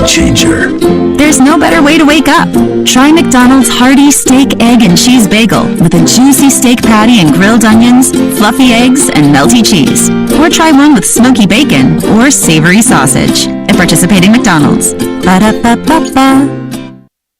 changer. There's no better way to wake up. Try McDonald's hearty steak, egg, and cheese bagel with a juicy steak patty and grilled onions, fluffy eggs, and melty cheese. Or try one with smoky bacon or savory sausage at participating McDonald's. Ba-da-ba-ba-ba.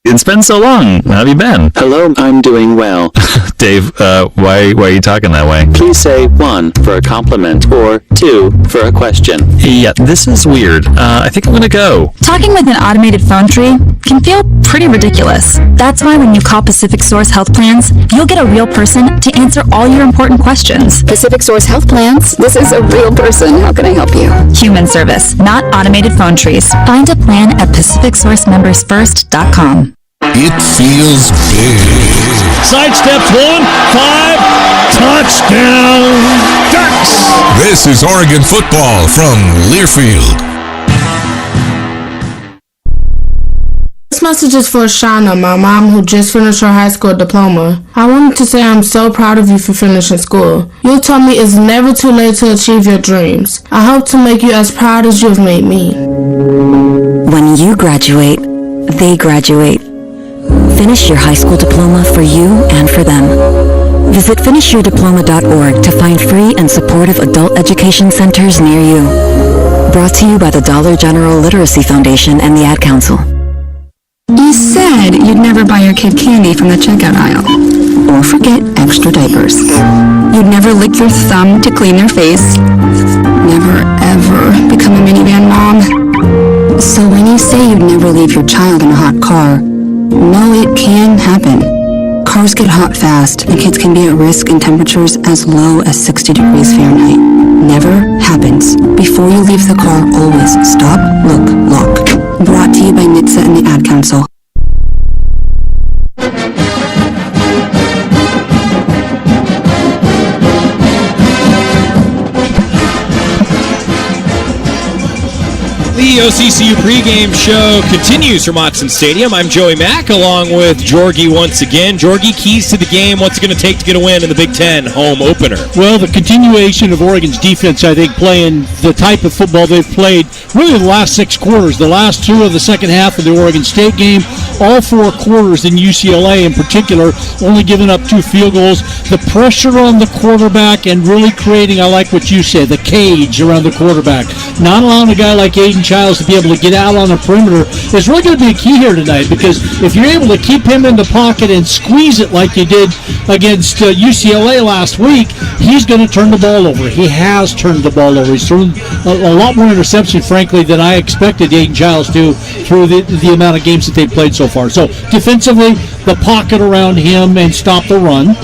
It's been so long. How have you been? Hello, I'm doing well. Dave, why are you talking that way? Please say 1 for a compliment or 2 for a question. Yeah, this is weird. I think I'm gonna go. Talking with an automated phone tree can feel pretty ridiculous. That's why when you call Pacific Source Health Plans, you'll get a real person to answer all your important questions. Pacific Source Health Plans? This is a real person. How can I help you? Human service, not automated phone trees. Find a plan at PacificSourceMembersFirst.com. It feels big. Sidesteps 1, 5, touchdown, Ducks! This is Oregon football from Learfield. This message is for Shauna, my mom who just finished her high school diploma. I wanted to say I'm so proud of you for finishing school. You told me it's never too late to achieve your dreams. I hope to make you as proud as you have made me. When you graduate, they graduate. Finish your high school diploma for you and for them. Visit finishyourdiploma.org to find free and supportive adult education centers near you. Brought to you by the Dollar General Literacy Foundation and the Ad Council. You said you'd never buy your kid candy from the checkout aisle. Or forget extra diapers. You'd never lick your thumb to clean their face. Never, ever become a minivan mom. So when you say you'd never leave your child in a hot car, no, it can happen. Cars get hot fast, and kids can be at risk in temperatures as low as 60 degrees Fahrenheit. Never happens. Before you leave the car, always stop, look, lock. Brought to you by NHTSA and the Ad Council. The OCCU pregame show continues from Autzen Stadium. I'm Joey Mack along with Jorgie once again. Jorgie, keys to the game. What's it going to take to get a win in the Big Ten home opener? Well, the continuation of Oregon's defense, I think, playing the type of football they've played really the last 6 quarters. The last 2 of the second half of the Oregon State game, all 4 quarters in UCLA in particular, only giving up 2 field goals. The pressure on the quarterback and really creating, I like what you said, the cage around the quarterback. Not allowing a guy like Aiden Childs to be able to get out on the perimeter is really going to be a key here tonight, because if you're able to keep him in the pocket and squeeze it like you did against UCLA last week, he's going to turn the ball over. He has turned the ball over. He's thrown a lot more interception, frankly, than I expected Aiden Childs to through the amount of games that they've played so far. So defensively, the pocket around him and stop the run,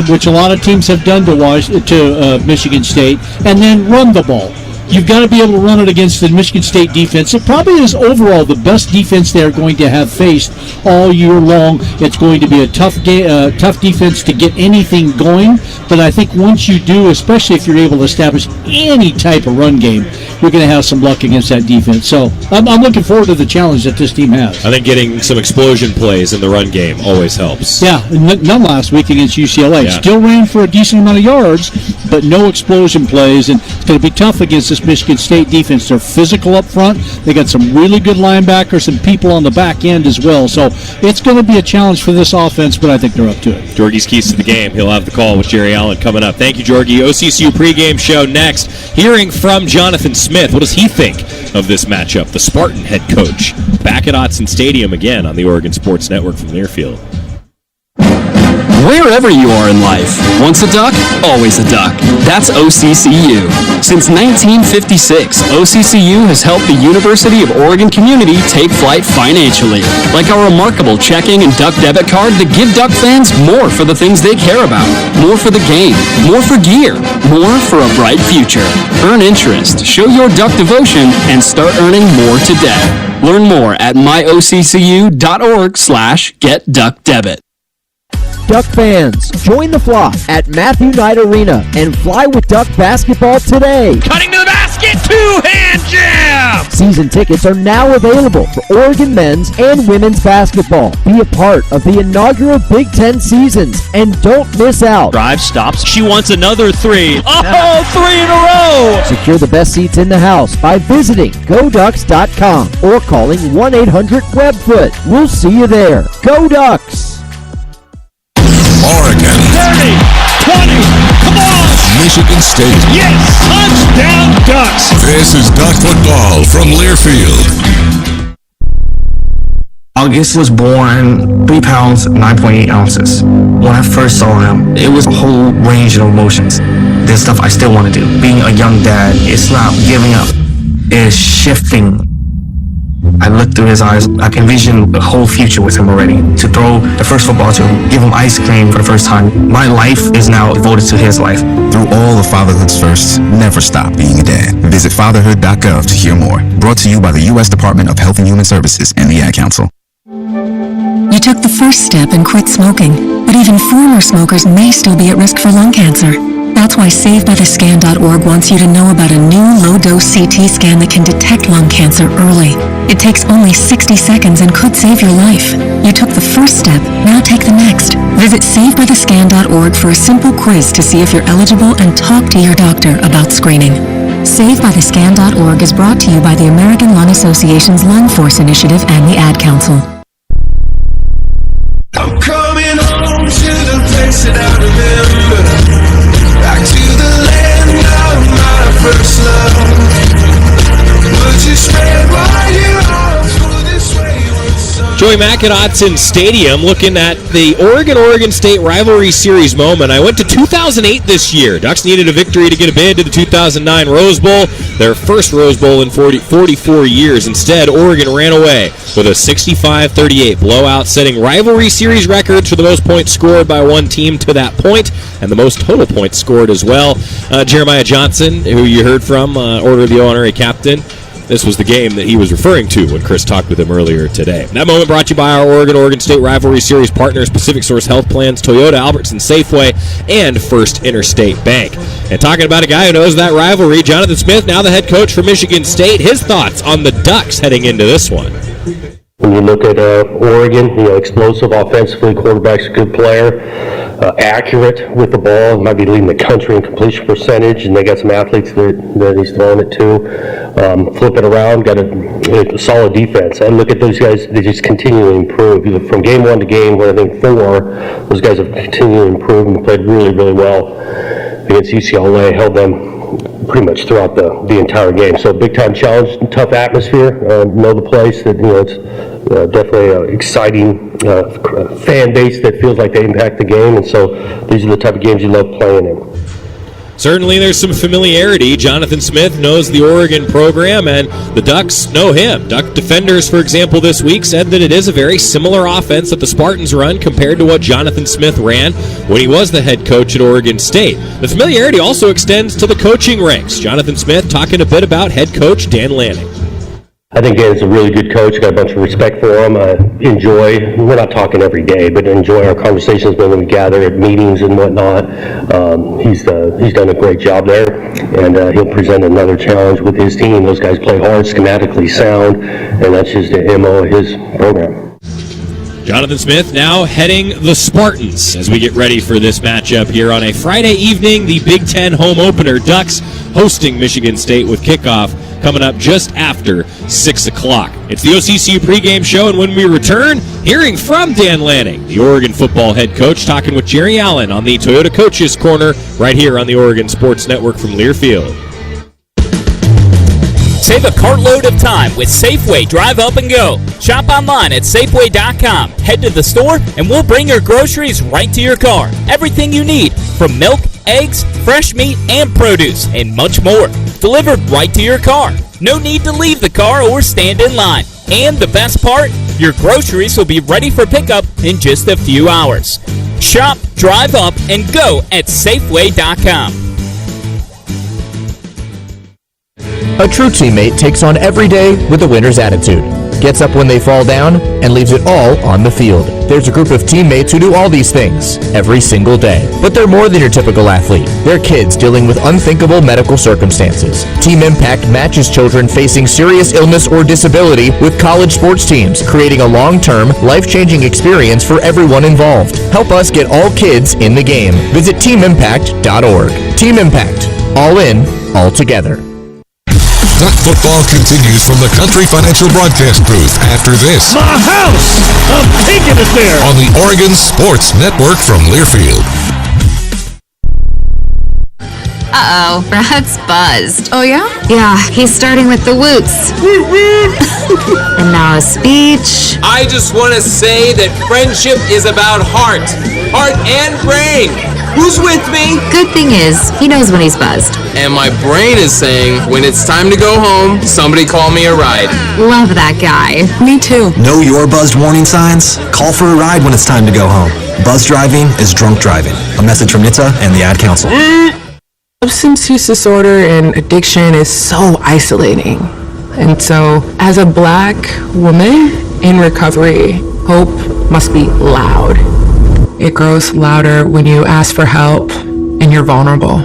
which a lot of teams have done to Michigan State, and then run the ball. You've got to be able to run it against the Michigan State defense. It probably is overall the best defense they're going to have faced all year long. It's going to be a tough defense to get anything going. But I think once you do, especially if you're able to establish any type of run game, you're going to have some luck against that defense. So I'm looking forward to the challenge that this team has. I think getting some explosion plays in the run game always helps. Yeah, none last week against UCLA. Yeah. Still ran for a decent amount of yards, but no explosion plays. And it's going to be tough against this Michigan State defense. They're physical up front. They got some really good linebackers and people on the back end as well. So it's going to be a challenge for this offense, but I think they're up to it. Jorgie's keys to the game. He'll have the call with Jerry Allen coming up. Thank you, Jorgie. OCCU pregame show next. Hearing from Jonathan Smith. What does he think of this matchup? The Spartan head coach back at Autzen Stadium again on the Oregon Sports Network from Learfield. Wherever you are in life, once a duck, always a duck. That's OCCU. Since 1956, OCCU has helped the University of Oregon community take flight financially, like our remarkable checking and duck debit card that give duck fans more for the things they care about, more for the game, more for gear, more for a bright future. Earn interest, show your duck devotion, and start earning more today. Learn more at myoccu.org/getduckdebit. Duck fans, join the flock at Matthew Knight Arena and fly with Duck basketball today. Cutting to the basket, two-hand jam! Season tickets are now available for Oregon men's and women's basketball. Be a part of the inaugural Big Ten seasons and don't miss out. Drive stops. She wants another three. Oh, 3 in a row! Secure the best seats in the house by visiting GoDucks.com or calling 1-800-WEBFOOT. We'll see you there. Go Ducks! Oregon. 30, 20, come on! Michigan State. Yes! Touchdown Ducks! This is Duck Football from Learfield. August was born 3 pounds, 9.8 ounces. When I first saw him, it was a whole range of emotions. There's stuff I still want to do. Being a young dad, it's not giving up. It's shifting. I looked through his eyes. I can envision the whole future with him already. To throw the first football to him, give him ice cream for the first time. My life is now devoted to his life. Through all of fatherhood's firsts, never stop being a dad. Visit fatherhood.gov to hear more. Brought to you by the U.S. Department of Health and Human Services and the Ad Council. You took the first step and quit smoking, but even former smokers may still be at risk for lung cancer. That's why SaveByTheScan.org wants you to know about a new low-dose CT scan that can detect lung cancer early. It takes only 60 seconds and could save your life. You took the first step, now take the next. Visit SaveByTheScan.org for a simple quiz to see if you're eligible and talk to your doctor about screening. SaveByTheScan.org is brought to you by the American Lung Association's Lung Force Initiative and the Ad Council. I'm coming home to the place that I remember. Back to the land of my first love. Would you spread my arms for this wayward son? Joey Mack at Autzen Stadium looking at the Oregon State Rivalry Series moment. I went to 2008 this year. Ducks needed a victory to get a bid to the 2009 Rose Bowl, their first Rose Bowl in 44 years. Instead, Oregon ran away with a 65-38 blowout, setting Rivalry Series records for the most points scored by one team to that point, and the most total points scored as well. Jeremiah Johnson, who you heard from, Order of the Honorary Captain, this was the game that he was referring to when Chris talked with him earlier today. That moment brought to you by our Oregon State Rivalry Series partners, Pacific Source Health Plans, Toyota, Albertson Safeway, and First Interstate Bank. And talking about a guy who knows that rivalry, Jonathan Smith, now the head coach for Michigan State. His thoughts on the Ducks heading into this one. When you look at Oregon, explosive offensively, quarterback's a good player, accurate with the ball, might be leading the country in completion percentage, and they got some athletes that he's throwing it to. Flip it around, got a solid defense. And look at those guys, they just continue to improve. From game 1 to game 4, those guys have continued to improve and played really, really well against UCLA, held them pretty much throughout the entire game. So big time challenge, tough atmosphere. Know the place that it's definitely an exciting fan base that feels like they impact the game, and so these are the type of games you love playing in. Certainly there's some familiarity. Jonathan Smith knows the Oregon program, and the Ducks know him. Duck defenders, for example, this week said that it is a very similar offense that the Spartans run compared to what Jonathan Smith ran when he was the head coach at Oregon State. The familiarity also extends to the coaching ranks. Jonathan Smith talking a bit about head coach Dan Lanning. I think Dan's a really good coach. Got a bunch of respect for him. We're not talking every day, but enjoy our conversations when we gather at meetings and whatnot. He's done a great job there, and he'll present another challenge with his team. Those guys play hard, schematically sound, and that's just the MO of his program. Jonathan Smith now heading the Spartans as we get ready for this matchup here on a Friday evening, the Big Ten home opener. Ducks hosting Michigan State with kickoff coming up just after 6 o'clock. It's the OCCU pregame show, and when we return, hearing from Dan Lanning, the Oregon football head coach, talking with Jerry Allen on the Toyota Coaches Corner right here on the Oregon Sports Network from Learfield. Save a cartload of time with Safeway Drive Up and Go. Shop online at Safeway.com. Head to the store and we'll bring your groceries right to your car. Everything you need, from milk, eggs, fresh meat, and produce, and much more. Delivered right to your car. No need to leave the car or stand in line. And the best part, your groceries will be ready for pickup in just a few hours. Shop, drive up, and go at Safeway.com. A true teammate takes on every day with a winner's attitude. gets up when they fall down, and leaves it all on the field. There's a group of teammates who do all these things every single day. But they're more than your typical athlete. They're kids dealing with unthinkable medical circumstances. Team Impact matches children facing serious illness or disability with college sports teams, creating a long-term, life-changing experience for everyone involved. Help us get all kids in the game. Visit teamimpact.org. Team Impact. All in, all together. Duck football continues from the Country Financial Broadcast booth after this. My house! I'm taking it there! On the Oregon Sports Network from Learfield. Uh-oh, Brad's buzzed. Oh, yeah? Yeah, he's starting with the woots. And now a speech. I just want to say that friendship is about heart and brain. Who's with me? Good thing is, he knows when he's buzzed. And my brain is saying, when it's time to go home, somebody call me a ride. Love that guy. Me too. Know your buzzed warning signs? Call for a ride when it's time to go home. Buzz driving is drunk driving. A message from NHTSA and the Ad Council. Substance use disorder and addiction is so isolating. And so, as a Black woman in recovery, hope must be loud. It grows louder when you ask for help and you're vulnerable.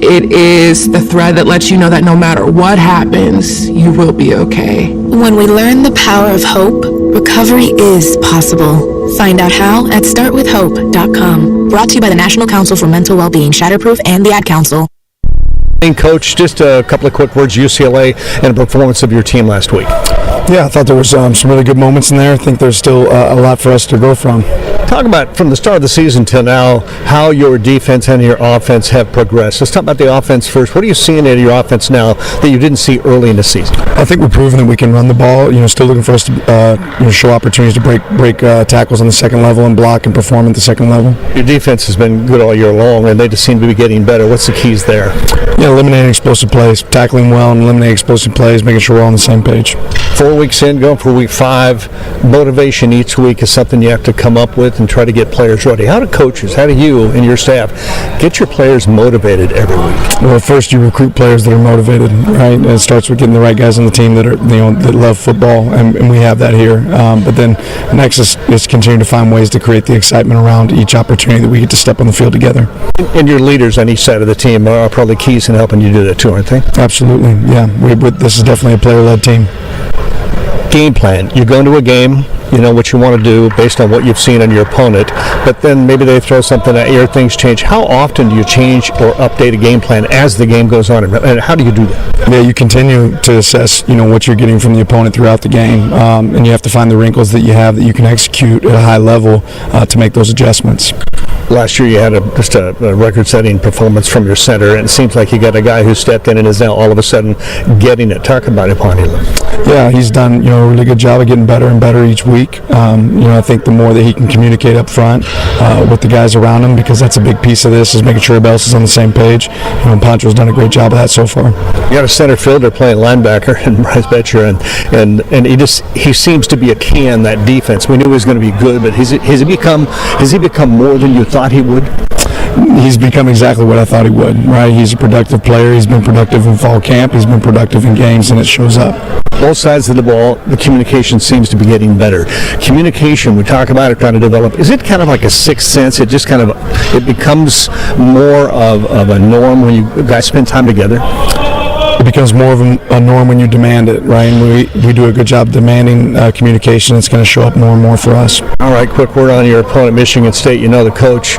It is the thread that lets you know that no matter what happens, you will be okay. When we learn the power of hope, recovery is possible. Find out how at startwithhope.com. Brought to you by the National Council for Mental Wellbeing, Shatterproof, and the Ad Council. Coach, just a couple of quick words, UCLA, and the performance of your team last week. Yeah, I thought there was some really good moments in there. I think there's still a lot for us to go from. Talk about, from the start of the season till now, how your defense and your offense have progressed. Let's talk about the offense first. What are you seeing out of your offense now that you didn't see early in the season? I think we're proving that we can run the ball. Still looking for us to show opportunities to break tackles on the second level and block and perform at the second level. Your defense has been good all year long, and they just seem to be getting better. What's the keys there? Yeah, eliminating explosive plays, tackling well and eliminating explosive plays, making sure we're all on the same page. 4 weeks in, going for week 5, motivation each week is something you have to come up with and try to get players ready. How do coaches, how do you and your staff get your players motivated every week? Well, first you recruit players that are motivated, right? And it starts with getting the right guys on the team that are that love football, and we have that here. But then next is continuing to find ways to create the excitement around each opportunity that we get to step on the field together. And your leaders on each side of the team are probably keys in helping you do that too, aren't they? Absolutely, yeah. This is definitely a player-led team. Game plan. You go into a game, you know what you want to do based on what you've seen on your opponent, but then maybe they throw something at you or things change. How often do you change or update a game plan as the game goes on, and how do you do that? Yeah, you continue to assess, what you're getting from the opponent throughout the game, and you have to find the wrinkles that you have that you can execute at a high level to make those adjustments. Last year you had just a record-setting performance from your center, and it seems like you got a guy who stepped in and is now all of a sudden getting it. Talk about him, Ponila. Yeah, he's done a really good job of getting better and better each week. I think the more that he can communicate up front with the guys around him, because that's a big piece of this, is making sure everybody else is on the same page. Pancho's done a great job of that so far. You got a center fielder playing linebacker, and Bryce Betcher, and he seems to be a key in that defense. We knew he was going to be good, but has he become more than you thought he would? He's become exactly what I thought he would, right? He's a productive player. He's been productive in fall camp. He's been productive in games, and it shows up. Both sides of the ball, the communication seems to be getting better. Communication, we talk about it, trying to develop. Is it kind of like a sixth sense? It just it becomes more of a norm when you guys spend time together? It becomes more of a norm when you demand it, right? And we do a good job demanding communication. It's going to show up more and more for us. All right, quick word on your opponent, Michigan State. The coach.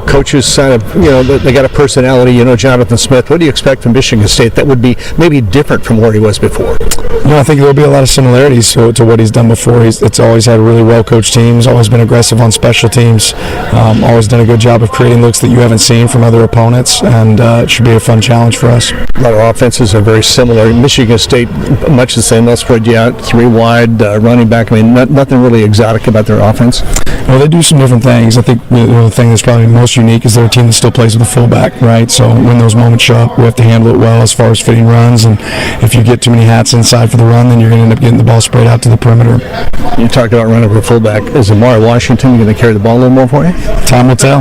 Coaches kind of, they got a personality. Jonathan Smith. What do you expect from Michigan State that would be maybe different from where he was before? I think there'll be a lot of similarities to what he's done before. It's always had a really well-coached team. He's always been aggressive on special teams. Always done a good job of creating looks that you haven't seen from other opponents, and it should be a fun challenge for us. A lot of offenses are very similar. Michigan State, much the same. They'll spread you out 3 wide, running back. Nothing really exotic about their offense. Well, they do some different things. I think the thing that's probably most unique is they're a team that still plays with a fullback, right? So when those moments show up, we have to handle it well as far as fitting runs. And if you get too many hats inside for the run, then you're going to end up getting the ball sprayed out to the perimeter. You talked about running over a fullback. Is Amari Washington going to carry the ball a little more for you? Time will tell.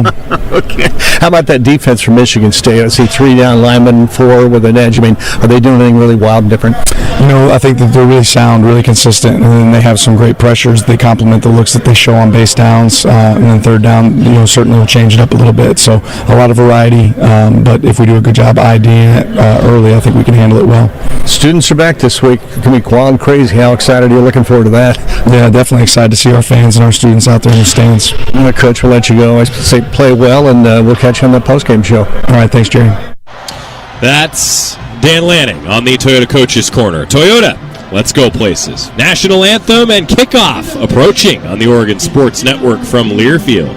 Okay. How about that defense from Michigan State? I see 3 down linemen, 4 with an edge. I mean, are they doing anything really wild and different? I think that they're really sound, really consistent, and then they have some great pressures. They complement the looks that they show on base downs, and then third down, certainly will change it up a little bit. So a lot of variety, but if we do a good job IDing it early, I think we can handle it well. Students are back this week. It can be wild crazy. How excited are you looking forward to that? Yeah, definitely excited to see our fans and our students out there in the stands. Coach, we'll let you go. I say play well, and we'll catch you on the postgame show. All right, thanks, Jerry. That's Dan Lanning on the Toyota Coaches Corner. Toyota, let's go places. National anthem and kickoff approaching on the Oregon Sports Network from Learfield.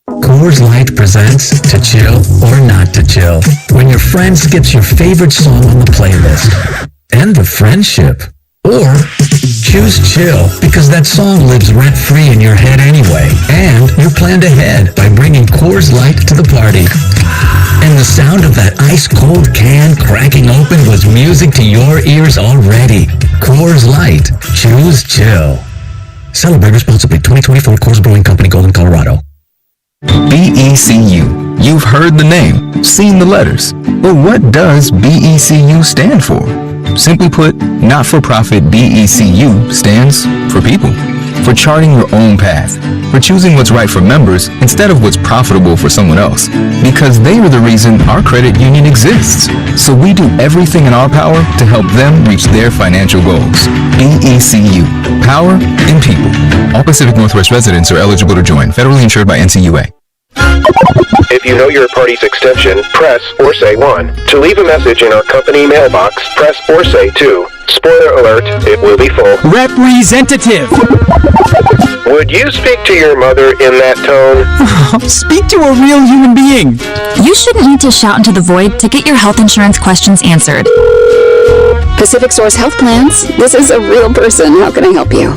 Coors Light presents To Chill or Not to Chill, when your friend skips your favorite song on the playlist. End the friendship. Or choose chill, because that song lives rent-free in your head anyway, and you're planned ahead by bringing Coors Light to the party. And the sound of that ice-cold can cracking open was music to your ears already. Coors Light. Choose chill. Celebrate responsibly. 2024 Coors Brewing Company, Golden, Colorado. BECU. You've heard the name, seen the letters. But what does BECU stand for? Simply put, not-for-profit BECU stands for people. For charting your own path. For choosing what's right for members instead of what's profitable for someone else. Because they are the reason our credit union exists. So we do everything in our power to help them reach their financial goals. BECU. Power in people. All Pacific Northwest residents are eligible to join. Federally insured by NCUA. If you know your party's extension, press or say 1. To leave a message in our company mailbox, press or say 2. Spoiler alert, it will be full. Representative. Would you speak to your mother in that tone? Speak to a real human being. You shouldn't need to shout into the void to get your health insurance questions answered. Pacific Source Health Plans. This is a real person. How can I help you?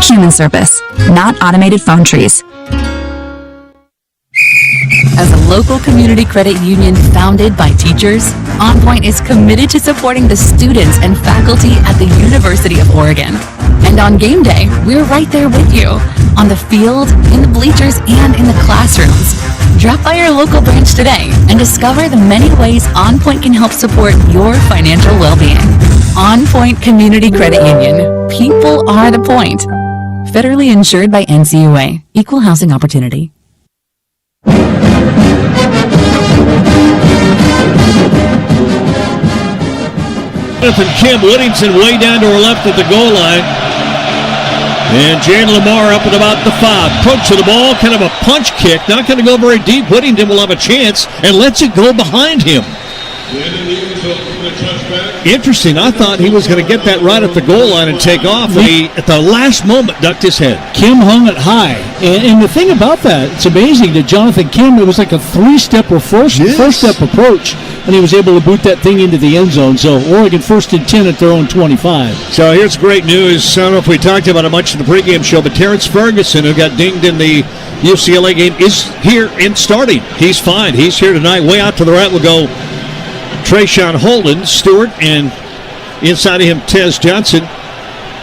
Human service, not automated phone trees. As a local community credit union founded by teachers, OnPoint is committed to supporting the students and faculty at the University of Oregon. And on game day, we're right there with you, on the field, in the bleachers, and in the classrooms. Drop by our local branch today and discover the many ways OnPoint can help support your financial well-being. OnPoint Community Credit Union. People are the point. Federally insured by NCUA. Equal housing opportunity. From Kim Whittington way down to her left at the goal line. And Jane Lamar up at about the 5. Approach to the ball, kind of a punch kick. Not going to go very deep. Whittington will have a chance and lets it go behind him. Interesting. I thought he was going to get that right at the goal line and take off. He, at the last moment, ducked his head. Kim hung it high. And the thing about that, it's amazing that Jonathan Kim, it was like a 3-step or first-step approach, and he was able to boot that thing into the end zone. So Oregon 1st and 10 at their own 25. So here's great news. I don't know if we talked about it much in the pregame show, but Terrence Ferguson, who got dinged in the UCLA game, is here and starting. He's fine. He's here tonight. Way out to the right will go Trayshawn Holden, Stewart, and inside of him, Tez Johnson.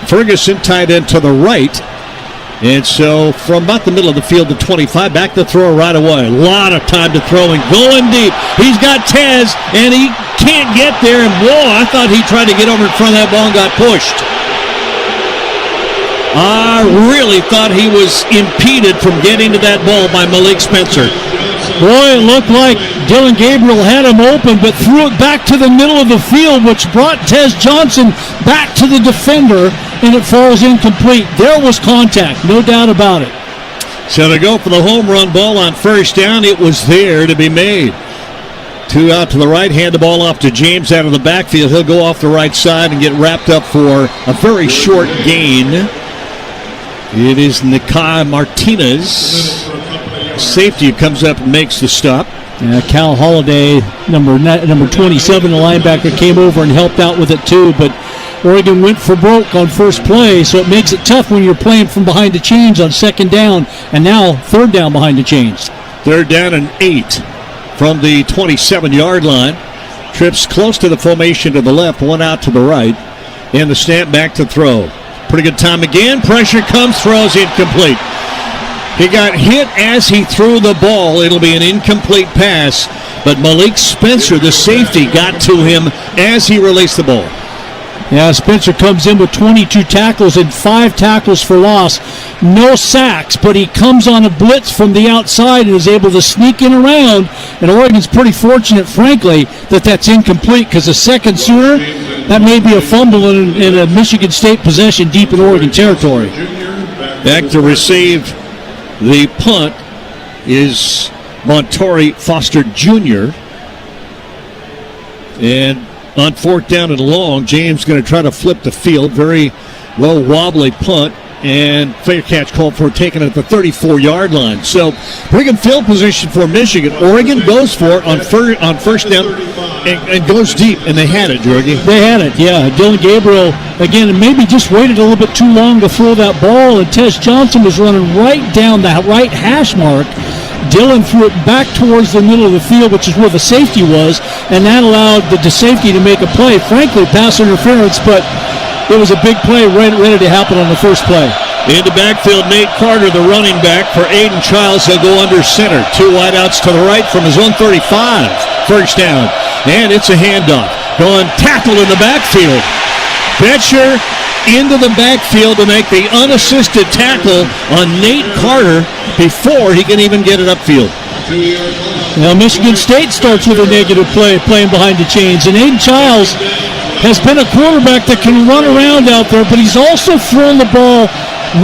Ferguson tied in to the right. And so from about the middle of the field to 25, back to throw right away. A lot of time to throw and going deep. He's got Tez, and he can't get there. And whoa, I thought he tried to get over in front of that ball and got pushed. I really thought he was impeded from getting to that ball by Malik Spencer. Boy, it looked like Dylan Gabriel had him open, but threw it back to the middle of the field, which brought Tez Johnson back to the defender, and it falls incomplete. There was contact, no doubt about it. So to go for the home run ball on first down, it was there to be made. 2 out to the right, hand the ball off to James out of the backfield. He'll go off the right side and get wrapped up for a very short gain. It is Nikai Martinez. Safety comes up and makes the stop. Cal Holliday, number 27, the linebacker, came over and helped out with it too. But Oregon went for broke on first play, so it makes it tough when you're playing from behind the chains on second down, and now third down behind the chains. Third down and 8 from the 27-yard line. Trips close to the formation to the left, one out to the right, and the snap back to throw. Pretty good time again. Pressure comes, throws incomplete. He got hit as he threw the ball. It'll be an incomplete pass, but Malik Spencer, the safety, got to him as he released the ball. Yeah, Spencer comes in with 22 tackles and 5 tackles for loss. No sacks, but he comes on a blitz from the outside and is able to sneak in around. And Oregon's pretty fortunate, frankly, that that's incomplete, because a second sooner, that may be a fumble in a Michigan State possession deep in Oregon territory. Back to receive the punt is Montori Foster Jr. And on fourth down and long, James going to try to flip the field. Very low, wobbly punt, and fair catch called for, taken at the 34-yard line. So, pretty good field position for Michigan. Oregon goes for it on first down and goes deep, and they had it, Jorgie. They had it, yeah. Dylan Gabriel, again, maybe just waited a little bit too long to throw that ball, and Tez Johnson was running right down that right hash mark. Dylan threw it back towards the middle of the field, which is where the safety was, and that allowed the safety to make a play. Frankly, pass interference, but it was a big play ready to happen on the first play. In the backfield, Nate Carter, the running back for Aiden Childs. He'll go under center. 2 wideouts to the right from his own 35. First down, and it's a handoff. Going tackle in the backfield. Betcher into the backfield to make the unassisted tackle on Nate Carter before he can even get it upfield. Now Michigan State starts with a negative play, playing behind the chains, and Aiden Childs has been a quarterback that can run around out there, but he's also thrown the ball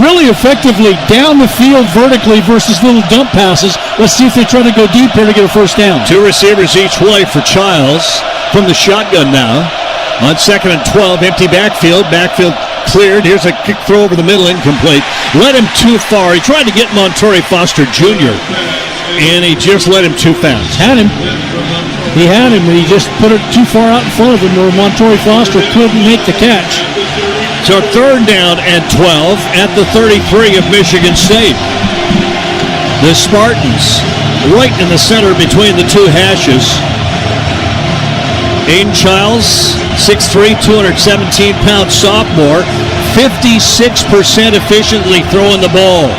really effectively down the field vertically versus little dump passes. Let's see if they try to go deep here to get a first down. 2 receivers each way for Childs from the shotgun now. On 2nd and 12, empty backfield. Backfield cleared. Here's a kick throw over the middle, incomplete. Led him too far. He tried to get Montori Foster Jr., and he just led him too fast. Had him. He had him, and he just put it too far out in front of him where Montori Foster couldn't make the catch. So third down and 12 at the 33 of Michigan State. The Spartans right in the center between the two hashes. Aiden Childs, 6'3", 217-pound sophomore, 56% efficiently throwing the ball.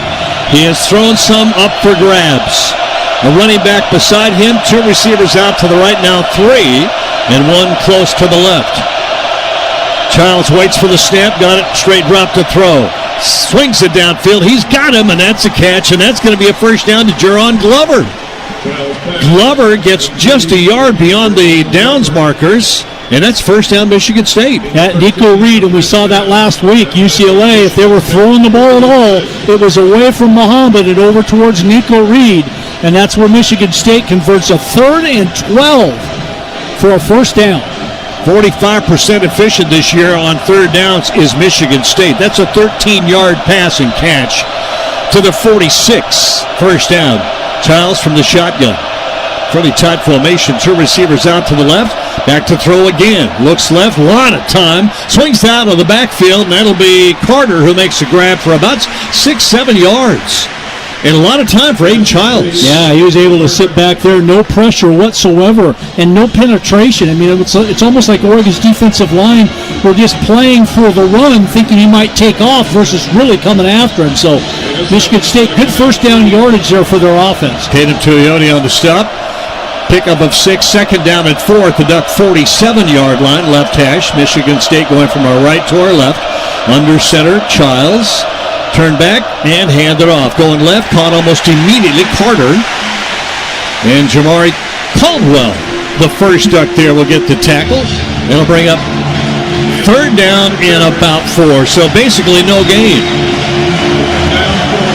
He has thrown some up for grabs. A running back beside him, 2 receivers out to the right now, 3, and 1 close to the left. Childs waits for the snap, got it, straight drop to throw. Swings it downfield, he's got him, and that's a catch, and that's going to be a first down to Jaron Glover. Glover gets just a yard beyond the downs markers, and that's first down Michigan State. At Nico Reed, and we saw that last week, UCLA, if they were throwing the ball at all, it was away from Muhammad and over towards Nico Reed, and that's where Michigan State converts a 3rd and 12 for a first down. 45% efficient this year on third downs is Michigan State. That's a 13-yard pass and catch to the 46. First down. Childs from the shotgun. Fairly tight formation. 2 receivers out to the left. Back to throw again. Looks left. A lot of time. Swings out of the backfield, and that'll be Carter who makes a grab for about 6-7 yards. And a lot of time for Aiden Childs. Yeah, he was able to sit back there, no pressure whatsoever, and no penetration. I mean, it's almost like Oregon's defensive line were just playing for the run, thinking he might take off versus really coming after him. So Michigan State, good first down yardage there for their offense. Tatum Tuioti on the stop. Pickup of 6, second down and 4 at the Duck 47-yard line, left hash. Michigan State going from our right to our left. Under center, Childs. Turn back and hand it off. Going left, caught almost immediately. Carter and Jamari Caldwell, the first Duck there, will get the tackle. It'll bring up third down and about 4. So basically no gain.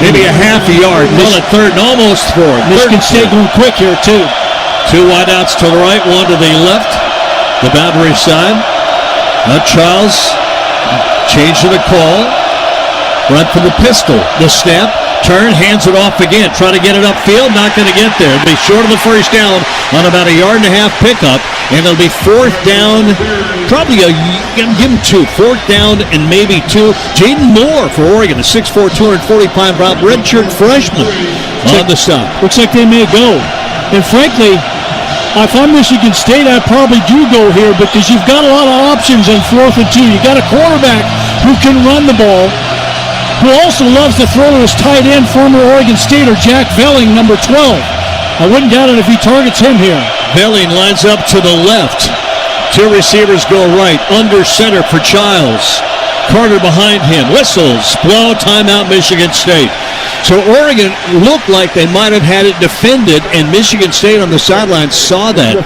Maybe a half a yard. Well, at third and almost 4. Michigan State going quick here too. 2 wideouts to the right, 1 to the left. The boundary side. Now Childs changed to the call. Run for the pistol. The snap. Turn, hands it off again. Try to get it upfield. Not going to get there. It'll be short of the first down on about a 1.5 yard pickup. And it'll be 4th down. Probably give him 2. 4th down and maybe 2. Jaden Moore for Oregon, a 6'4", 245-pound redshirt freshman on the stop. Looks like they may go. And frankly, if I'm Michigan State, I probably do go here because you've got a lot of options on 4th and 2. You got a quarterback who can run the ball, who also loves to throw to his tight end, former Oregon Stater Jack Velling, number 12. I wouldn't doubt it if he targets him here. Velling lines up to the left. 2 receivers go right. Under center for Childs. Carter behind him. Whistles. Blow. Timeout, Michigan State. So Oregon looked like they might have had it defended, and Michigan State on the sideline saw that.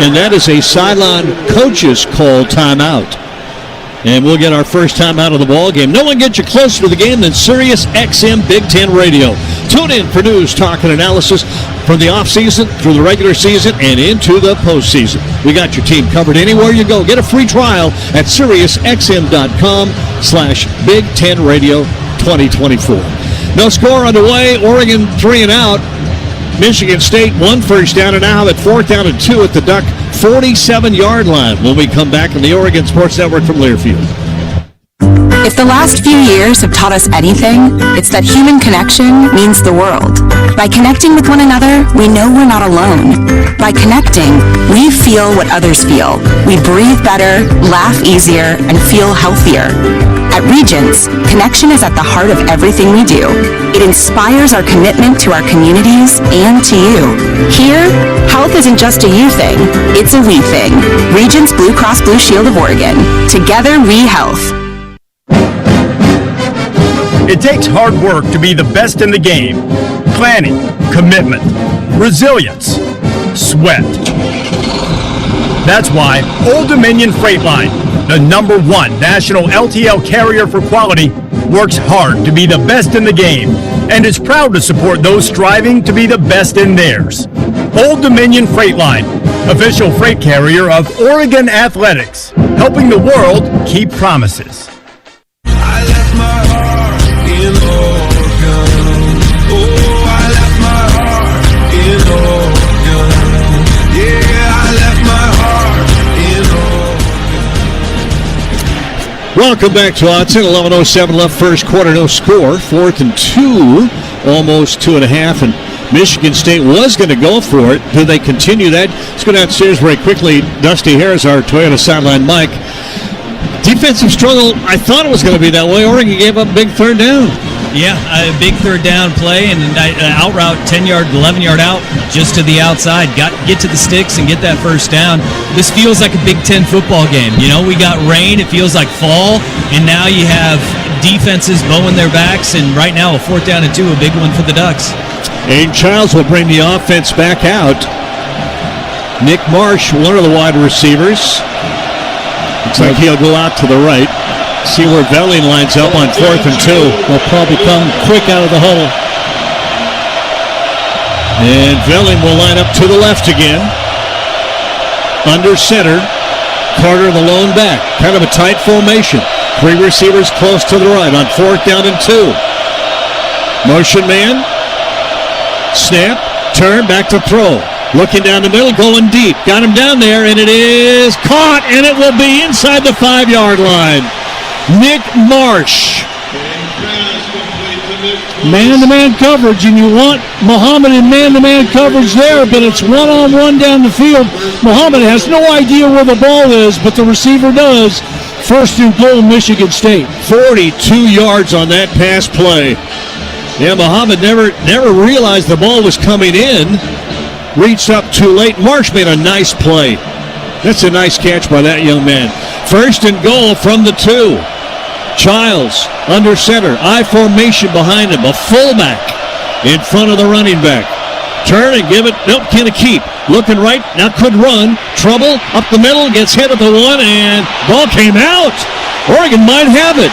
And that is a sideline coach's called timeout. And we'll get our first time out of the ball game. No one gets you closer to the game than Sirius XM Big Ten Radio. Tune in for news, talk, and analysis from the offseason through the regular season and into the postseason. We got your team covered anywhere you go. Get a free trial at SiriusXM.com/Big Ten Radio 2024. No score underway. Oregon 3 and out. Michigan State 1 first down, and now at 4th down and 2 at the Duck 47-yard line when we come back on the Oregon Sports Network from Learfield. If the last few years have taught us anything, it's that human connection means the world. By connecting with one another, we know we're not alone. By connecting, we feel what others feel. We breathe better, laugh easier, and feel healthier. At Regents, connection is at the heart of everything we do. It inspires our commitment to our communities and to you. Here, health isn't just a you thing, it's a we thing. Regents Blue Cross Blue Shield of Oregon. Together, we health. It takes hard work to be the best in the game. Planning, commitment, resilience, sweat. That's why Old Dominion Freight Line, the #1 national LTL carrier for quality, works hard to be the best in the game and is proud to support those striving to be the best in theirs. Old Dominion Freight Line, official freight carrier of Oregon Athletics, helping the world keep promises. Welcome back to Odson. 11:07 left first quarter, no score. 4th and 2, almost 2.5, and Michigan State was going to go for it. Do they continue that? Let's go downstairs very quickly. Dusty Harris, our Toyota sideline Mike. Defensive struggle, I thought it was going to be that way. Oregon gave up a big 3rd down. Yeah, a big 3rd down play and out route, 10-yard, 11-yard out, just to the outside. Get to the sticks and get that first down. This feels like a Big Ten football game. You know, we got rain, it feels like fall, and now you have defenses bowing their backs, and right now a 4th down and 2, a big one for the Ducks. Aiden Childs will bring the offense back out. Nick Marsh, one of the wide receivers. Looks like he'll go out to the right. See where Velling lines up on 4th and 2. They'll probably come quick out of the huddle. And Velling will line up to the left again. Under center. Carter the lone back. Kind of a tight formation. 3 receivers close to the right on 4th down and 2. Motion man. Snap. Turn. Back to throw. Looking down the middle. Going deep. Got him down there. And it is caught. And it will be inside the 5-yard line. Nick Marsh. Man-to-man coverage, and you want Muhammad in man-to-man coverage there, but it's one-on-one down the field. Muhammad has no idea where the ball is, but the receiver does. 1st and goal, Michigan State. 42 yards on that pass play. Yeah, Muhammad never realized the ball was coming in. Reached up too late. Marsh made a nice play. That's a nice catch by that young man. 1st and goal from the 2. Childs under center. I formation behind him. A fullback in front of the running back. Turn and give it. Nope, can't keep. Looking right. Now could run. Trouble. Up the middle. Gets hit at the 1 and ball came out. Oregon might have it.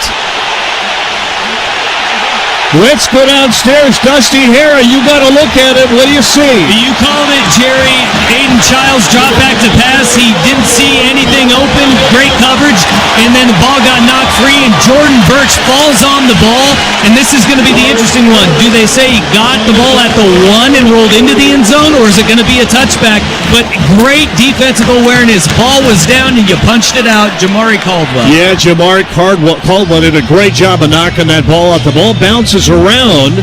Let's go downstairs. Dusty Hara, you got to look at it. What do you see? You called it, Jerry. Aiden Childs dropped back to pass. He didn't see anything open. Great coverage. And then the ball got knocked free, and Jordan Birch falls on the ball. And this is going to be the interesting one. Do they say he got the ball at the 1 and rolled into the end zone, or is it going to be a touchback? But great defensive awareness. Ball was down, and you punched it out. Jamari Caldwell. Yeah, Jamari Caldwell did a great job of knocking that ball out. The ball bounces around,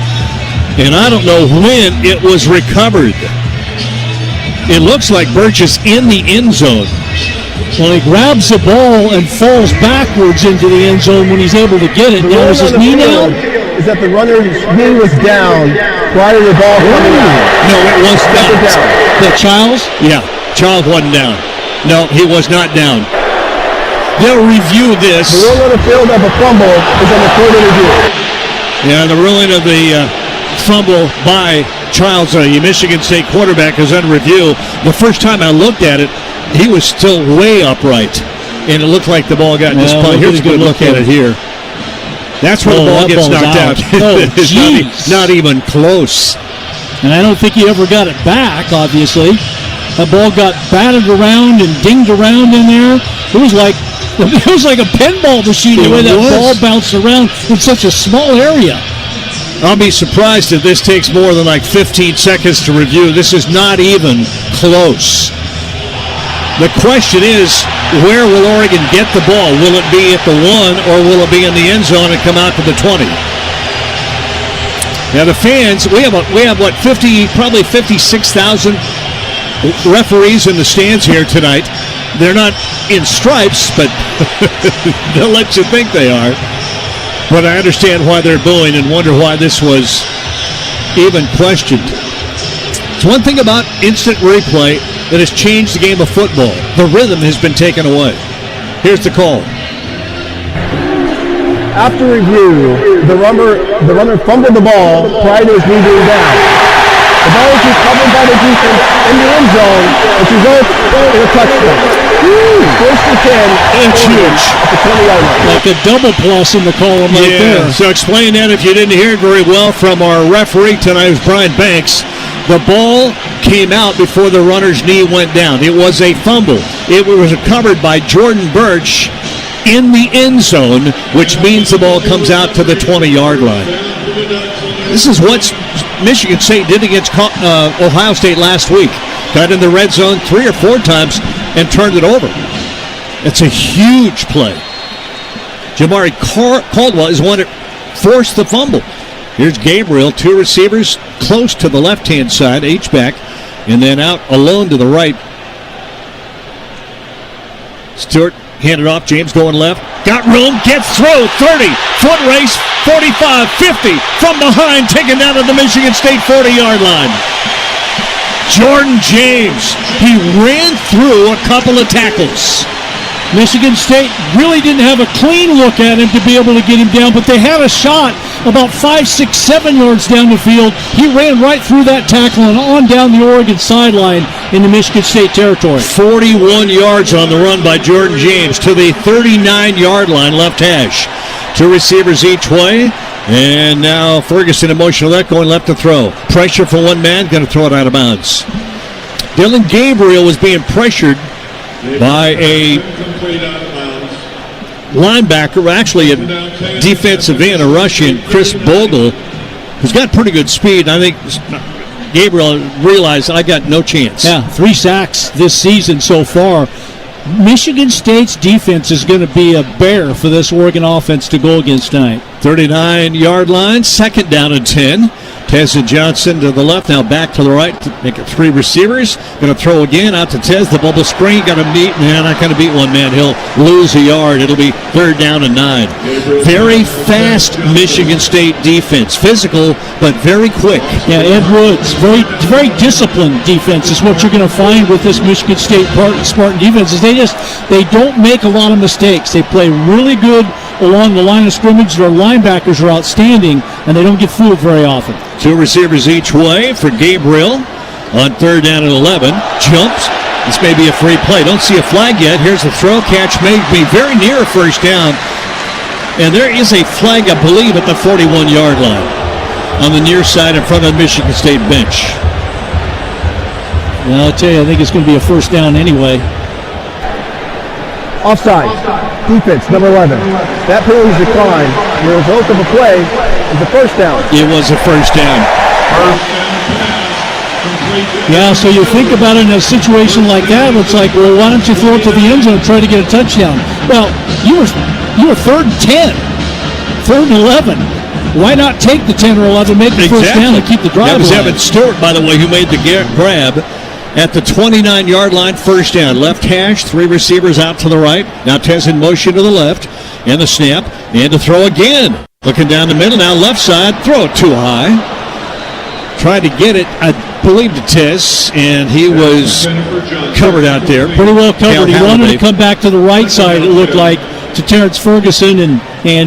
and I don't know when it was recovered. It looks like Birch is in the end zone. Well, he grabs the ball and falls backwards into the end zone when he's able to get it. Now, is his knee down? Is that the runner's knee was down prior to the ball coming out? No, it was not. The Childs? Yeah, Childs wasn't down. No, he was not down. They'll review this. The rule on the field of a fumble is on the court review. Yeah, the ruling of the fumble by Childs, the Michigan State quarterback, is under review. The first time I looked at it, he was still way upright, and it looked like the ball got disappointed. Here's a good look at it here. That's where the ball gets knocked out. Oh, not even close. And I don't think he ever got it back, obviously. That ball got batted around and dinged around in there. It was like a pinball machine the way that ball bounced around in such a small area. I'll be surprised if this takes more than like 15 seconds to review. This is not even close. The question is, where will Oregon get the ball? Will it be at the 1 or will it be in the end zone and come out to the 20? Now the fans, we have what, probably 56,000 referees in the stands here tonight. They're not in stripes, but they'll let you think they are. But I understand why they're booing and wonder why this was even questioned. It's one thing about instant replay that has changed the game of football. The rhythm has been taken away. Here's the call. After review, the runner fumbled the ball prior to his knee being down. The ball is recovered by the defense in the end zone, which results in a touchdown. First and 10. It's huge. At the 20-yard line. Like a double plus in the column right there. So explain that if you didn't hear it very well from our referee tonight, was Brian Banks. The ball came out before the runner's knee went down. It was a fumble. It was recovered by Jordan Birch in the end zone, which means the ball comes out to the 20-yard line. This is what Michigan State did against Ohio State last week. Got in the red zone 3 or 4 times and turned it over. It's a huge play. Jamari Caldwell is one that forced the fumble. Here's Gabriel, 2 receivers close to the left-hand side, H-back, and then out alone to the right. Stewart handed off, James going left. Got room, gets through, 30, foot race, 45, 50, from behind, taken down to the Michigan State 40-yard line. Jordan James, he ran through a couple of tackles. Michigan State really didn't have a clean look at him to be able to get him down, but they had a shot about 5, 6, 7 yards down the field. He ran right through that tackle and on down the Oregon sideline in the Michigan State territory. 41 yards on the run by Jordan James to the 39-yard line, left hash. 2 receivers each way. And now Ferguson in motion left, going left to throw. Pressure for one man, going to throw it out of bounds. Dylan Gabriel was being pressured by a linebacker, actually a defensive end, a Russian, Chris Bogle, who's got pretty good speed. I think Gabriel realized I got no chance. Yeah, 3 sacks this season so far. Michigan State's defense is going to be a bear for this Oregon offense to go against tonight. 39-yard line, 2nd down and 10. Tez and Johnson to the left, now back to the right to make it 3 receivers. Going to throw again out to Tez. The bubble screen, got to beat, man. I kind of beat one man. He'll lose a yard. It'll be 3rd down and 9. Very fast Michigan State defense. Physical, but very quick. Yeah, Ed Woods, very disciplined defense is what you're going to find with this Michigan State Spartan defense. Is they don't make a lot of mistakes. They play really good along the line of scrimmage. Their linebackers are outstanding, and they don't get fooled very often. 2 receivers each way for Gabriel on 3rd down and 11. Jumps. This may be a free play. Don't see a flag yet. Here's the throw. Catch may be very near 1st down. And there is a flag, I believe, at the 41-yard line. on the near side in front of the Michigan State bench. Well, I'll tell you, I think it's going to be a first down anyway. Offside. Defense, number 11. That penalty is declined. The result of a play is a first down. It was a first down. Yeah, so you think about it in a situation like that, it's like, well, why don't you throw it to the end zone and try to get a touchdown? Well, you were 3rd and 10, 3rd and 11. Why not take the 10 or 11, make the first down, and keep the drive That was alive? Evan Stewart, by the way, who made the grab at the 29-yard line, first down. Left hash, 3 receivers out to the right. Now Tez in motion to the left, and the snap, and to throw again. Looking down the middle, now left side, throw it too high. Tried to get it, I believe, to Tez, and he was covered out there. Pretty well covered. He wanted to come back to the right side, it looked like, to Terrence Ferguson and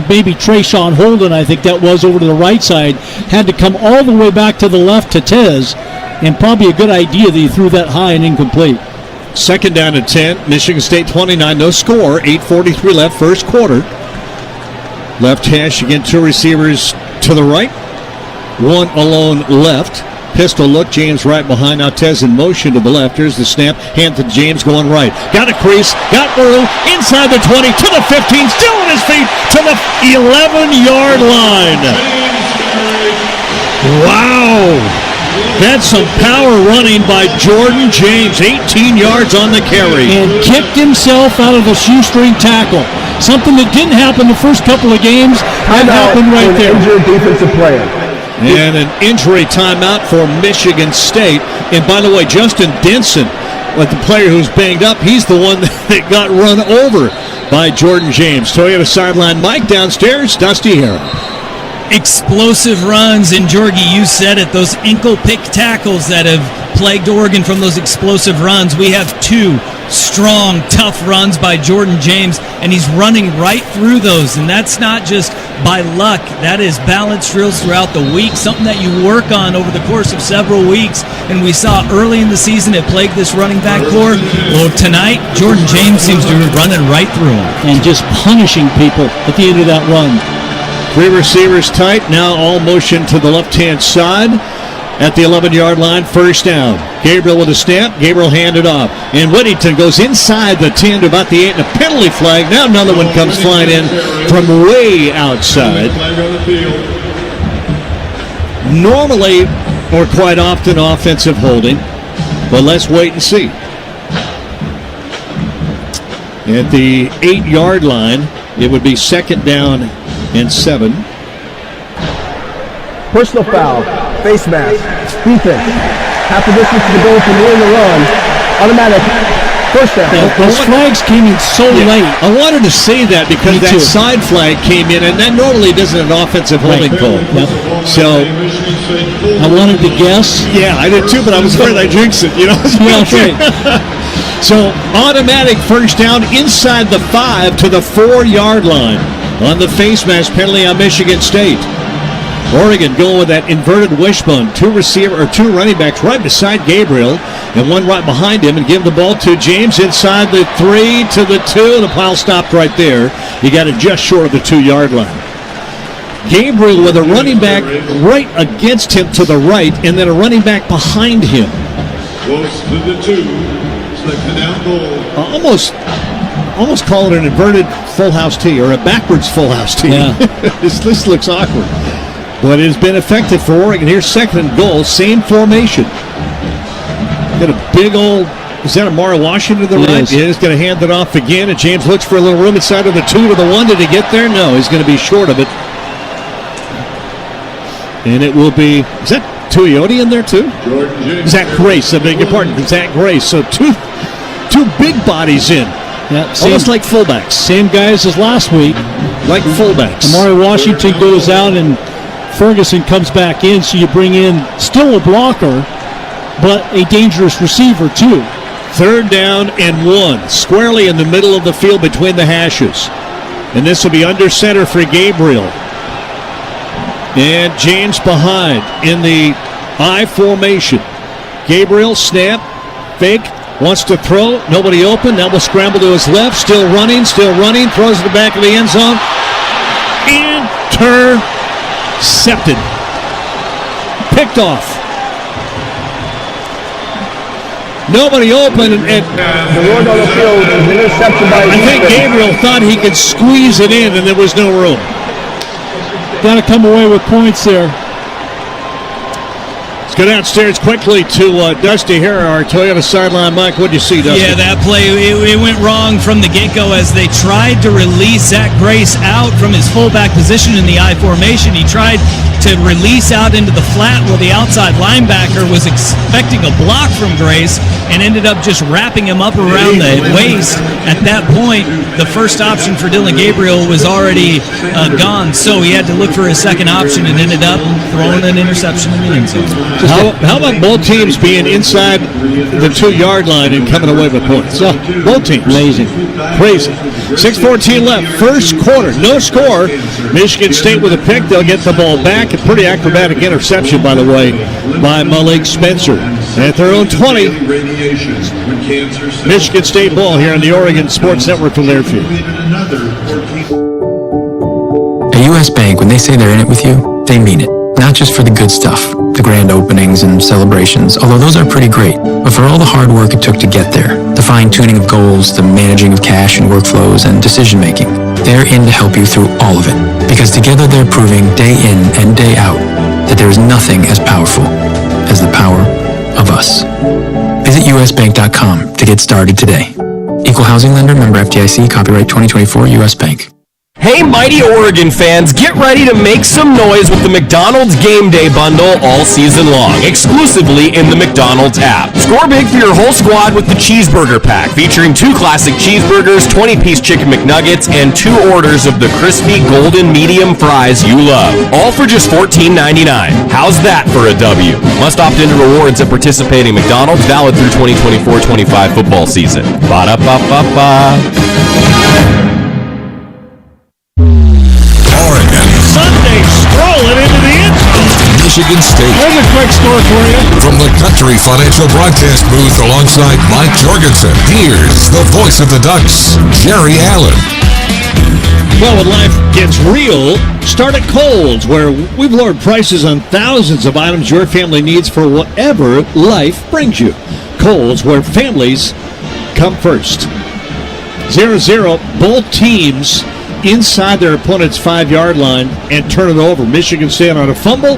maybe Trayshawn Holden, I think that was, over to the right side. Had to come all the way back to the left to Tez, and probably a good idea that he threw that high and incomplete. Second down and 10, Michigan State 29, no score, 8:43 left, first quarter. Left hash, again, 2 receivers to the right, 1 alone left. Pistol look, James right behind. Now Tez in motion to the left. Here's the snap. Hand to James going right. Got a crease. Got room. Inside the 20 to the 15. Still on his feet to the 11-yard line. Wow. That's some power running by Jordan James. 18 yards on the carry. And kicked himself out of the shoestring tackle. Something that didn't happen the first couple of games. That happened right there. Injured defensive player. And an injury timeout for Michigan State. And by the way, Justin Denson, the player who's banged up, he's the one that got run over by Jordan James. Toyota sideline Mike downstairs, Dusty Harrell. Explosive runs, and Jorgie, you said it, those ankle pick tackles that have plagued Oregon from those explosive runs. We have 2 strong, tough runs by Jordan James, and he's running right through those, and that's not just by luck. That is balance drills throughout the week, something that you work on over the course of several weeks, and we saw early in the season it plagued this running back core. Well, tonight, Jordan James seems to be running right through them. And just punishing people at the end of that run. 3 receivers tight, now all motion to the left-hand side. At the 11-yard line, first down. Gabriel with a snap. Gabriel handed off. And Whittington goes inside the 10 to about the 8, and a penalty flag. Now another one comes flying in from way outside. Normally, or quite often, offensive holding. But let's wait and see. At the 8-yard line, it would be second down and 7. Personal foul. Face mask. Defense. Half the distance to the goal from near the run. Automatic. First down. Those flags came in so late. I wanted to say that because that side flag came in, and that normally doesn't an offensive holding call. Yep. So I wanted to guess. Yeah, I did too, but I was afraid I jinxed it. Yeah, that's right. So automatic first down inside the 5 to the 4-yard line on the face mask penalty on Michigan State. Oregon going with that inverted wishbone. 2 running backs right beside Gabriel and 1 right behind him, and give the ball to James inside the 3 to the 2. The pile stopped right there. He got it just short of the 2-yard line. Gabriel with a running back right against him to the right, and then a running back behind him. Close to the 2. Second down goal. Almost call it an inverted full house tee or a backwards full house tee. Yeah. This looks awkward. But it has been effective for Oregon. Here's second and goal, same formation. Got a big old, is that Amari Washington to the right? Yeah, he's going to hand it off again, and James looks for a little room inside of the 2 to the 1. Did he get there? No, he's going to be short of it. And it will be, is that Tuioti in there too? Zach Grace, I beg your pardon, Zach Grace. So two big bodies in. Yeah, almost like fullbacks. Same guys as last week. Like fullbacks. Amari Washington goes out and Ferguson comes back in, so you bring in still a blocker, but a dangerous receiver too. Third down and 1, squarely in the middle of the field between the hashes. And this will be under center for Gabriel. And James behind in the I formation. Gabriel, snap, fake, wants to throw, nobody open, now will scramble to his left, still running, throws to the back of the end zone. Intercepted. picked off. Nobody open, and the Lord on the field is an interception by I think Gabriel thought he could squeeze it in, and there was no room. Got to come away with points there. Let's go downstairs quickly to Dusty here, our Toyota sideline. Mike, what did you see, Dusty? Yeah, that play, it went wrong from the get-go as they tried to release Zach Grace out from his fullback position in the I formation. He tried to release out into the flat where the outside linebacker was expecting a block from Grace and ended up just wrapping him up around the waist. At that point, the first option for Dylan Gabriel was already gone, so he had to look for his second option and ended up throwing an interception in the end zone. How about both teams being inside the 2-yard line and coming away with points? Both teams. Amazing. Crazy. 6:14 left. First quarter. No score. Michigan State with a pick. They'll get the ball back. A pretty acrobatic interception, by the way, by Malik Spencer. At their own 20. Michigan State ball here on the Oregon Sports Network from Learfield. At U.S. Bank, when they say they're in it with you, they mean it. Not just for the good stuff, the grand openings and celebrations, although those are pretty great, but for all the hard work it took to get there, the fine-tuning of goals, the managing of cash and workflows, and decision-making. They're in to help you through all of it, because together they're proving day in and day out that there is nothing as powerful as the power of us. Visit usbank.com to get started today. Equal housing lender, member FDIC, copyright 2024, U.S. Bank. Hey, mighty Oregon fans, get ready to make some noise with the McDonald's Game Day Bundle all season long, exclusively in the McDonald's app. Score big for your whole squad with the Cheeseburger Pack, featuring 2 classic cheeseburgers, 20-piece chicken McNuggets, and 2 orders of the crispy golden medium fries you love, all for just $14.99. How's that for a W? Must opt into rewards at participating McDonald's, valid through 2024-25 football season. Ba-da-ba-ba-ba. Sunday strolling into the end zone. Michigan State. There's a quick score for you. From the Country Financial Broadcast booth alongside Mike Jorgensen, here's the voice of the Ducks, Jerry Allen. Well, when life gets real, start at Kohl's, where we've lowered prices on thousands of items your family needs for whatever life brings you. Kohl's, where families come first. 0-0, both teams inside their opponent's 5-yard line and turn it over. Michigan State on a fumble,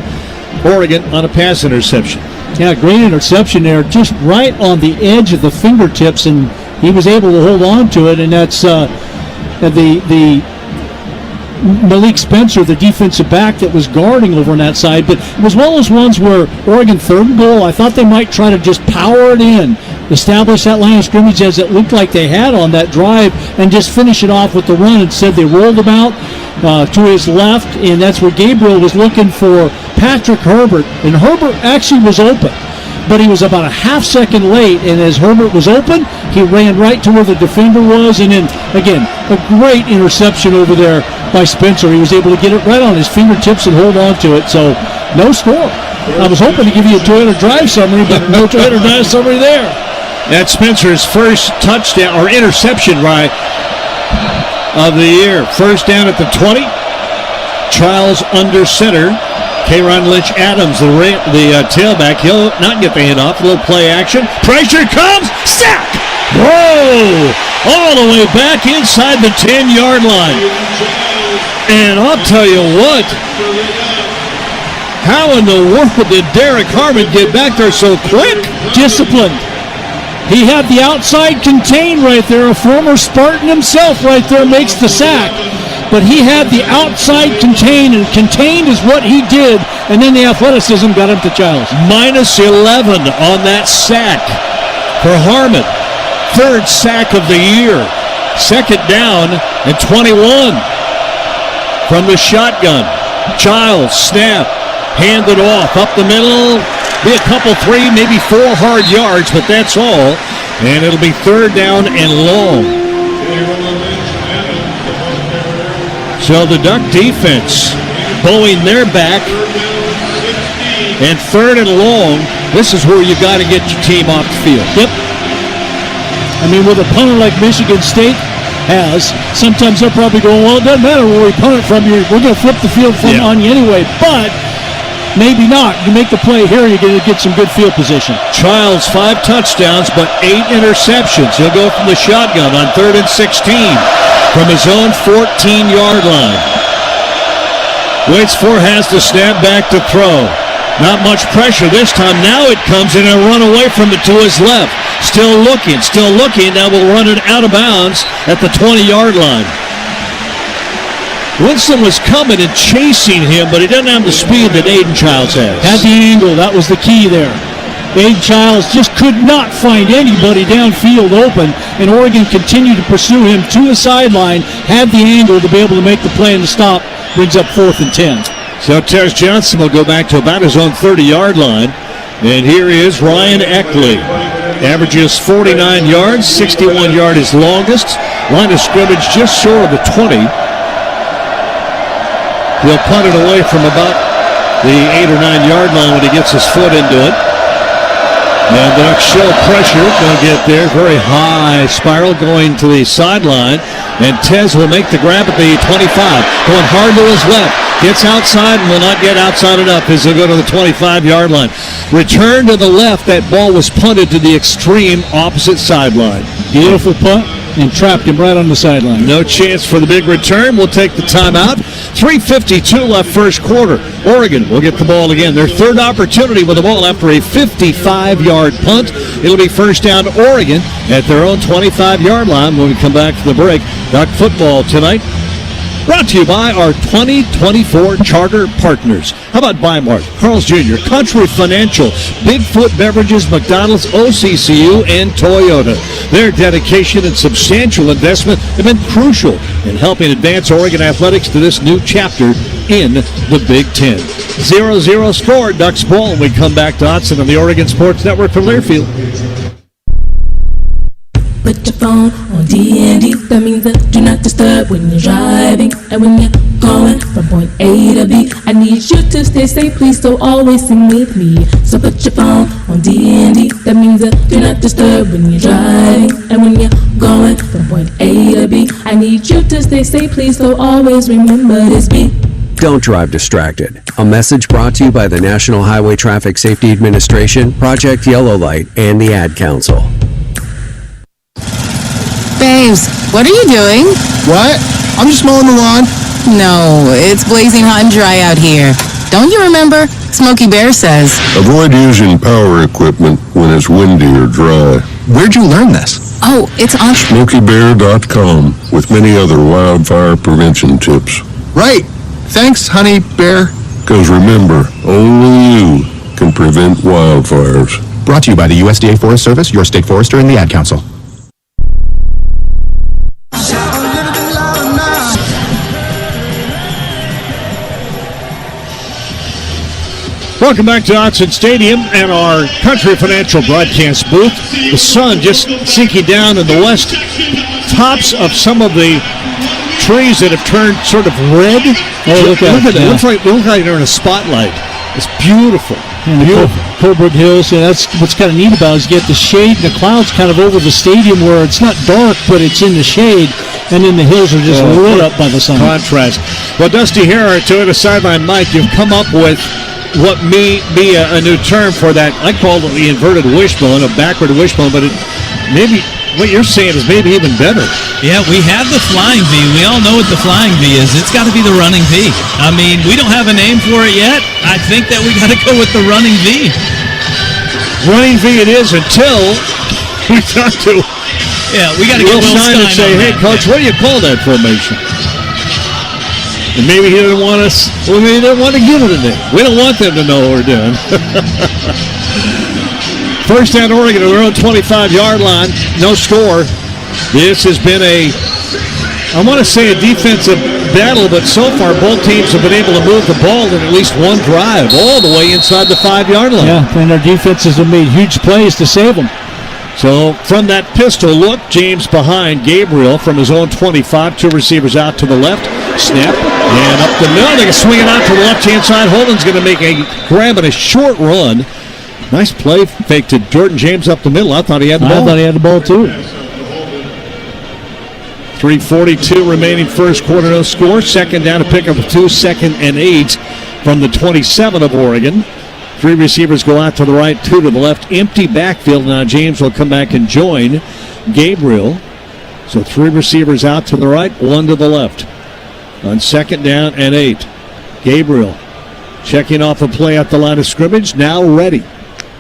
Oregon on a pass interception. Yeah, great interception there, just right on the edge of the fingertips, and he was able to hold on to it, and that's the Malik Spencer, the defensive back that was guarding over on that side. But it was one of those ones where Oregon 3rd and goal, I thought they might try to just power it in, establish that line of scrimmage as it looked like they had on that drive, and just finish it off with the run. Instead, they rolled him out to his left, and that's where Gabriel was looking for Patrick Herbert, and Herbert actually was open, but he was about a half second late, and as Herbert was open, he ran right to where the defender was, and then, again, a great interception over there by Spencer. He was able to get it right on his fingertips and hold on to it, so no score. I was hoping to give you a Toyota Drive summary, but no Toyota Drive summary there. That's Spencer's first touchdown, or interception, right, of the year. First down at the 20. Charles under center. K'Ron Lynch-Adams, the tailback. He'll not get the handoff. A little play action. Pressure comes. Sack! Whoa! All the way back inside the 10-yard line. And I'll tell you what. How in the world did Derek Harmon get back there so quick? Disciplined. He had the outside contained right there. A former Spartan himself right there makes the sack. But he had the outside contained, and contained is what he did. And then the athleticism got him to Giles. -11 on that sack for Harmon. 3rd sack of the year. Second down and 21 from the shotgun. Giles, snap, handed off up the middle. Be a couple, 3, maybe 4 hard yards, but that's all. And it'll be 3rd down and long. So the Duck defense bowing their back. And 3rd and long, this is where you got to get your team off the field. Yep. I mean, with a punter like Michigan State has, sometimes they're probably going, well, it doesn't matter where we punt it from. We're going to flip the field on you anyway. But Maybe not. You make the play here, you're going to get some good field position. Childs, 5 touchdowns, but 8 interceptions. He'll go from the shotgun on 3rd and 16 from his own 14-yard line. Waits for, has the snap, back to throw. Not much pressure this time. Now it comes in and run away from it to his left. Still looking. Now we'll run it out of bounds at the 20-yard line. Winston was coming and chasing him, but he doesn't have the speed that Aiden Childs has. Had the angle. That was the key there. Aiden Childs just could not find anybody downfield open, and Oregon continued to pursue him to the sideline, had the angle to be able to make the play and the stop. Brings up 4th and 10. So Tez Johnson will go back to about his own 30-yard line. And here is Ryan Eckley. Averages 49 yards, 61 yard his longest. Line of scrimmage just short of the 20. He'll punt it away from about the 8 or 9 yard line when he gets his foot into it. And the Ducks show pressure. Going to get there. Very high spiral going to the sideline. And Tez will make the grab at the 25. Going hard to his left. Gets outside and will not get outside enough as he'll go to the 25-yard line. Return to the left. That ball was punted to the extreme opposite sideline. Beautiful punt. And trapped him right on the sideline. No chance for the big return. We'll take the timeout. 3:52 left first quarter. Oregon will get the ball again. Their third opportunity with the ball after a 55-yard punt. It'll be first down Oregon at their own 25-yard line when we come back from the break. Duck football tonight. Brought to you by our 2024 charter partners. How about Bi-Mart, Carl's Jr., Country Financial, Bigfoot Beverages, McDonald's, OCCU, and Toyota. Their dedication and substantial investment have been crucial in helping advance Oregon athletics to this new chapter in the Big Ten. 0-0 score, Ducks ball, and we come back to Hudson on the Oregon Sports Network from Learfield. Put your phone on D&D, that means that do not disturb when you're driving. And when you're going from point A to B, I need you to stay safe, please, so always sing with me. So put your phone on D&D, that means that do not disturb when you're driving. And when you're going from point A to B, I need you to stay safe, please, so always remember this beat. Don't drive distracted. A message brought to you by the National Highway Traffic Safety Administration, Project Yellow Light, and the Ad Council. Babes, what are you doing? What? I'm just mowing the lawn. No, it's blazing hot and dry out here. Don't you remember? Smokey Bear says. Avoid using power equipment when it's windy or dry. Where'd you learn this? Oh, it's on SmokeyBear.com with many other wildfire prevention tips. Right. Thanks, Honey Bear. Because remember, only you can prevent wildfires. Brought to you by the USDA Forest Service, your state forester, and the Ad Council. Welcome back to Autzen Stadium and our Country Financial broadcast booth. The sun just sinking down in the west. Tops of some of the trees that have turned sort of red. Oh, look at that. It looks like they're in a spotlight. It's beautiful. Beautiful. Colebrook Hills, and that's what's kind of neat about it is you get the shade and the clouds kind of over the stadium where it's not dark, but it's in the shade, and then the hills are just lit up by the sun. Contrast. Well, Dusty Harrer, Toyota Sideline Mike, you've come up with what may be a new term for that. I call it the inverted wishbone, a backward wishbone, but it maybe what you're saying is maybe even better. Yeah, we have the flying V. We all know what the flying V is. It's got to be the running V. I mean, we don't have a name for it yet. I think that we got to go with the running V. Running V it is until we talk to we got to get Will Stein and say, hey, Coach, what do you call that formation? And maybe he didn't want us, well, maybe he didn't want to give it a name. We don't want them to know what we're doing. First down Oregon at their own 25-yard line. No score. This has been I want to say a defensive battle, but so far both teams have been able to move the ball in at least one drive, all the way inside the 5-yard line. Yeah, and our defenses have made huge plays to save them. So from that pistol look, James behind Gabriel from his own 25. Two receivers out to the left. Snap. And up the middle. They can swing it out to the left-hand side. Holden's going to make a grab and a short run. Nice play fake to Jordan James up the middle. I thought he had the ball. I thought he had the ball too. 3:42 remaining first quarter, no score. Second down to pick up 2, 2nd and 8 from the 27 of Oregon. 3 receivers go out to the right, 2 to the left. Empty backfield. Now James will come back and join Gabriel. So 3 receivers out to the right, 1 to the left. On 2nd down and 8. Gabriel checking off a play at the line of scrimmage. Now ready.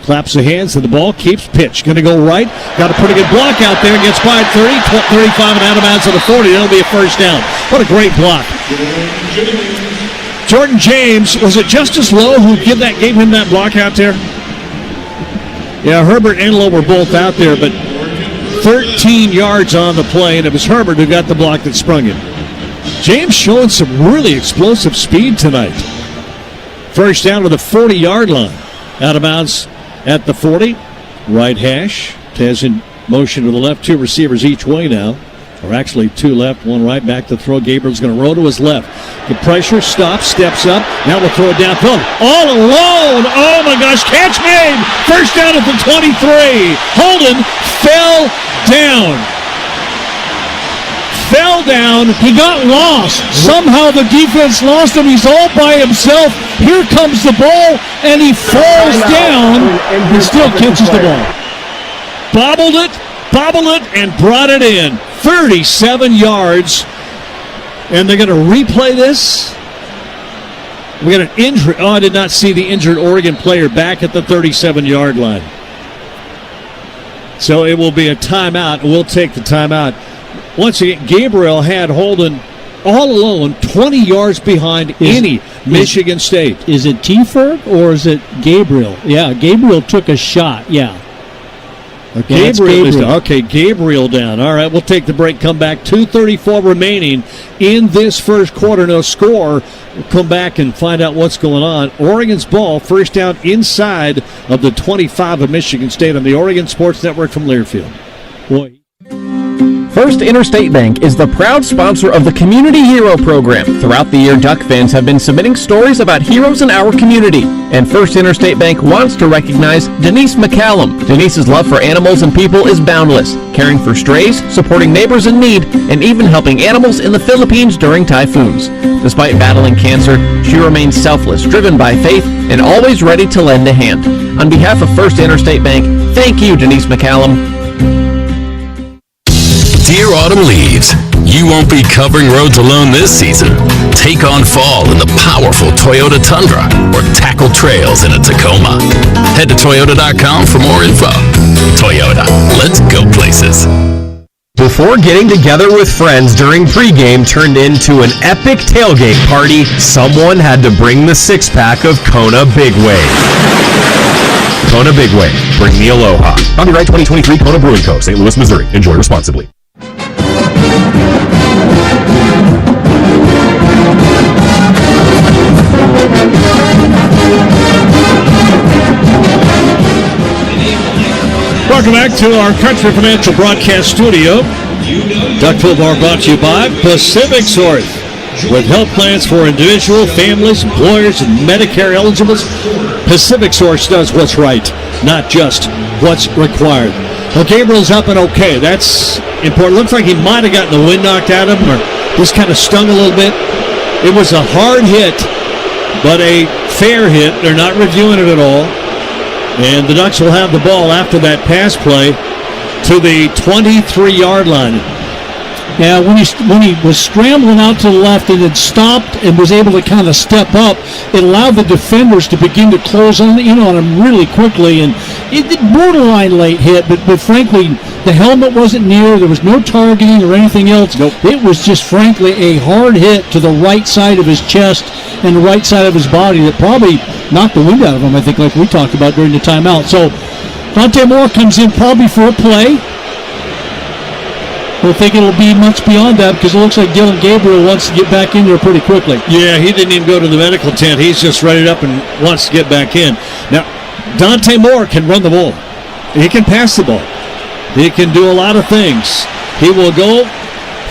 Claps the hands and the ball keeps pitch. Going to go right. Got a pretty good block out there. Gets by at 30, 35 and out of bounds to the 40. That'll be a first down. What a great block. Jordan James, was it Justice Lowe who gave him that block out there? Yeah, Herbert and Lowe were both out there, but 13 yards on the play, and it was Herbert who got the block that sprung him. James showing some really explosive speed tonight. First down to the 40-yard line. Out of bounds at the 40. Right hash. Tez in motion to the left. 2 receivers each way now. Or actually 2 left, 1 right. Back to throw. Gabriel's going to roll to his left. The pressure stops, steps up. Now we'll throw it downfield. All alone. Oh my gosh. Catch made. First down at the 23. Holden fell down. He got lost. Somehow the defense lost him. He's all by himself. Here comes the ball, and he falls down and still catches the ball. Bobbled it, and brought it in. 37 yards. And they're going to replay this. We got an injury. Oh, I did not see the injured Oregon player back at the 37-yard line. So it will be a timeout. We'll take the timeout. Once again, Gabriel had Holden all alone, 20 yards behind Michigan State. Is it T-Ferg or is it Gabriel? Yeah, Gabriel took a shot, yeah. Gabriel down. All right, we'll take the break, come back. 2:34 remaining in this first quarter. No score. We'll come back and find out what's going on. Oregon's ball, first down inside of the 25 of Michigan State on the Oregon Sports Network from Learfield. Boy. First Interstate Bank is the proud sponsor of the Community Hero Program. Throughout the year, Duck fans have been submitting stories about heroes in our community. And First Interstate Bank wants to recognize Denise McCallum. Denise's love for animals and people is boundless, caring for strays, supporting neighbors in need, and even helping animals in the Philippines during typhoons. Despite battling cancer, she remains selfless, driven by faith, and always ready to lend a hand. On behalf of First Interstate Bank, thank you, Denise McCallum. Dear autumn leaves, you won't be covering roads alone this season. Take on fall in the powerful Toyota Tundra or tackle trails in a Tacoma. Head to Toyota.com for more info. Toyota, let's go places. Before getting together with friends during pregame turned into an epic tailgate party, someone had to bring the 6-pack of Kona Big Wave. Kona Big Wave, bring the aloha. Copyright 2023 Kona Brewing Co., St. Louis, Missouri. Enjoy responsibly. Welcome back to our Country Financial Broadcast Studio. Duck Football brought to you by Pacific Source. With health plans for individual, families, employers, and Medicare eligibles, Pacific Source does what's right, not just what's required. Well, Gabriel's up and okay. That's important. Looks like he might have gotten the wind knocked out of him or just kind of stung a little bit. It was a hard hit, but a fair hit. They're not reviewing it at all. And the Ducks will have the ball after that pass play to the 23-yard line. Yeah, when he was scrambling out to the left and had stopped and was able to kind of step up, it allowed the defenders to begin to close on him really quickly. And it did borderline late hit, but frankly, the helmet wasn't near. There was no targeting or anything else. Nope. It was just, frankly, a hard hit to the right side of his chest and the right side of his body that probably knocked the wind out of him, I think, like we talked about during the timeout. So Dante Moore comes in probably for a play. We'll think it'll be much beyond that because it looks like Dylan Gabriel wants to get back in there pretty quickly. Yeah, he didn't even go to the medical tent. He's just ready up and wants to get back in. Now, Dante Moore can run the ball. He can pass the ball. He can do a lot of things. He will go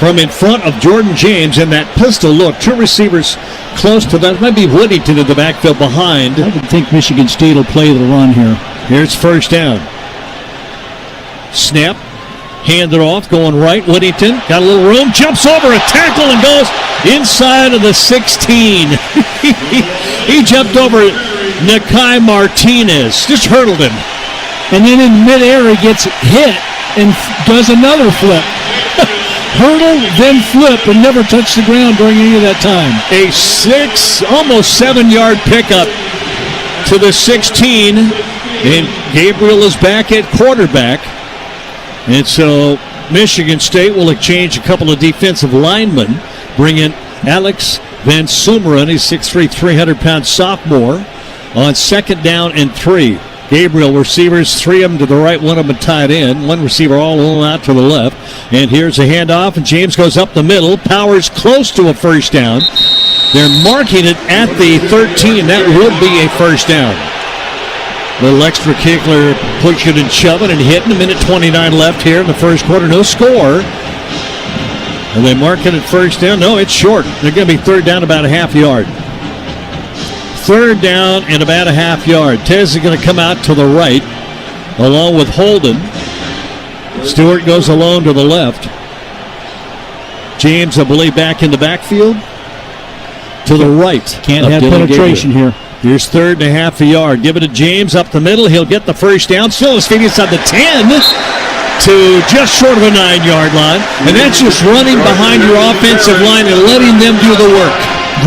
from in front of Jordan James in that pistol look. 2 receivers close to that. Might be Whittington in the backfield behind. I would think Michigan State will play the run here. Here's first down. Snap. Hand it off, going right. Whittington got a little room, jumps over a tackle and goes inside of the 16. He jumped over Ncaaf Martinez, just hurdled him. And then in midair, he gets hit and does another flip. Hurdle, then flip, and never touched the ground during any of that time. A almost 7-yard pickup to the 16. And Gabriel is back at quarterback. And so Michigan State will exchange a couple of defensive linemen, bring in Alex Van Sumeren, he's 6'3", 300-pound sophomore, on 2nd down and 3. Gabriel receivers, 3 of them to the right, 1 of them tight end, 1 receiver all alone out to the left. And here's a handoff, and James goes up the middle. Powers close to a first down. They're marking it at the 13. That would be a first down. Little extracurricular pushing and shoving and hitting. A minute 29 left here in the first quarter. No score. Are they marking it first down? No, it's short. They're going to be 3rd down about a half yard. 3rd down and about a half yard. Tez is going to come out to the right along with Holden. Stewart goes alone to the left. James, I believe, back in the backfield. To the right. Can't have penetration here. Here's 3rd and a half a yard. Give it to James up the middle. He'll get the first down. Still his feet inside the 10 to just short of a 9-yard line. And that's just running behind your offensive line and letting them do the work.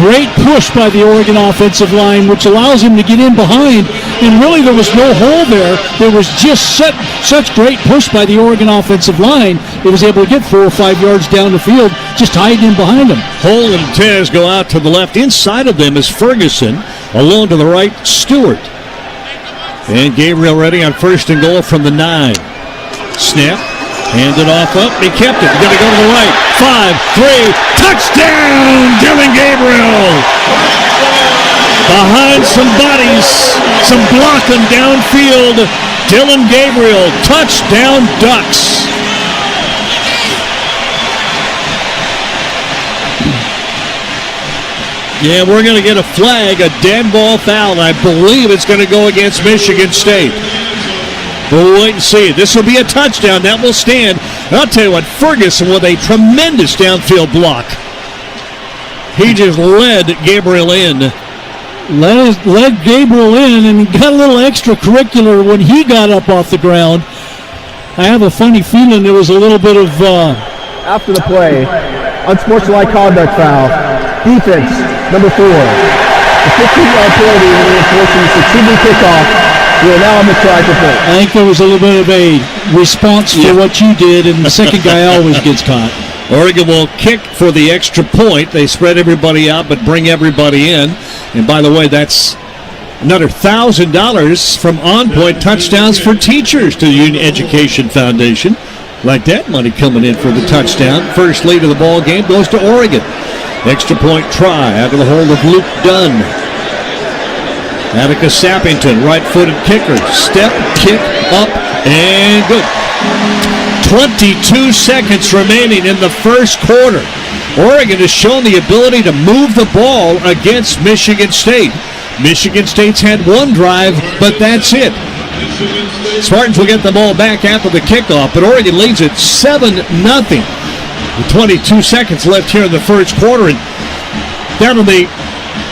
Great push by the Oregon offensive line, which allows him to get in behind. And really, there was no hole there. There was just such great push by the Oregon offensive line. It was able to get 4 or 5 yards down the field, just hiding in behind him. Hole and Tez go out to the left. Inside of them is Ferguson. Alone to the right, Stewart. And Gabriel ready on 1st and goal from the 9. Snap. Handed off up. He kept it. He's going to go to the right. 5-3. Touchdown, Dylan Gabriel. Behind some bodies. Some blocking downfield. Dylan Gabriel. Touchdown, Ducks. Yeah, we're going to get a flag, a dead ball foul, and I believe it's going to go against Michigan State. But we'll wait and see. This will be a touchdown. That will stand. And I'll tell you what, Ferguson with a tremendous downfield block. He just led Gabriel in. Led Gabriel in and got a little extracurricular when he got up off the ground. I have a funny feeling there was a little bit of... After the play, unsportsmanlike conduct foul. Defense, number 4. The 15-yard penalty reinforcing the succeeding kickoff. We are now on the try to point. I think there was a little bit of a response for what you did, and the second guy always gets caught. Oregon will kick for the extra point. They spread everybody out but bring everybody in. And by the way, that's another $1,000 from on-point touchdowns for teachers to the Union Education Foundation. Like that money coming in for the touchdown. First lead of the ball game goes to Oregon. Extra point try out of the hold of Luke Dunn. Attica Sappington, right-footed kicker. Step, kick, up, and good. 22 seconds remaining in the first quarter. Oregon has shown the ability to move the ball against Michigan State. Michigan State's had one drive, but that's it. Spartans will get the ball back after the kickoff, but Oregon leads it 7-0. With 22 seconds left here in the first quarter. And down on the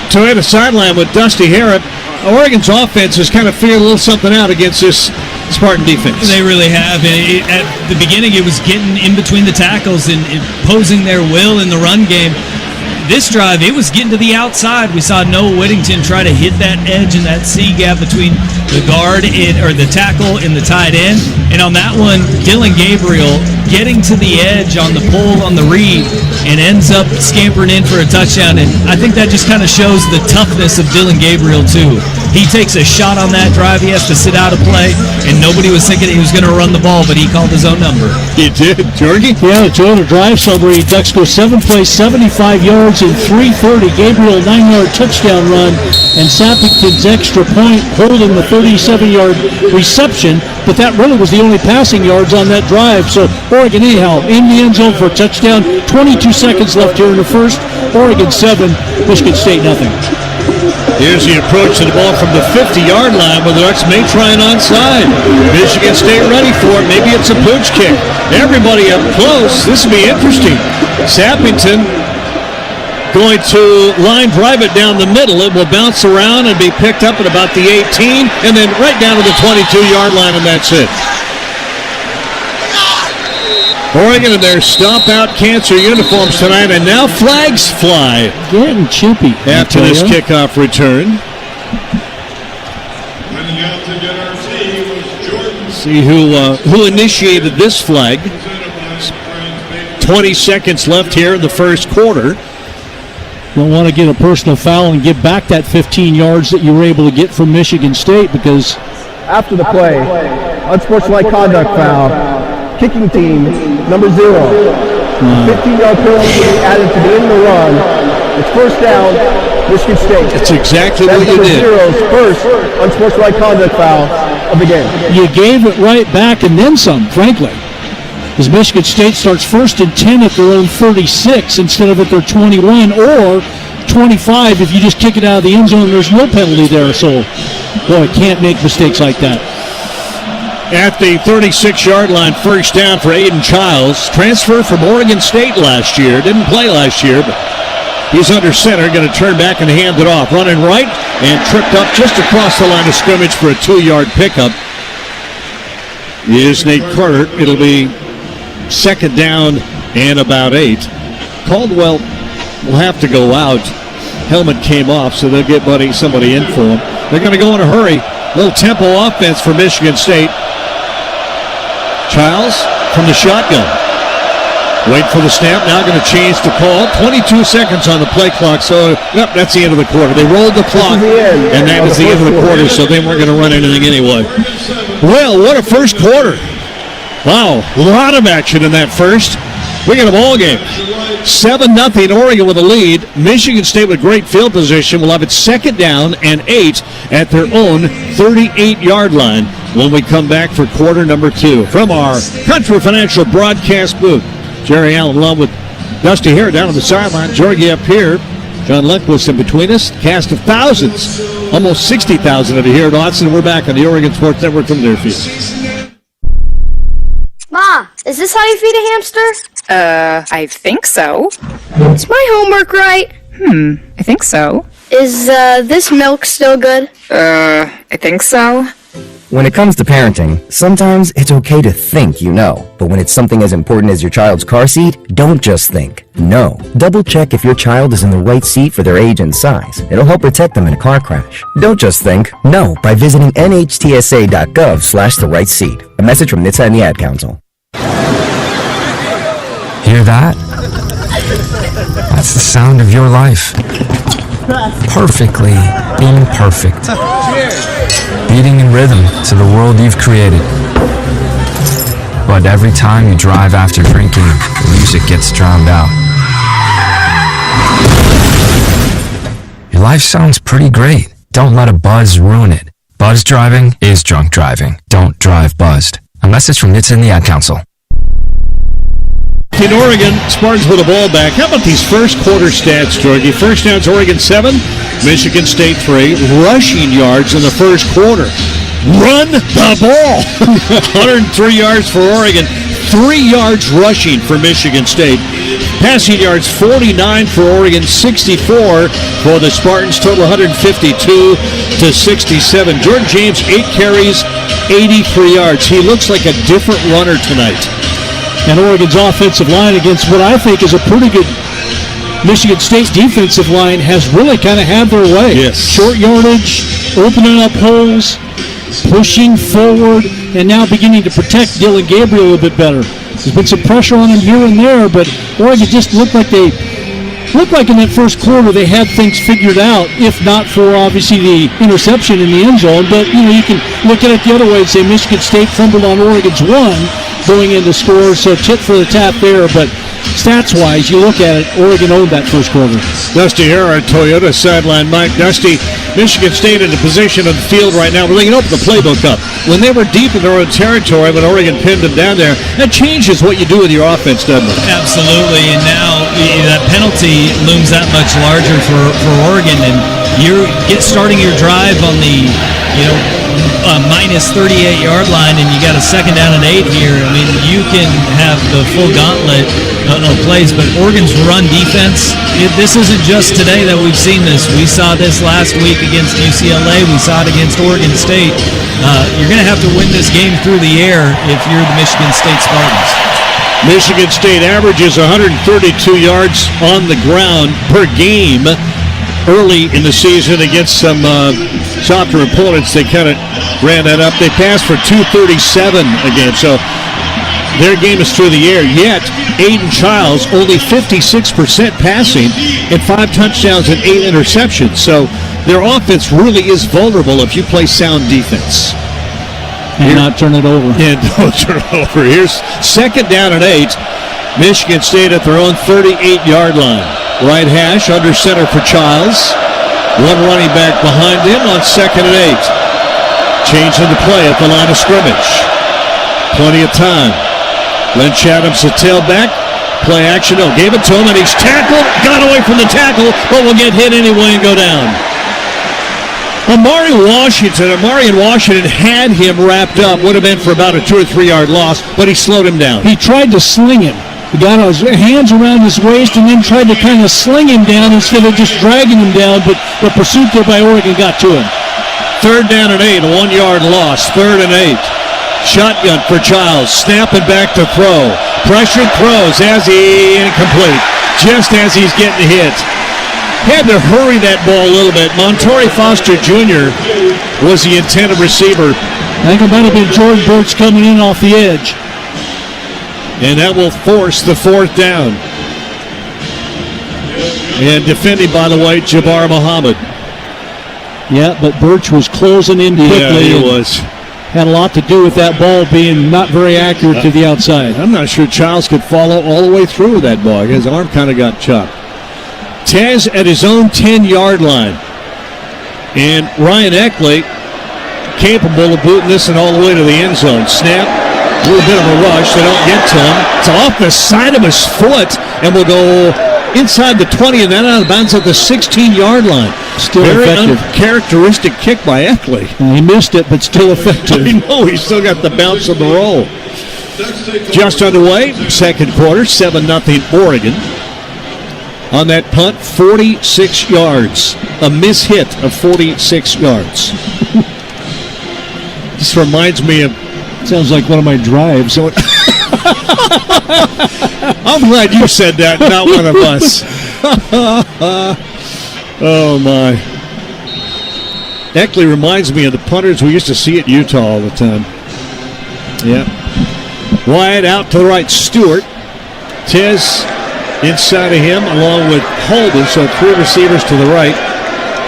Toyota sideline with Dusty Harrop, Oregon's offense has kind of figured a little something out against this Spartan defense. They really have. At the beginning, it was getting in between the tackles and imposing their will in the run game. This drive, it was getting to the outside. We saw Noah Whittington try to hit that edge and that C gap between the guard or the tackle and the tight end. And on that one, Dylan Gabriel getting to the edge on the pull on the read and ends up scampering in for a touchdown. And I think that just kind of shows the toughness of Dylan Gabriel, too. He takes a shot on that drive. He has to sit out a play, and nobody was thinking he was going to run the ball, but he called his own number. He did. Jorgie? Yeah, the Toyota drive summary. Ducks go 7 plays, 75 yards, and 330. Gabriel, 9-yard touchdown run, and Sappington's extra point holding the 37-yard reception, but that really was the only passing yards on that drive. So Oregon, anyhow, in the end zone for a touchdown. 22 seconds left here in the first. Oregon 7, Michigan State nothing. Here's the approach to the ball from the 50-yard line, where the Ducks may try an onside. Michigan State ready for it. Maybe it's a pooch kick. Everybody up close. This will be interesting. Sappington going to line drive it down the middle. It will bounce around and be picked up at about the 18, and then right down to the 22-yard line, and that's it. Oregon in their Stomp Out Cancer uniforms tonight, and now flags fly. Getting chippy after this kickoff return. See who initiated this flag. 20 seconds left here in the first quarter. Don't want to get a personal foul and give back that 15 yards that you were able to get from Michigan State, because after the play, unsportsmanlike conduct foul, kicking team, number 0. 15-yard penalty will be added to the end of the run. It's first down, Michigan State. That's exactly what you did. Zero's first unsportsmanlike conduct foul of the game. You gave it right back and then some, frankly. As Michigan State starts 1st and 10 at their own 36 instead of at their 21 or 25 if you just kick it out of the end zone. There's no penalty there, so boy, can't make mistakes like that. At the 36-yard line, first down for Aiden Childs. Transfer from Oregon State last year. Didn't play last year, but he's under center. Going to turn back and hand it off. Running right and tripped up just across the line of scrimmage for a 2-yard pickup is Nate Carter. It'll be second down and about 8. Caldwell will have to go out. Helmet came off, so they'll get somebody in for him. They're going to go in a hurry. Little tempo offense for Michigan State. Childs from the shotgun. Wait for the snap. Now going to change the call. 22 seconds on the play clock. So, yep, that's the end of the quarter. They rolled the clock, and that is the end of the quarter, so they weren't going to run anything anyway. Well, what a first quarter. Wow, a lot of action in that first. We got a ball game. 7-0 Oregon with a lead. Michigan State with great field position will have it second down and 8 at their own 38-yard line when we come back for quarter number 2. From our Country Financial broadcast booth, Jerry Allen along with Dusty Hare down on the sideline, Jorgie up here, John Lundquist in between us, cast of thousands, almost 60,000 of you here at Autzen. We're back on the Oregon Sports Network from Deerfield. Ma, is this how you feed a hamster? I think so. Is my homework right? I think so. Is, this milk still good? I think so. When it comes to parenting, sometimes it's okay to think you know. But when it's something as important as your child's car seat, don't just think. Know. Double check if your child is in the right seat for their age and size. It'll help protect them in a car crash. Don't just think. Know by visiting nhtsa.gov/the right seat. A message from NHTSA and the Ad Council. Hear that? That's the sound of your life. Perfectly imperfect. Beating in rhythm to the world you've created. But every time you drive after drinking, the music gets drowned out. Your life sounds pretty great. Don't let a buzz ruin it. Buzz driving is drunk driving. Don't drive buzzed. A message from NHTSA and the Ad Council. In Oregon, Spartans with the ball back. How about these first quarter stats, Jorgie? First downs, Oregon 7, Michigan State 3. Rushing yards in the first quarter. Run the ball! 103 yards for Oregon, 3 yards rushing for Michigan State. Passing yards, 49 for Oregon, 64 for the Spartans. Total 152 to 67. Jordan James, 8 carries, 83 yards. He looks like a different runner tonight. And Oregon's offensive line against what I think is a pretty good Michigan State defensive line has really kind of had their way. Yes. Short yardage, opening up holes, pushing forward, and now beginning to protect Dylan Gabriel a bit better. There's been some pressure on him here and there, but Oregon just looked like in that first quarter they had things figured out, if not for obviously the interception in the end zone. But you can look at it the other way and say Michigan State fumbled on Oregon's 1 going into score, so tit for the tat there. But stats-wise, you look at it, Oregon owned that first quarter. Dusty Herrera, Toyota sideline. Mike Dusty, Michigan State in a position on the field right now where they can open the playbook up. When they were deep in their own territory, when Oregon pinned them down there, that changes what you do with your offense, doesn't it? Absolutely, and now that penalty looms that much larger for Oregon, and you starting your drive on the minus 38-yard line, and you got a second down and 8 here. I mean, you can have the full gauntlet of plays, but Oregon's run defense, this isn't just today that we've seen this. We saw this last week against UCLA. We saw it against Oregon State. You're going to have to win this game through the air if you're the Michigan State Spartans. Michigan State averages 132 yards on the ground per game. Early in the season against some softer opponents, they kind of ran that up. They passed for 237 again, so their game is through the air. Yet, Aiden Childs, only 56% passing and 5 touchdowns and 8 interceptions. So their offense really is vulnerable if you play sound defense. And not turn it over. And don't turn it over. Here's second down and 8. Michigan State at their own 38-yard line. Right hash under center for Childs. One running back behind him on second and 8. Changing the play at the line of scrimmage. Plenty of time. Lynch Adams, the tailback. Play action. No, gave it to him, and he's tackled. Got away from the tackle, but will get hit anyway and go down. Amari Washington had him wrapped up. Would have been for about a 2 or 3 yard loss, but he slowed him down. He tried to sling him. He got his hands around his waist and then tried to kind of sling him down instead of just dragging him down, but the pursuit there by Oregon got to him. Third down and 8, a 1 yard loss. Third and 8. Shotgun for Childs, snapping back to throw. Pressured throws incomplete, just as he's getting hit. Had to hurry that ball a little bit. Montori Foster Jr. was the intended receiver. I think it might have been Jordan Burks coming in off the edge. And that will force the fourth down. And defending, by the way, Jabbar Muhammad. Yeah, but Birch was closing in quickly. Yeah, he was. Had a lot to do with that ball being not very accurate to the outside. I'm not sure Childs could follow all the way through that ball. His arm kind of got chopped. Tez at his own 10-yard line. And Ryan Eckley capable of booting this and all the way to the end zone. Snap. A little bit of a rush. They don't get to him. It's off the side of his foot and will go inside the 20 and then out of bounds at the 16-yard line. Still very effective. Uncharacteristic kick by Eckley. He missed it, but still effective. I know, he's still got the bounce of the roll. Just underway, second quarter, 7-0 Oregon. On that punt, 46 yards. A miss-hit of 46 yards. This reminds me of... Sounds like one of my drives. I'm glad you said that, not one of us. Oh, my. Eckley reminds me of the punters we used to see at Utah all the time. Yeah. Wide out to the right, Stewart. Tez inside of him along with Holden, so 3 receivers to the right.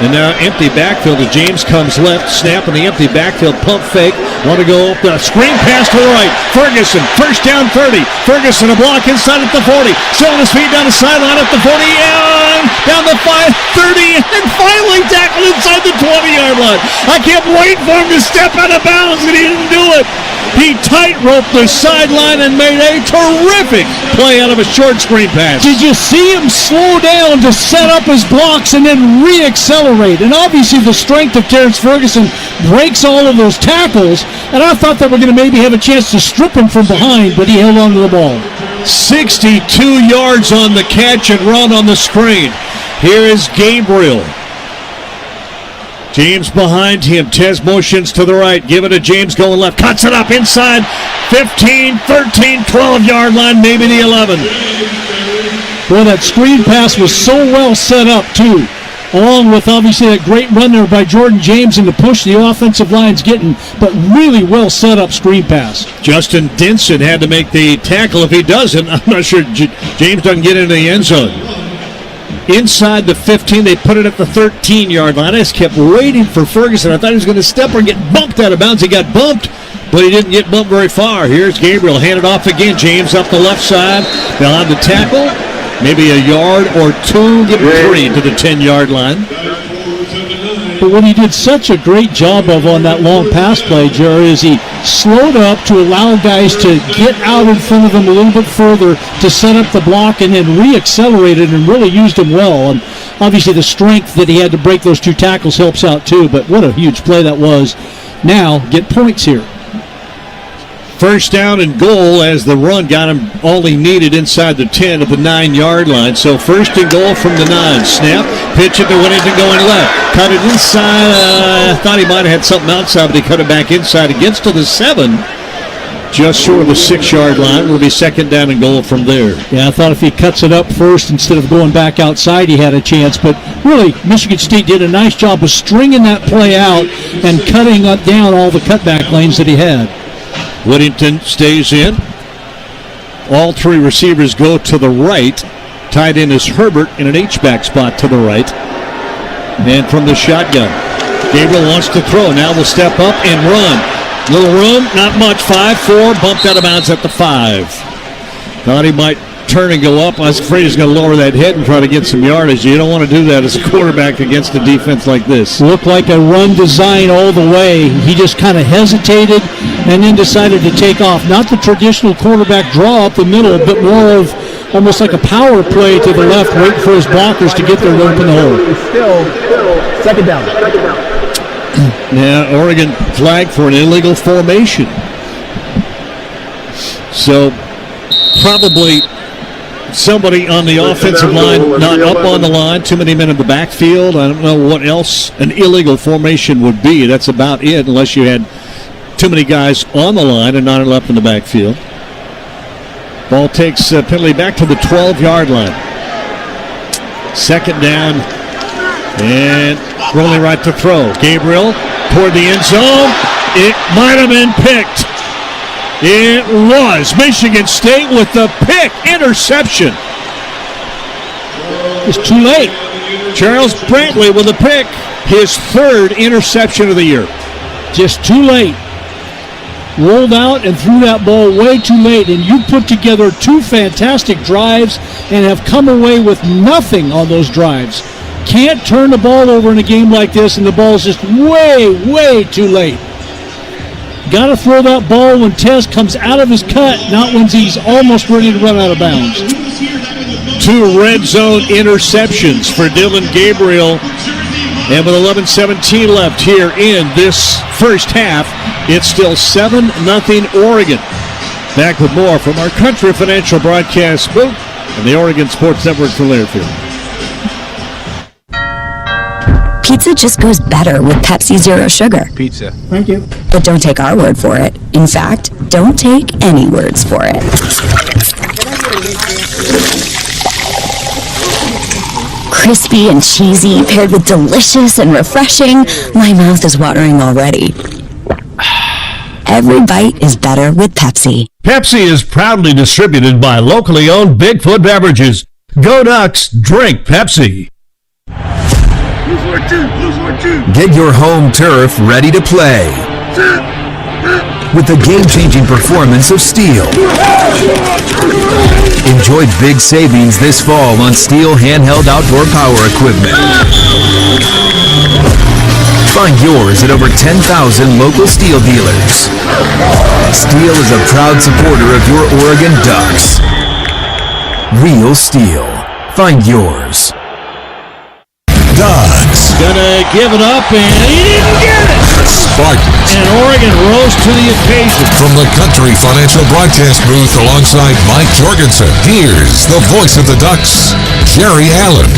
And now empty backfield as James comes left. Snap in the empty backfield. Pump fake. Want to go up the screen pass to the right. Ferguson, first down 30. Ferguson a block inside at the 40. Still on his feet down the sideline at the 40. And down the 5, 30. And finally tackled inside the 20-yard line. I kept waiting for him to step out of bounds and he didn't do it. He tight-roped the sideline and made a terrific play out of a short screen pass. Did you see him slow down to set up his blocks and then re-accelerate? And obviously the strength of Terrence Ferguson breaks all of those tackles, and I thought that we're going to maybe have a chance to strip him from behind, but he held on to the ball. 62 yards on the catch and run on the screen. Here is Gabriel. James behind him. Tez motions to the right. Give it to James going left. Cuts it up inside. 15, 13, 12-yard line, maybe the 11. Boy, that screen pass was so well set up, too. Along with, obviously, that great run there by Jordan James and the push the offensive line's getting, but really well set up screen pass. Justin Denson had to make the tackle. If he doesn't, I'm not sure James doesn't get into the end zone. Inside the 15, they put it at the 13-yard line. I just kept waiting for Ferguson. I thought he was going to step or get bumped out of bounds. He got bumped, but he didn't get bumped very far. Here's Gabriel, handed off again. James up the left side, behind the tackle. Maybe a yard or two, give him 3 to the 10-yard line. But what he did such a great job of on that long pass play, Jerry, is he slowed up to allow guys to get out in front of him a little bit further to set up the block, and then re-accelerated and really used him well. And obviously the strength that he had to break those 2 tackles helps out too, but what a huge play that was. Now, get points here. First down and goal as the run got him all he needed inside the 10 at the 9-yard line. So first and goal from the 9. Snap, pitch it to Whittington going left. Cut it inside. I thought he might have had something outside, but he cut it back inside. It gets to the 7. Just short of the 6-yard line. Will be second down and goal from there. Yeah, I thought if he cuts it up first instead of going back outside, he had a chance. But really, Michigan State did a nice job of stringing that play out and cutting down all the cutback lanes that he had. Whittington stays in. All 3 receivers go to the right. Tied in is Herbert in an H-back spot to the right. And from the shotgun, Gabriel wants to throw. Now will step up and run. Little room, not much. 5-4, bumped out of bounds at the 5. Thought he might turn and go up. I was afraid he's going to lower that head and try to get some yardage. You don't want to do that as a quarterback against a defense like this. Looked like a run design all the way. He just kind of hesitated and then decided to take off. Not the traditional quarterback draw up the middle, but more of almost like a power play to the left, waiting for his blockers to get there to open the hole. It's still second down. Now, Oregon flagged for an illegal formation. So, probably somebody on the offensive line not up on the line, too many men in the backfield. I don't know what else an illegal formation would be. That's about it, unless you had too many guys on the line and not enough in the backfield. Ball takes penalty back to the 12-yard line. Second down, and rolling right to throw. Gabriel toward the end zone. It might have been picked. It was Michigan State with the pick. Interception. It's too late. Charles Brantley with a pick. His 3rd interception of the year. Just too late. Rolled out and threw that ball way too late. And you put together 2 fantastic drives and have come away with nothing on those drives. Can't turn the ball over in a game like this, and the ball's just way, way too late. Got to throw that ball when Tez comes out of his cut, not when he's almost ready to run out of bounds. 2 red zone interceptions for Dylan Gabriel. And with 11:17 left here in this first half, it's still 7-0 Oregon. Back with more from our Country Financial broadcast booth and the Oregon Sports Network for Learfield. Pizza just goes better with Pepsi Zero Sugar. Pizza. Thank you. But don't take our word for it. In fact, don't take any words for it. Crispy and cheesy, paired with delicious and refreshing, my mouth is watering already. Every bite is better with Pepsi. Pepsi is proudly distributed by locally owned Bigfoot Beverages. Go Ducks, drink Pepsi. Get your home turf ready to play with the game-changing performance of Steel. Enjoy big savings this fall on Steel handheld outdoor power equipment. Find yours at over 10,000 local Steel dealers. Steel is a proud supporter of your Oregon Ducks. Real Steel. Find yours. Ducks. Gonna give it up, and he didn't get it! Spartans. And Oregon rose to the occasion. From the Country Financial broadcast booth alongside Mike Jorgensen, here's the voice of the Ducks, Jerry Allen.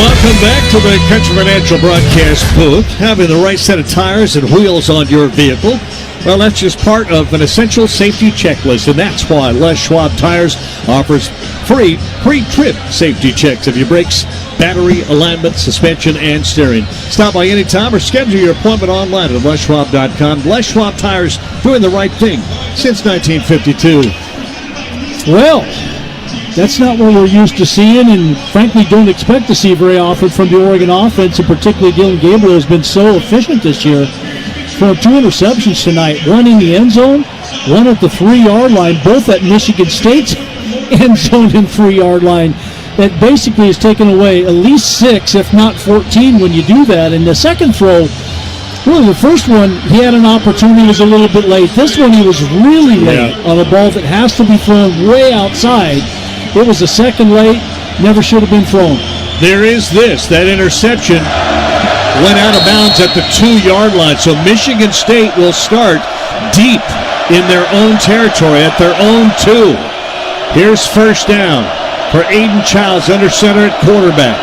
Welcome back to the Country Financial broadcast booth. Having the right set of tires and wheels on your vehicle, well, that's just part of an essential safety checklist, and that's why Les Schwab Tires offers free pre-trip safety checks of your brakes, battery, alignment, suspension, and steering. Stop by anytime or schedule your appointment online at leschwab.com. Les Schwab Tires, doing the right thing since 1952. Well, that's not what we're used to seeing, and frankly don't expect to see very often from the Oregon offense, and particularly Dylan Gabriel has been so efficient this year. for 2 interceptions tonight. One in the end zone, one at the 3-yard line, both at Michigan State's end zone and 3-yard line. That basically has taken away at least 6, if not 14, when you do that. And the second throw, really the first one, he had an opportunity, was a little bit late. This one, he was really late on a ball that has to be thrown way outside. It was a second late, never should have been thrown. There is that interception went out of bounds at the 2-yard line. So Michigan State will start deep in their own territory at their own 2. Here's first down for Aiden Childs under center at quarterback.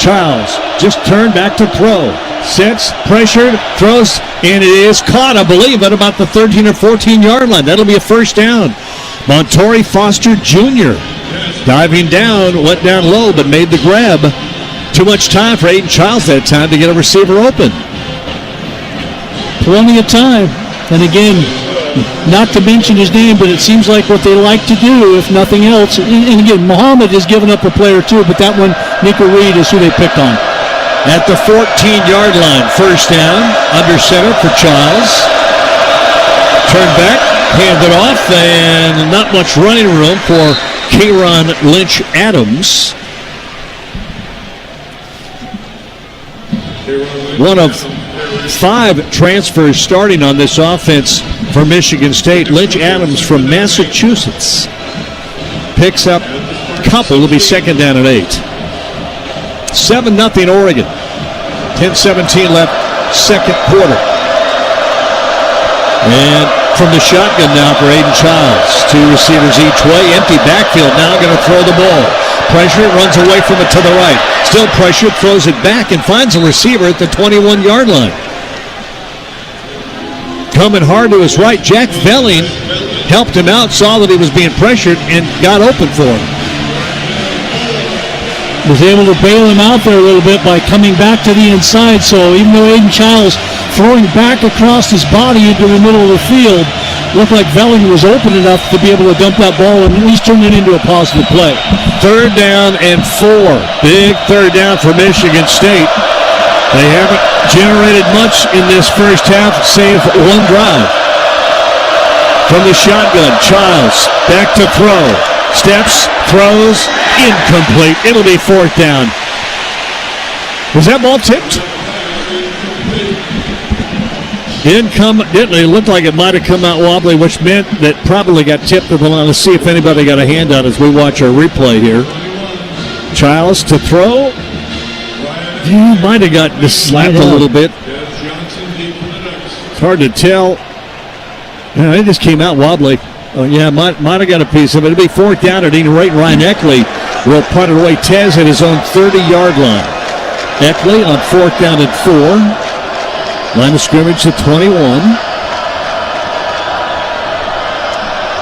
Childs just turned back to throw. Sets, pressured, throws, and it is caught, I believe, at about the 13 or 14-yard line. That'll be a first down. Montori Foster Jr. diving down, went down low, but made the grab. Too much time for Aiden Childs that time to get a receiver open. Plenty of time. And again, not to mention his name, but it seems like what they like to do, if nothing else. And again, Muhammad has given up a player too, but that one, Nico Reed, is who they picked on. At the 14-yard line, first down, under center for Childs. Turn back, hand it off, and not much running room for Kayron Lynch-Adams. One of 5 transfers starting on this offense for Michigan State. Lynch-Adams from Massachusetts picks up a couple. It'll be second down and 8. 7-0 Oregon. 10:17 left, second quarter. And from the shotgun now for Aiden Childs. 2 receivers each way. Empty backfield now, going to throw the ball. Pressure, runs away from it to the right. Still pressure, throws it back and finds a receiver at the 21-yard line. Coming hard to his right, Jack Velling helped him out, saw that he was being pressured, and got open for him. Was able to bail him out there a little bit by coming back to the inside. So even though Aiden Childs throwing back across his body into the middle of the field, looked like Velling was open enough to be able to dump that ball and at least turn it into a positive play. Third down and 4. Big third down for Michigan State. They haven't generated much in this first half, save one drive. From the shotgun, Childs back to throw. Steps, throws, incomplete. It'll be fourth down. Was that ball tipped? It looked like it might have come out wobbly, which meant that probably got tipped. We'll want to see if anybody got a hand on as we watch our replay here. Childs to throw. Yeah, might have got just slapped a little bit. It's hard to tell. Yeah, it just came out wobbly. Oh, yeah, might have got a piece of it. It'll be fourth down at any rate. Ryan Eckley will punt it away. Tez at his own 30-yard line. Eckley on fourth down and 4. Line of scrimmage at 21.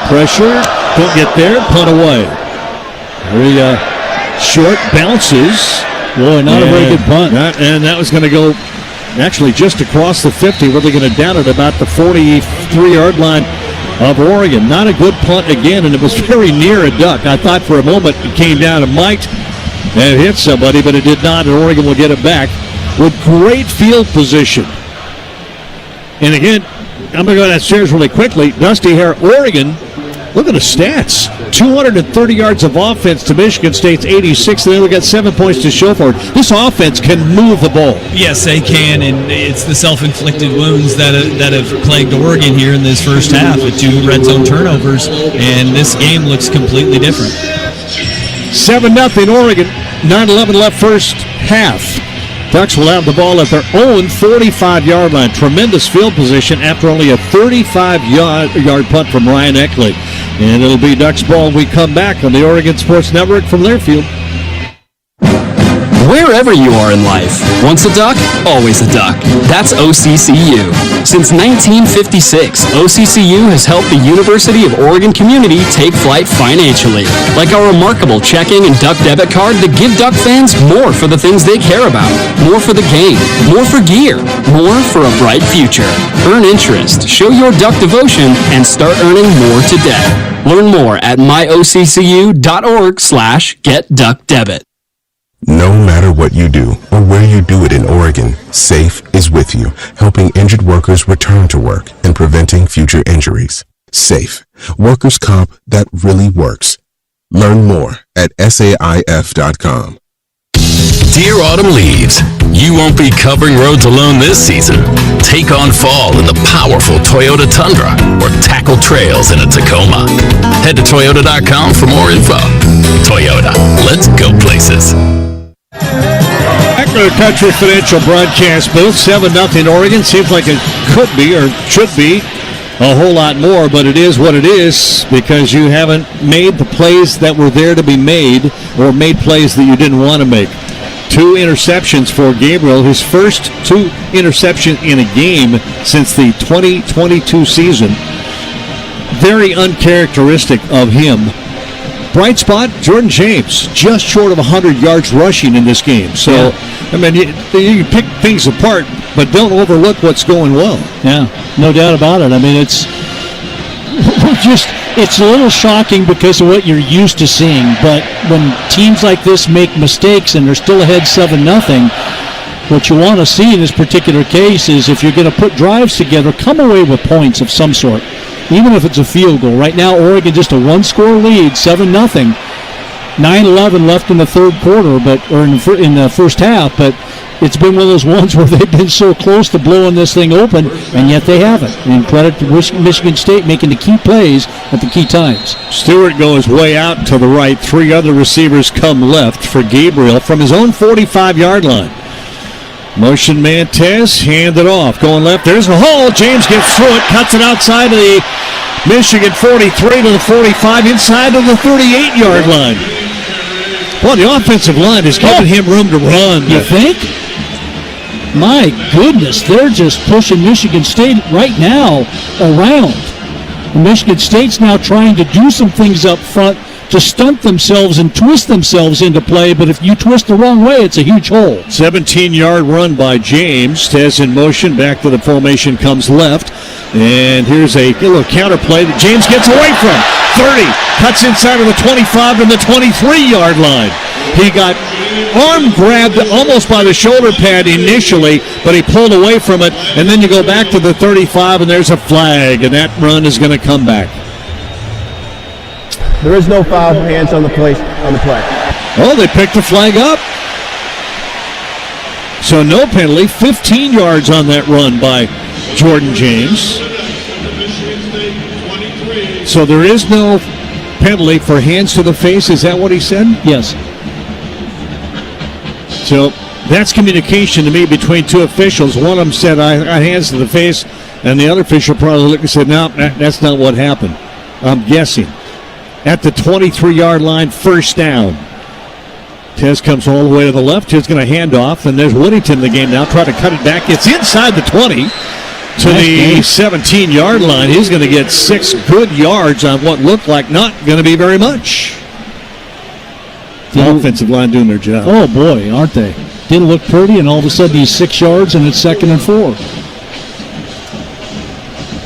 Pressure. Don't get there. Punt away. Very short bounces. Boy, not a very good punt. And that was going to go actually just across the 50. Were they going to down it about the 43-yard line of Oregon? Not a good punt again, and it was very near a duck. I thought for a moment it came down and might have hit somebody, but it did not, and Oregon will get it back with great field position. And again, I'm going to go downstairs really quickly. Dusty Hare, Oregon, look at the stats. 230 yards of offense to Michigan State's 86, and they only got 7 points to show for it. This offense can move the ball. Yes, they can, and it's the self-inflicted wounds that have plagued Oregon here in this first half with 2 red zone turnovers, and this game looks completely different. 7-0 Oregon, 9:11 left first half. Ducks will have the ball at their own 45-yard line. Tremendous field position after only a 35-yard punt from Ryan Eckley. And it'll be Ducks ball when we come back on the Oregon Sports Network from Learfield. Wherever you are in life, once a duck, always a duck. That's OCCU. Since 1956, OCCU has helped the University of Oregon community take flight financially, like our remarkable checking and duck debit card that give duck fans more for the things they care about, more for the game, more for gear, more for a bright future. Earn interest, show your duck devotion, and start earning more today. Learn more at myoccu.org/getduckdebit. No matter what you do or where you do it in Oregon, SAFE is with you, helping injured workers return to work and preventing future injuries. SAFE, workers' comp that really works. Learn more at SAIF.com. Dear autumn leaves, you won't be covering roads alone this season. Take on fall in the powerful Toyota Tundra or tackle trails in a Tacoma. Head to Toyota.com for more info. Toyota, let's go places. Back to the Country Financial broadcast booth, 7-0 Oregon. Seems like it could be or should be a whole lot more, but it is what it is because you haven't made the plays that were there to be made or made plays that you didn't want to make. 2 interceptions for Gabriel, his first 2 interceptions in a game since the 2022 season. Very uncharacteristic of him. Bright spot, Jordan James, just short of 100 yards rushing in this game. So, yeah. I mean, you can pick things apart, but don't overlook what's going well. Yeah, no doubt about it. I mean, it's a little shocking because of what you're used to seeing. But when teams like this make mistakes and they're still ahead 7-0, what you want to see in this particular case is if you're going to put drives together, come away with points of some sort, even if it's a field goal. Right now, Oregon just a 1-score lead, 7-0. 9:11 left in the third quarter, or in the first half, but it's been one of those ones where they've been so close to blowing this thing open, and yet they haven't. And credit to Michigan State making the key plays at the key times. Stewart goes way out to the right. 3 other receivers come left for Gabriel from his own 45-yard line. Motion man Tez, hand it off. Going left, there's a hole. James gets through it, cuts it outside of the Michigan 43 to the 45, inside of the 38-yard line. Well, the offensive line has given him room to run. You think? My goodness, they're just pushing Michigan State right now around. And Michigan State's now trying to do some things up front to stunt themselves and twist themselves into play, but if you twist the wrong way, it's a huge hole. 17-yard run by James. Tez in motion, back to the formation, comes left. And here's a little counter play that James gets away from. 30, cuts inside of the 25 and the 23-yard line. He got arm grabbed almost by the shoulder pad initially, but he pulled away from it, and then you go back to the 35, and there's a flag, and that run is going to come back. There is no foul hands on the play. Oh, they picked the flag up. So no penalty. 15 yards on that run by Jordan James. So there is no penalty for hands to the face. Is that what he said? Yes. So that's communication to me between 2 officials. One of them said, I hands to the face, and the other official probably looked and said, no, that's not what happened. I'm guessing. At the 23-yard line, first down. Tez comes all the way to the left. Tez going to hand off, and there's Whittington in the game now. Try to cut it back. It's inside the 20 to the 17-yard line. He's going to get 6 good yards on what looked like not going to be very much. The offensive line doing their job. Oh, boy, aren't they? Didn't look pretty, and all of a sudden he's 6 yards, and it's 2nd and 4.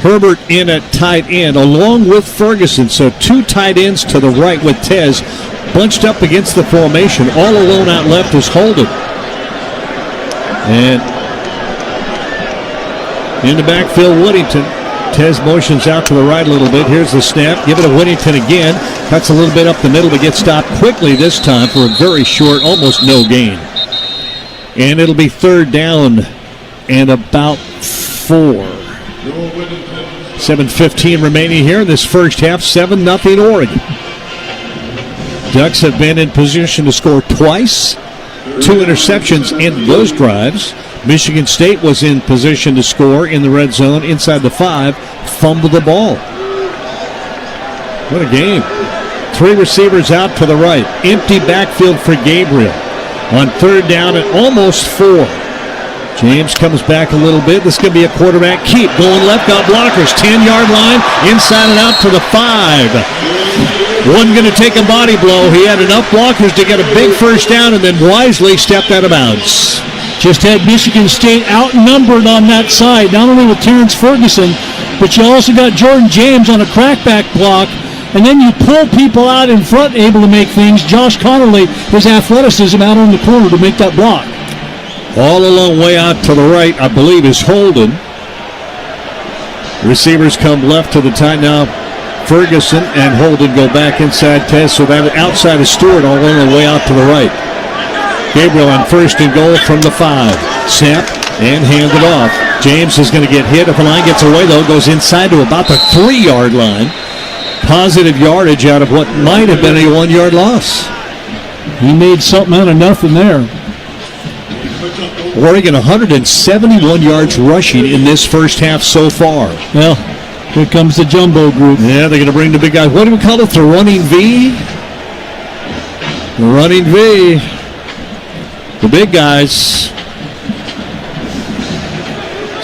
Herbert in at tight end, along with Ferguson. So 2 tight ends to the right with Tez bunched up against the formation. All alone out left is Holden. And in the backfield, Whittington. Tez motions out to the right a little bit. Here's the snap. Give it to Whittington again. Cuts a little bit up the middle, but gets stopped quickly this time for a very short, almost no gain. And it'll be 3rd down and about 4. 7:15 remaining here in this first half. 7-0 Oregon. Ducks have been in position to score twice. 2 interceptions in those drives. Michigan State was in position to score in the red zone inside the 5. Fumbled the ball. What a game. 3 receivers out to the right. Empty backfield for Gabriel. On 3rd down and almost 4. James comes back a little bit. This could be a quarterback keep. Going left, got blockers. 10-yard line, inside and out to the 5. One going to take a body blow. He had enough blockers to get a big first down and then wisely stepped out of bounds. Just had Michigan State outnumbered on that side, not only with Terrence Ferguson, but you also got Jordan James on a crackback block and then you pull people out in front able to make things. Josh Connerly, his athleticism out on the corner to make that block. All along way out to the right, I believe, is Holden. Receivers come left to the tight now. Ferguson and Holden go back inside Tess, so that outside is Stewart all along the way out to the right. Gabriel on first and goal from the 5. Snap and handed off. James is going to get hit. If the line gets away, though, goes inside to about the 3-yard line. Positive yardage out of what might have been a 1-yard loss. He made something out of nothing there. Oregon 171 yards rushing in this first half so far. Well, here comes the jumbo group. Yeah, they're going to bring the big guys. What do we call it? The running V? The running V. The big guys.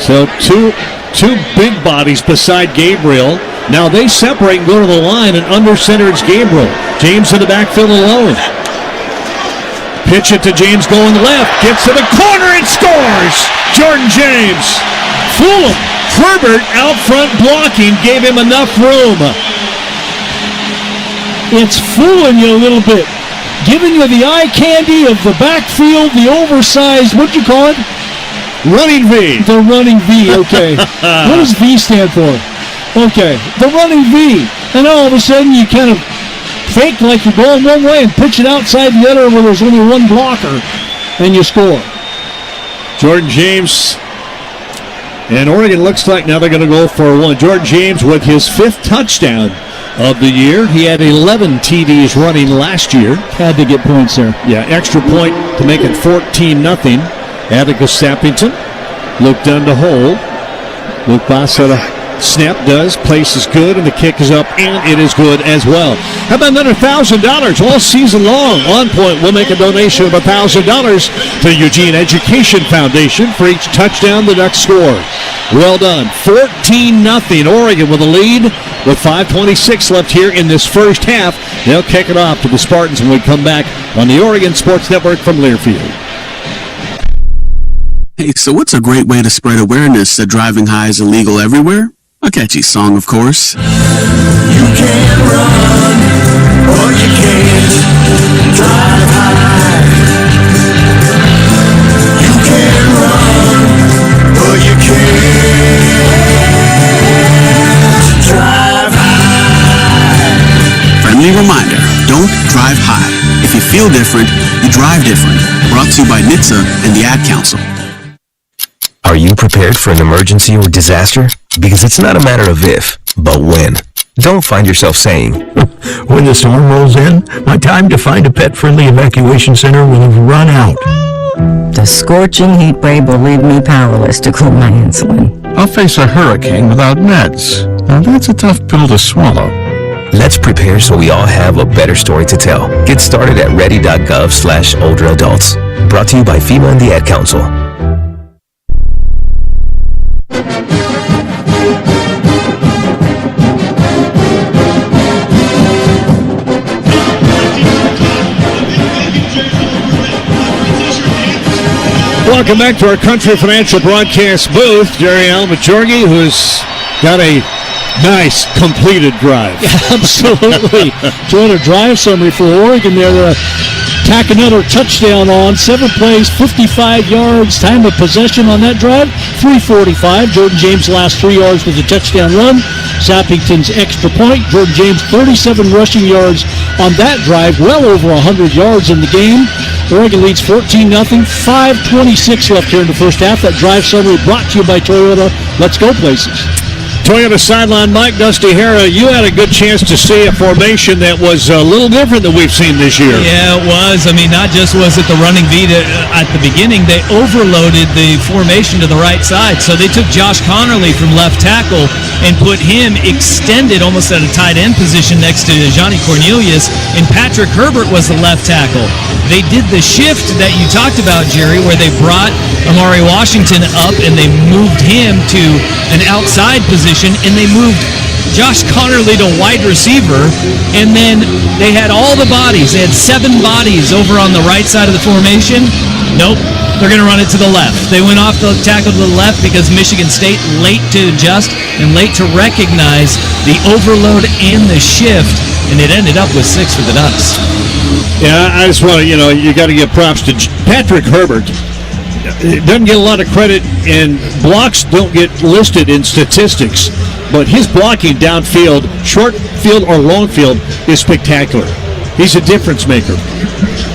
So two big bodies beside Gabriel. Now they separate and go to the line, and under center it's Gabriel. James in the backfield alone. Pitch it to James going left. Gets to the corner and scores! Jordan James. Fool him. Herbert out front blocking gave him enough room. It's fooling you a little bit. Giving you the eye candy of the backfield, the oversized, what'd you call it? Running V. The running V, okay. What does V stand for? Okay, the running V. And all of a sudden you kind of fake like you're going one way and pitch it outside the other where there's only one blocker, and you score. Jordan James. And Oregon looks like now they're going to go for one. Jordan James with his 5th touchdown of the year. He had 11 TDs running last year. Had to get points there. Yeah, extra point to make it 14-0. Atticus Sappington. Luke Dunn to hold. Luke Bassetta snap does. Place is good, and the kick is up, and it is good as well. How about another $1,000 all season long? On Point will make a donation of $1,000 to the Eugene Education Foundation for each touchdown the Ducks score. Well done. 14-0. Oregon with a lead with 5:26 left here in this first half. They'll kick it off to the Spartans when we come back on the Oregon Sports Network from Learfield. Hey, so what's a great way to spread awareness that driving high is illegal everywhere? A catchy song, of course. You can run, or you can't drive high. You can run, or you can't drive high. Friendly reminder, don't drive high. If you feel different, you drive different. Brought to you by NHTSA and the Ad Council. Are you prepared for an emergency or disaster? Because it's not a matter of if, but when. Don't find yourself saying, when the storm rolls in, my time to find a pet-friendly evacuation center will have run out. The scorching heat wave will leave me powerless to cool my insulin. I'll face a hurricane without meds. Now that's a tough pill to swallow. Let's prepare so we all have a better story to tell. Get started at ready.gov/older adults. Brought to you by FEMA and the Ad Council. Welcome back to our Country Financial broadcast booth. Jerry Almajorgi, who's got a nice completed drive. Absolutely. Doing a drive summary for Oregon there. They're tack another touchdown on. 7 plays, 55 yards. Time of possession on that drive, 3:45. Jordan James' last 3 yards was a touchdown run. Sappington's extra point. Jordan James, 37 rushing yards on that drive. Well over 100 yards in the game. Oregon leads 14-0. 5:26 left here in the first half. That drive summary brought to you by Toyota. Let's go places. Toyota sideline, Mike Dusty Hara, you had a good chance to see a formation that was a little different than we've seen this year. Yeah, it was. I mean, not just was it the running V at the beginning, they overloaded the formation to the right side. So they took Josh Connerly from left tackle and put him extended almost at a tight end position next to Johnny Cornelius, and Patrick Herbert was the left tackle. They did the shift that you talked about, Jerry, where they brought Amari Washington up and they moved him to an outside position, and they moved Josh Connerly to wide receiver, and then they had all the bodies. They had 7 bodies over on the right side of the formation, Nope. They're going to run it to the left. They went off the tackle to the left because Michigan State late to adjust and late to recognize the overload and the shift, and it ended up with 6 for the Ducks. Yeah, I just want to, you got to give props to Patrick Herbert. Doesn't get a lot of credit, and blocks don't get listed in statistics, but his blocking downfield, short field or long field, is spectacular. He's a difference maker.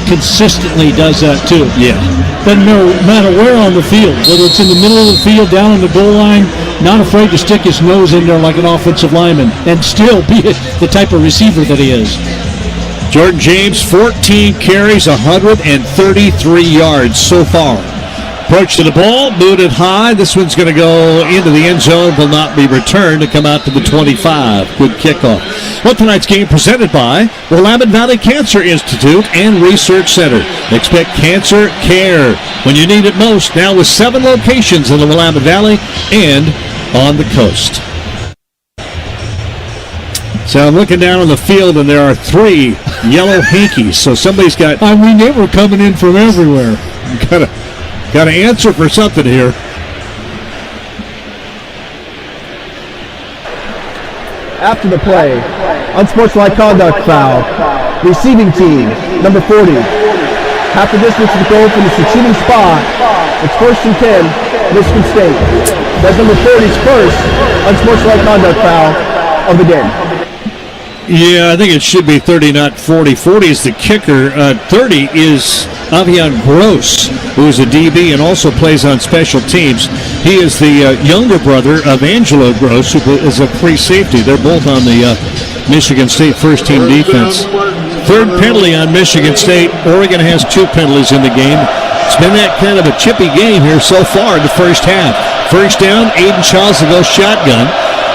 Consistently does that too. Yeah. Doesn't matter where on the field, whether it's in the middle of the field, down on the goal line, not afraid to stick his nose in there like an offensive lineman and still be the type of receiver that he is. Jordan James, 14 carries, 133 yards so far. Approach to the ball, moved it high. This one's going to go into the end zone, will not be returned to come out to the 25. Good kickoff. Well, tonight's game presented by Willamette Valley Cancer Institute and Research Center. Expect cancer care when you need it most. Now with 7 locations in the Willamette Valley and on the coast. So I'm looking down on the field, and there are 3 yellow hankies. So somebody's got... they were coming in from everywhere. Got to answer for something here. After the play, unsportsmanlike conduct foul. Receiving team, number 40. Half the distance to go from the succeeding spot. It's 1st and 10, Michigan State. That's number 40's first unsportsmanlike conduct foul of the game. Yeah, I think it should be 30, not 40. 40 is the kicker. 30 is Avian Gross, who is a DB and also plays on special teams. He is the younger brother of Angelo Gross, who is a free safety. They're both on the Michigan State first-team defense. 3rd penalty on Michigan State. Oregon has 2 penalties in the game. It's been that kind of a chippy game here so far in the first half. First down, Aiden Charles to go shotgun.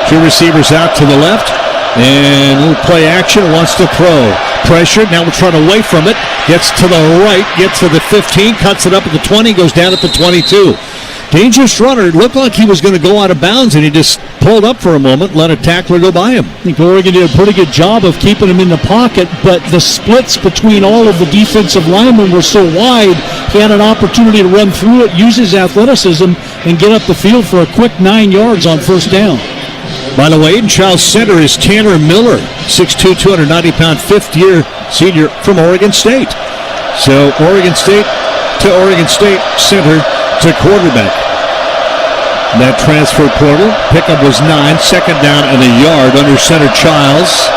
2 receivers out to the left. And a little play action, wants to throw. Pressured, now we're trying away from it. Gets to the right, gets to the 15, cuts it up at the 20, goes down at the 22. Dangerous runner. Looked like he was going to go out of bounds, and he just pulled up for a moment, let a tackler go by him. I think Oregon did a pretty good job of keeping him in the pocket, but the splits between all of the defensive linemen were so wide, he had an opportunity to run through it, use his athleticism, and get up the field for a quick 9 yards on first down. By the way, Aiden Child's center is Tanner Miller, 6'2", 290-pound, fifth-year senior from Oregon State. So Oregon State center to quarterback. That transfer portal, pickup was 9, second down and a yard under center Childs.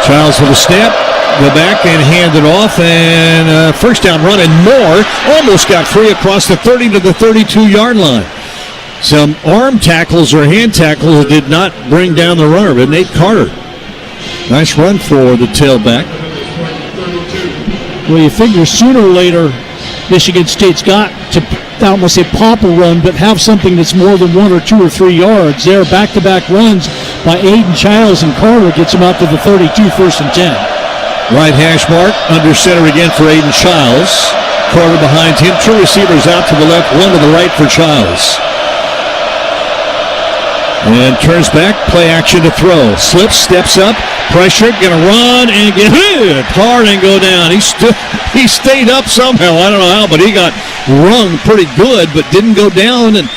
Childs with a snap, go back and hand it off, and first down run, and Moore almost got free across the 30 to the 32-yard line. Some arm tackles or hand tackles did not bring down the runner, but Nate Carter. Nice run for the tailback. Well, you figure sooner or later Michigan State's got to, I don't want to say pop a run, but have something that's more than 1 or 2 or 3 yards. There, back-to-back runs by Aiden Childs and Carter gets him out to the 32, 1st and 10. Right hash mark, under center again for Aiden Childs. Carter behind him, 2 receivers out to the left, 1 to the right for Childs. And turns back, play action to throw. Slips, steps up, pressured, gonna run and get hit hard and go down. He stayed up somehow. I don't know how, but he got rung pretty good, but didn't go down. And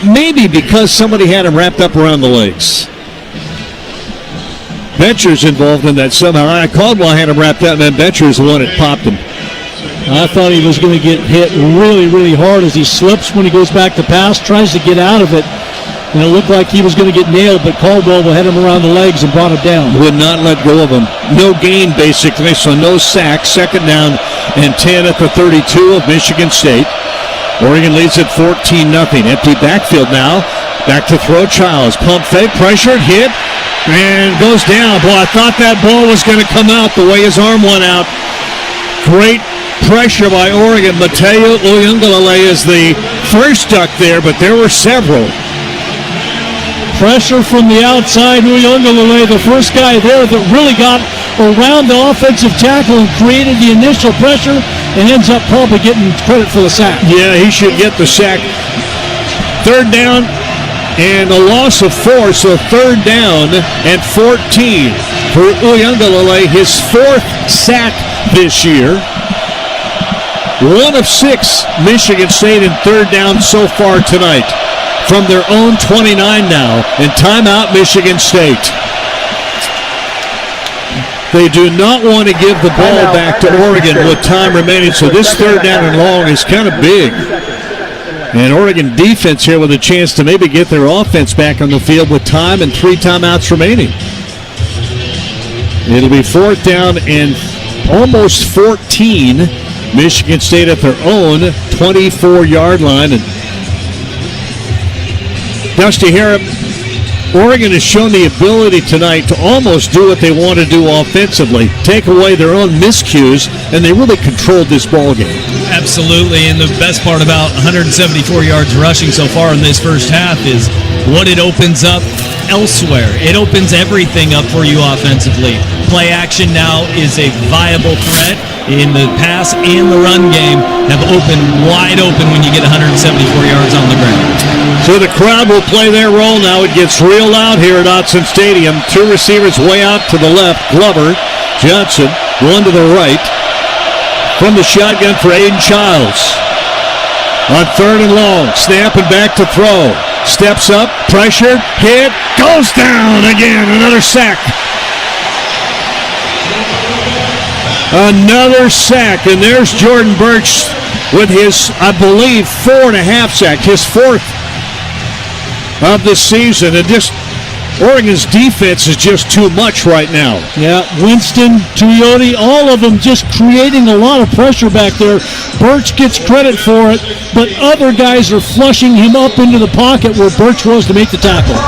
maybe because somebody had him wrapped up around the legs. Betcher's involved in that somehow. Caldwell had him wrapped up, and then Betcher's the one that popped him. I thought he was going to get hit really, really hard as he slips when he goes back to pass, tries to get out of it. And it looked like he was going to get nailed, but Caldwell had him around the legs and brought him down. Would not let go of him. No gain, basically, so no sack. Second down and 10 at the 32 of Michigan State. Oregon leads at 14-0. Empty backfield now. Back to throw, Childs. Pump fake, pressured, hit, and goes down. Boy, I thought that ball was going to come out the way his arm went out. Great pressure by Oregon. Mateo Uyunglele is the first duck there, but there were several. Pressure from the outside. Uyunglele, the first guy there that really got around the offensive tackle and created the initial pressure and ends up probably getting credit for the sack. Yeah, he should get the sack. Third down and a loss of 4, so third down and 14 for Uyunglele, his 4th sack this year. 1 of 6, Michigan State in third down so far tonight. From their own 29 now, and timeout Michigan State. They do not want to give the ball back to Oregon with time remaining, so this third down and long is kind of big. And Oregon defense here with a chance to maybe get their offense back on the field with time and 3 timeouts remaining. It'll be 4th down and almost 14. Michigan State at their own 24-yard line. And Dusty here, Oregon has shown the ability tonight to almost do what they want to do offensively, take away their own miscues, and they really controlled this ball game. Absolutely, and the best part about 174 yards rushing so far in this first half is what it opens up elsewhere. It opens everything up for you offensively. Play action now is a viable threat in the pass and the run game have opened wide open when you get 174 yards on the ground. So the crowd will play their role now. It gets real loud here at Autzen Stadium. 2 receivers way out to the left. Glover, Johnson, 1 to the right. From the shotgun for Aiden Childs. On 3rd and long, snap and back to throw. Steps up, pressure, hit, goes down again. Another sack. Another sack, and there's Jordan Birch with his, I believe, 4.5 sacks, his 4th of the season. And just Oregon's defense is just too much right now. Yeah, Winston, Tuioti, all of them just creating a lot of pressure back there. Birch gets credit for it, but other guys are flushing him up into the pocket where Birch was to make the tackle.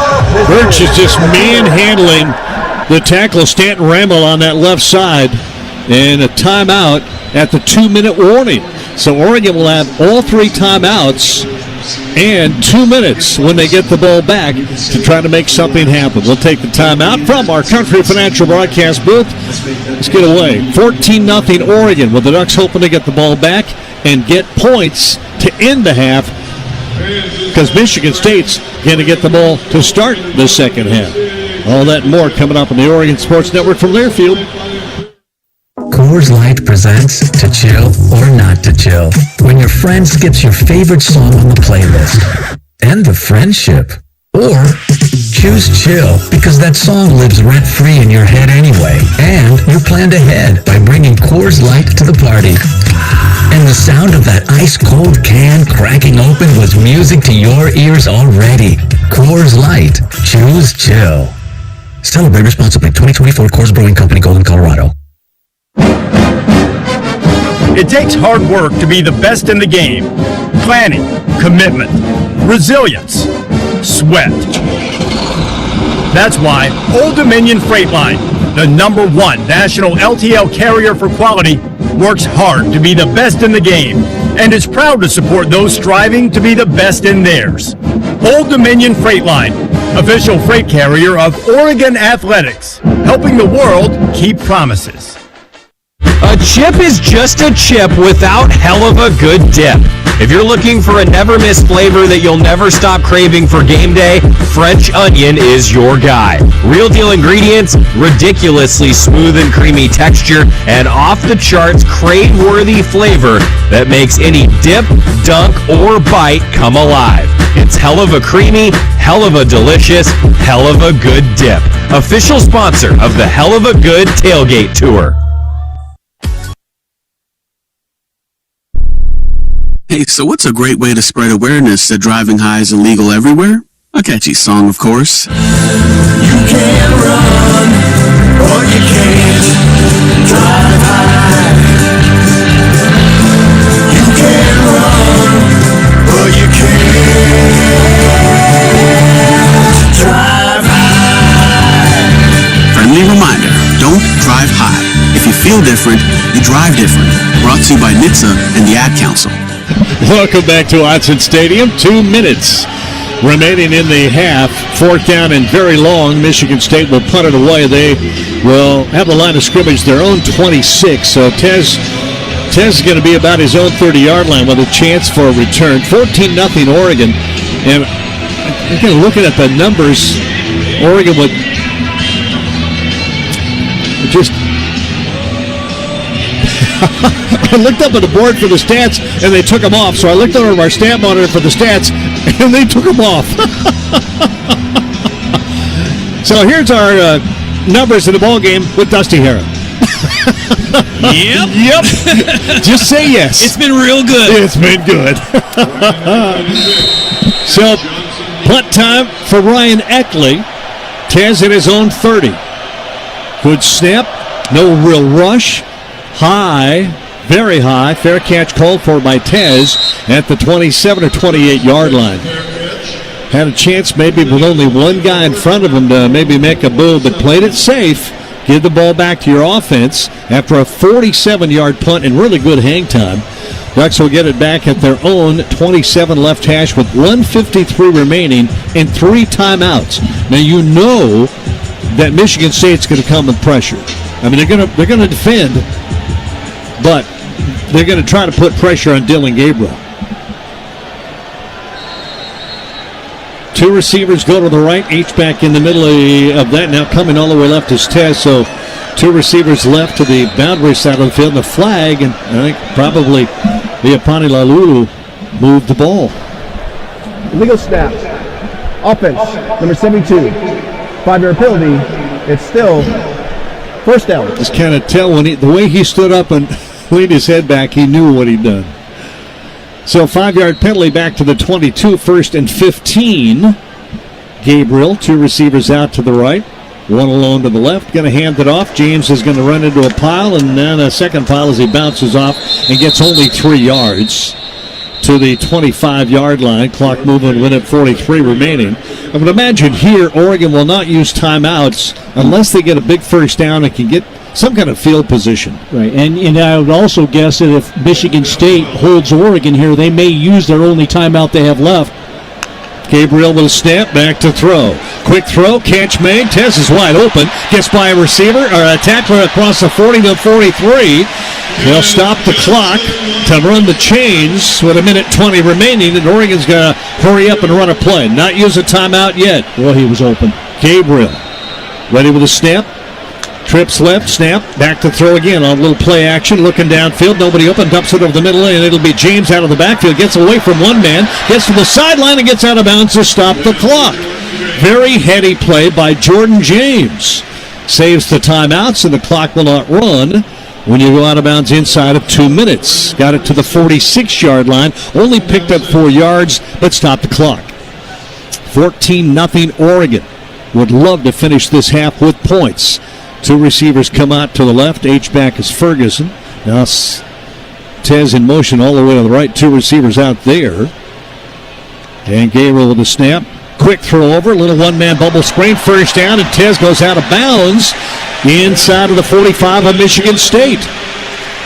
Birch is just manhandling the tackle, Stanton Ramble on that left side. And a timeout at the 2-minute warning. So Oregon will have all 3 timeouts and 2 minutes when they get the ball back to try to make something happen. We'll take the timeout from our Country Financial broadcast booth. Let's get away. 14-0 Oregon with the Ducks hoping to get the ball back and get points to end the half because Michigan State's going to get the ball to start the second half. All that and more coming up on the Oregon Sports Network from Learfield. Coors Light presents To Chill or Not to Chill. When your friend skips your favorite song on the playlist. End the friendship. Or choose chill because that song lives rent-free in your head anyway. And you planned ahead by bringing Coors Light to the party. And the sound of that ice-cold can cracking open was music to your ears already. Coors Light. Choose chill. Celebrate responsibly. 2024 Coors Brewing Company, Golden, Colorado. It takes hard work to be the best in the game. Planning, commitment, resilience, sweat. That's why Old Dominion Freight Line, the #1 national LTL carrier for quality, works hard to be the best in the game and is proud to support those striving to be the best in theirs. Old Dominion Freight Line, official freight carrier of Oregon Athletics, helping the world keep promises. A chip is just a chip without hell of a good dip. If you're looking for a never-miss flavor that you'll never stop craving for game day, French onion is your guy. Real deal ingredients, ridiculously smooth and creamy texture, and off-the-charts crave-worthy flavor that makes any dip, dunk, or bite come alive. It's hell of a creamy, hell of a delicious, hell of a good dip. Official sponsor of the Hell of a Good Tailgate Tour. Hey, so what's a great way to spread awareness that driving high is illegal everywhere? A catchy song, of course. You can run, or you can't drive high. You can run, or you can't drive high. Friendly reminder, don't drive high. If you feel different, you drive different. Brought to you by NHTSA and the Ad Council. Welcome back to Autzen Stadium. 2 minutes remaining in the half. 4th down and very long. Michigan State will punt it away. They will have the line of scrimmage their own 26. So Tez is going to be about his own 30-yard line with a chance for a return. 14-0 Oregon. And again, looking at the numbers, Oregon would just I looked up at the board for the stats, and they took them off. So I looked over at our stat monitor for the stats, and they took them off. So here's our numbers in the ball game with Dusty Harrow. Yep. Just say yes. It's been real good. It's been good. So, punt time for Ryan Eckley. Tez at his own 30. Good snap. No real rush. High. Very high. Fair catch called for by Tez at the 27 or 28 yard line. Had a chance maybe with only one guy in front of him to maybe make a move, but played it safe. Give the ball back to your offense after a 47-yard punt and really good hang time. Ducks will get it back at their own 27 left hash with 1:53 remaining and 3 timeouts. Now you know that Michigan State's going to come with pressure. I mean, they're going to defend, but they're going to try to put pressure on Dylan Gabriel. 2 receivers go to the right, H-back in the middle of that. Now coming all the way left is Tez, so 2 receivers left to the boundary side of the field. The flag, and I think probably the Apani Lalulu moved the ball. Illegal snap. Offense, number 72. 5-yard penalty. It's still first down. Just kind of tell when the way he stood up and leaned his head back, he knew what he'd done. So 5-yard penalty back to the 22, 1st and 15. Gabriel, 2 receivers out to the right, 1 alone to the left. Going to hand it off. James is going to run into a pile, and then a second pile as he bounces off and gets only 3 yards to the 25-yard line. Clock moving with 43 remaining. I would imagine here Oregon will not use timeouts unless they get a big first down and can get some kind of field position. Right, and I would also guess that if Michigan State holds Oregon here, they may use their only timeout they have left. Gabriel with a snap, back to throw. Quick throw, catch made. Tez is wide open. Gets by a receiver, or a tackler across the 40 to 43. They'll stop the clock to run the chains with 1:20 remaining, and Oregon's going to hurry up and run a play. Not use a timeout yet. Well, he was open. Gabriel ready with a snap. Trips left, snap, back to throw again on a little play action, looking downfield, nobody open, dumps it over the middle lane, it'll be James out of the backfield, gets away from one man, gets to the sideline and gets out of bounds to stop the clock. Very heady play by Jordan James. Saves the timeouts and the clock will not run when you go out of bounds inside of 2 minutes. Got it to the 46-yard line, only picked up 4 yards, but stopped the clock. 14-0 Oregon. Would love to finish this half with points. 2 receivers come out to the left. H-back is Ferguson. Now Tez in motion all the way to the right. 2 receivers out there. And Gabriel with the snap. Quick throw over. Little one-man bubble screen. First down, and Tez goes out of bounds inside of the 45 of Michigan State.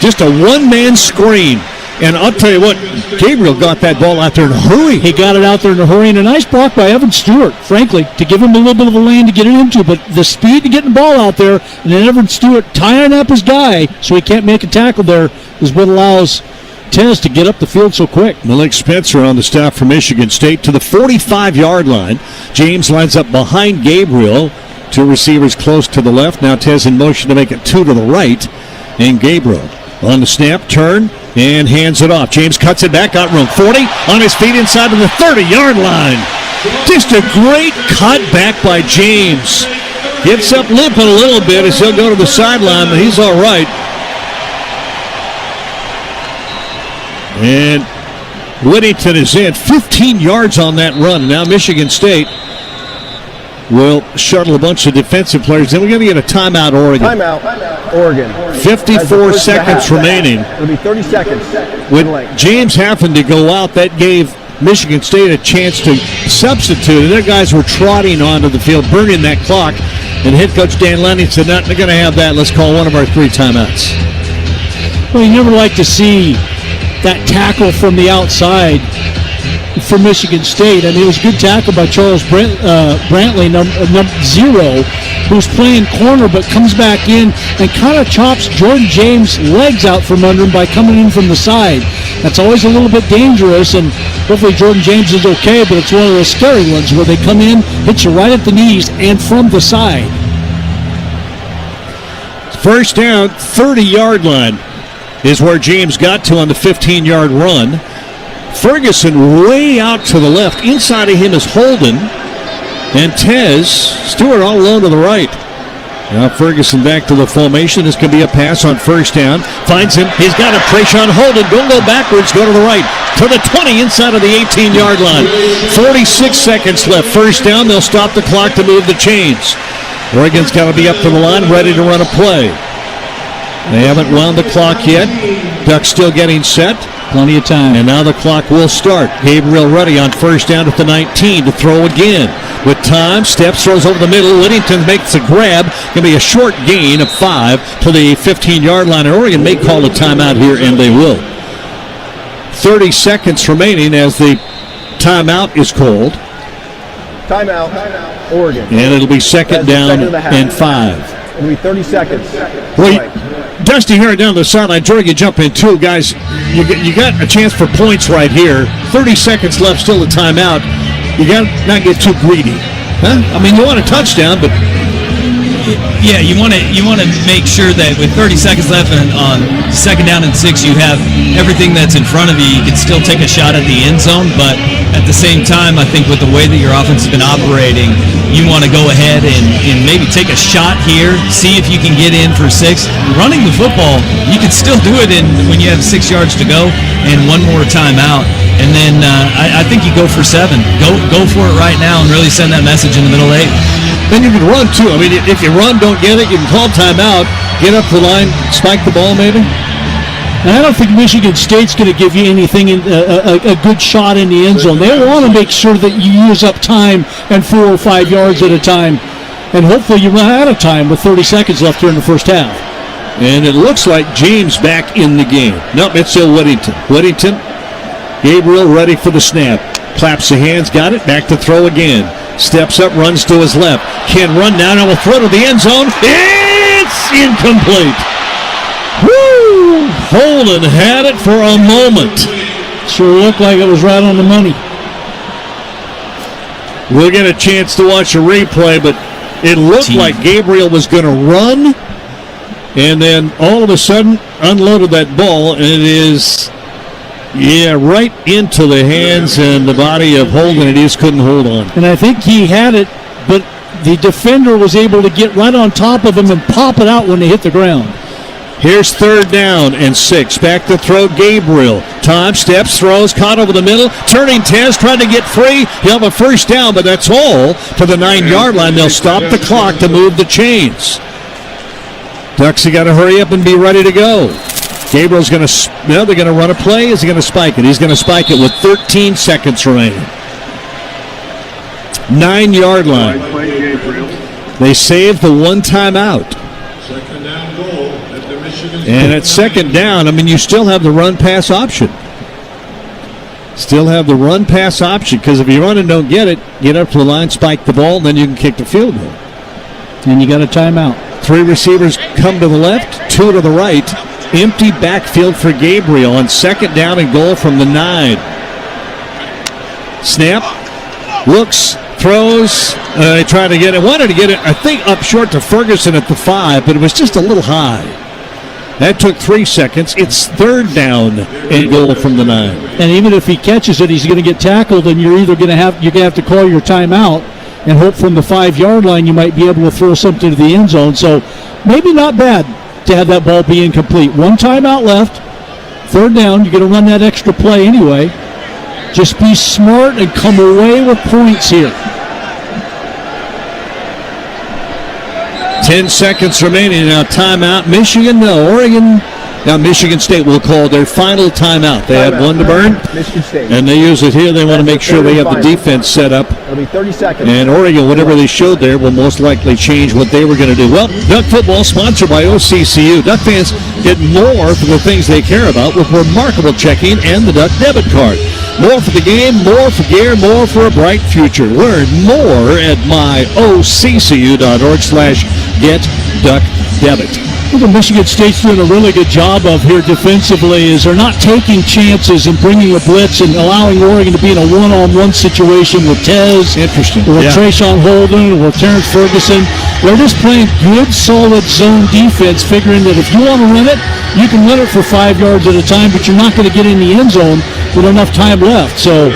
Just a one-man screen. And I'll tell you what, Gabriel got that ball out there in a hurry. He got it out there in a hurry, and a nice block by Evan Stewart, frankly, to give him a little bit of a lane to get it into. But the speed to getting the ball out there, and then Evan Stewart tying up his guy so he can't make a tackle there is what allows Tez to get up the field so quick. Malik Spencer on the stop for Michigan State to the 45-yard line. James lines up behind Gabriel. 2 receivers close to the left. Now Tez in motion to make it 2 to the right. And Gabriel on the snap, turn, and hands it off. James cuts it back, got room. 40 on his feet inside of the 30-yard line. Just a great cut back by James. Gets up limping a little bit as he'll go to the sideline, but he's all right. And Whittington is in. 15 yards on that run. Now Michigan State will shuttle a bunch of defensive players. Then we're going to get a timeout, Oregon. Timeout, Oregon. 54 seconds remaining. It'll be 30 seconds. With James having to go out, that gave Michigan State a chance to substitute. And their guys were trotting onto the field, burning that clock. And head coach Dan Lanning said, no, they're going to have that. Let's call one of our 3 timeouts. Well, you never like to see that tackle from the outside for Michigan State. I mean, it was a good tackle by Charles Brantley, number 0, who's playing corner but comes back in and kind of chops Jordan James' legs out from under him by coming in from the side. That's always a little bit dangerous, and hopefully Jordan James is okay, but it's one of those scary ones where they come in, hit you right at the knees and from the side. First down, 30-yard line. is where James got to on the 15-yard run. Ferguson way out to the left. Inside of him is Holden. And Stewart all alone to the right. Now Ferguson back to the formation. This can be a pass on first down. Finds him. He's got a pressure on Holden. Don't go backwards. Go to the right. To the 20 inside of the 18-yard line. 46 seconds left. First down. They'll stop the clock to move the chains. Oregon's got to be up to the line, ready to run a play. They haven't wound the clock yet. Ducks still getting set. Plenty of time. And now the clock will start. Gabriel ready on first down at the 19 to throw again. With time, steps, throws over the middle. Whittington makes a grab. Going to be a short gain of 5 to the 15-yard line. And Oregon may call a timeout here, and they will. 30 seconds remaining as the timeout is called. Timeout, Oregon. And it'll be second down and 5. It'll be 30 seconds. Dusty here down the sideline. Jordan, you jump in too. Guys, you got a chance for points right here. 30 seconds left, still a timeout. You got to not get too greedy. Huh? I mean, you want a touchdown, but... Yeah, you want to make sure that with 30 seconds left on second down and 6, you have everything that's in front of you. You can still take a shot at the end zone, but at the same time, I think with the way that your offense has been operating, you want to go ahead and maybe take a shot here, see if you can get in for 6. Running the football, you can still do it when you have 6 yards to go and one more timeout. And then I think you go for 7. Go for it right now and really send that message in the middle 8. Then you can run, too. I mean, if you run, don't get it, you can call timeout, get up the line, spike the ball maybe. And I don't think Michigan State's going to give you anything, a good shot in the end zone. They want to make sure that you use up time and 4 or 5 yards at a time. And hopefully you run out of time with 30 seconds left here in the first half. And it looks like James back in the game. Nope, it's still Whittington. Gabriel ready for the snap. Claps the hands, got it, back to throw again. Steps up, runs to his left. Can run down and will throw to the end zone. It's incomplete. Woo! Holden had it for a moment. Sure looked like it was right on the money. We'll get a chance to watch a replay, but it looked like Gabriel was going to run, and then all of a sudden unloaded that ball, and it is... Yeah, right into the hands and the body of Holden, and he just couldn't hold on. And I think he had it, but the defender was able to get right on top of him and pop it out when they hit the ground. Here's third down and 6. Back to throw Gabriel. Time, steps, throws, caught over the middle. Turning Tez, trying to get free. He'll have a first down, but that's all to the 9-yard line. They'll stop the clock to move the chains. Ducks, you got to hurry up and be ready to go. Gabriel's going to, they're going to run a play. Is he going to spike it? He's going to spike it with 13 seconds remaining. 9-yard line. They saved the one timeout. Second down goal at the Michigan. And at second down, I mean, you still have the run-pass option. Still have the run-pass option, because if you run and don't get it, get up to the line, spike the ball, and then you can kick the field goal. And you got a timeout. 3 receivers come to the left, 2 to the right. Empty backfield for Gabriel on second down and goal from the 9. Snap, looks, throws. They tried to get it. Wanted to get it, I think, up short to Ferguson at the 5, but it was just a little high. That took 3 seconds. It's third down and goal from the 9. And even if he catches it, he's going to get tackled, and you're either going to have to call your timeout and hope from the 5-yard line you might be able to throw something to the end zone. So maybe not bad to have that ball be incomplete. One timeout left. Third down. You're going to run that extra play anyway. Just be smart and come away with points here. 10 seconds remaining. Now timeout. Michigan, no. Oregon. Now Michigan State will call their final timeout. They have one to burn. Michigan State. And they use it here. They want to make sure they have the defense set up. It'll be 30 seconds. And Oregon, whatever they showed there, will most likely change what they were going to do. Well, Duck football sponsored by OCCU. Duck fans get more for the things they care about with remarkable checking and the Duck debit card. More for the game, more for gear, more for a bright future. Learn more at myoccu.org/getduckdebit. What Michigan State's doing a really good job of here defensively is they're not taking chances and bringing a blitz and allowing Oregon to be in a one-on-one situation with Tez, or Trayshawn Holden, or Terrence Ferguson. They're just playing good, solid zone defense, figuring that if you want to run it, you can run it for 5 yards at a time, but you're not going to get in the end zone with enough time left. So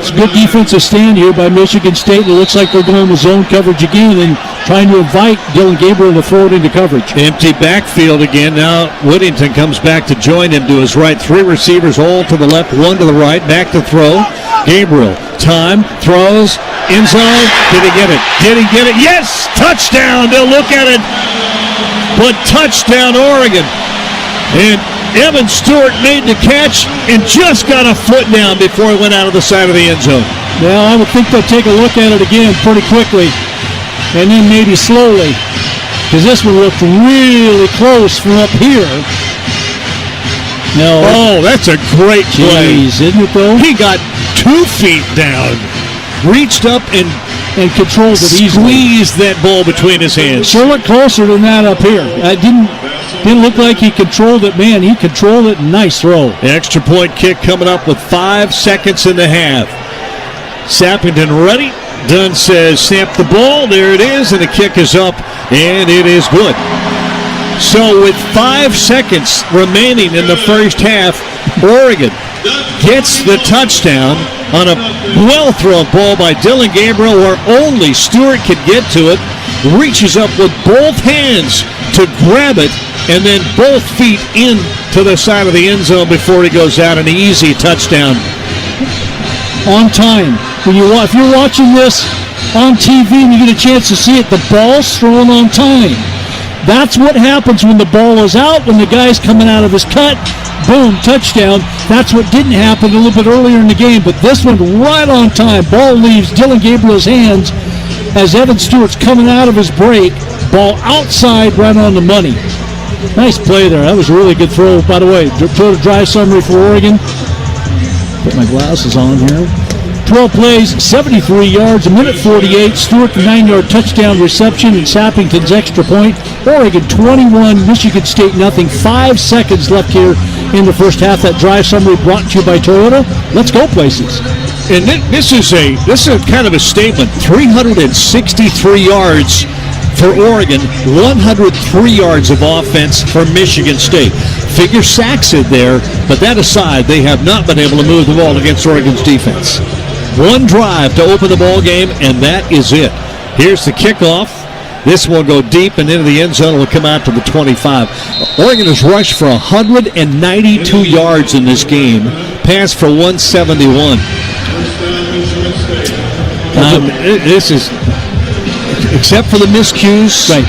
it's a good defensive stand here by Michigan State. It looks like they're going with zone coverage again and trying to invite Dylan Gabriel to throw it into coverage. Empty backfield again. Now Whittington comes back to join him to his right. 3 receivers, all to the left, 1 to the right. Back to throw. Gabriel, time, throws, end zone. Did he get it? Did he get it? Yes! Touchdown! They'll look at it. But touchdown, Oregon. And Evan Stewart made the catch and just got a foot down before he went out of the side of the end zone. Well, I would think they'll take a look at it again pretty quickly, and then maybe slowly, because this one looked really close from up here. No. Oh, that's a great play. Jeez, isn't it though? He got 2 feet down, reached up and controlled it easily. Squeezed that ball between his hands. Sure looked closer than that up here. It didn't look like he controlled it. Man, he controlled it. Nice throw. The extra point kick coming up with 5 seconds in the half. Sappington ready. Dunn says, snap the ball. There it is, and the kick is up, and it is good. So with 5 seconds remaining in the first half, Oregon gets the touchdown on a well-thrown ball by Dylan Gabriel where only Stewart could get to it, reaches up with both hands to grab it, and then both feet into the side of the end zone before he goes out. An easy touchdown. On time. If you're watching this on TV and you get a chance to see it, the ball's thrown on time. That's what happens when the ball is out, when the guy's coming out of his cut. Boom, touchdown. That's what didn't happen a little bit earlier in the game, but this one right on time. Ball leaves Dylan Gabriel's hands as Evan Stewart's coming out of his break. Ball outside, right on the money. Nice play there. That was a really good throw. By the way, total drive summary for Oregon. Put my glasses on here. 12 plays, 73 yards, a minute 48. Stewart, the 9-yard touchdown reception, and Sappington's extra point. Oregon 21, Michigan State nothing. 5 seconds left here in the first half. That drive summary brought to you by Toyota. Let's go places. And this is kind of a statement. 363 yards for Oregon, 103 yards of offense for Michigan State. Figure sacks it there, but that aside, they have not been able to move the ball against Oregon's defense. 1 drive to open the ball game, and that is it. Here's the kickoff. This will go deep and into the end zone. It will come out to the 25. Oregon has rushed for 192 yards in this game, passed for 171. This is, except for the miscues, right.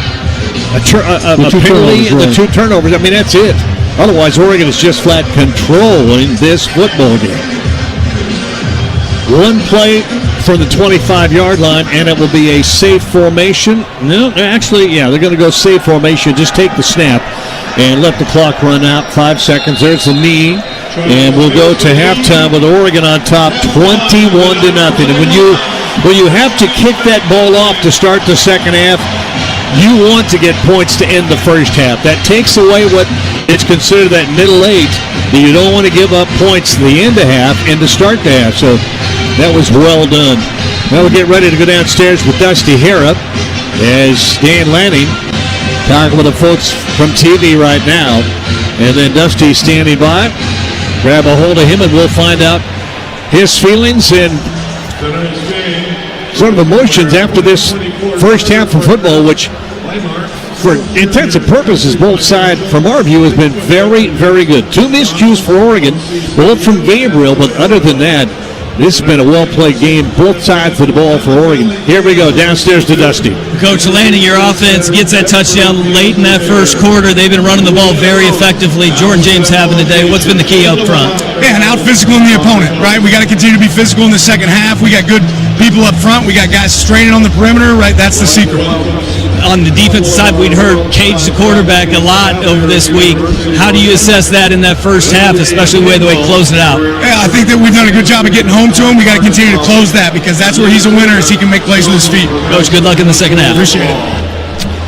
Apparently the 2 turnovers. I mean, that's it. Otherwise, Oregon is just flat controlling this football game. 1 play from the 25-yard line, and it will be a safe formation. No, actually, yeah, they're going to go safe formation. Just take the snap and let the clock run out. 5 seconds. There's the knee, and we'll go to halftime with Oregon on top, 21-0. And when you have to kick that ball off to start the second half, you want to get points to end the first half. That takes away what is considered that middle 8. You don't want to give up points to the end of half and to start the half. So that was well done. Now we'll get ready to go downstairs with Dusty Harrop as Dan Lanning talking with the folks from TV right now. And then Dusty standing by. Grab a hold of him and we'll find out his feelings and sort of emotions after this first half of football, which for intents and purposes, both sides, from our view, has been very, very good. 2 miscues for Oregon, both from Gabriel, but other than that, this has been a well-played game, both sides of the ball for Oregon. Here we go, downstairs to Dusty. Coach Lanning, your offense gets that touchdown late in that first quarter. They've been running the ball very effectively. Jordan James having the day. What's been the key up front? Yeah, and out-physical in the opponent, right? We got to continue to be physical in the second half. We got good people up front. We got guys straining on the perimeter, right? That's the secret. On the defensive side, we'd heard Cage the quarterback a lot over this week. How do you assess that in that first half, especially the way he closed it out? Yeah, I think that we've done a good job of getting home to him. We got to continue to close that because that's where he's a winner, is he can make plays with his feet. Coach, good luck in the second half. Appreciate it.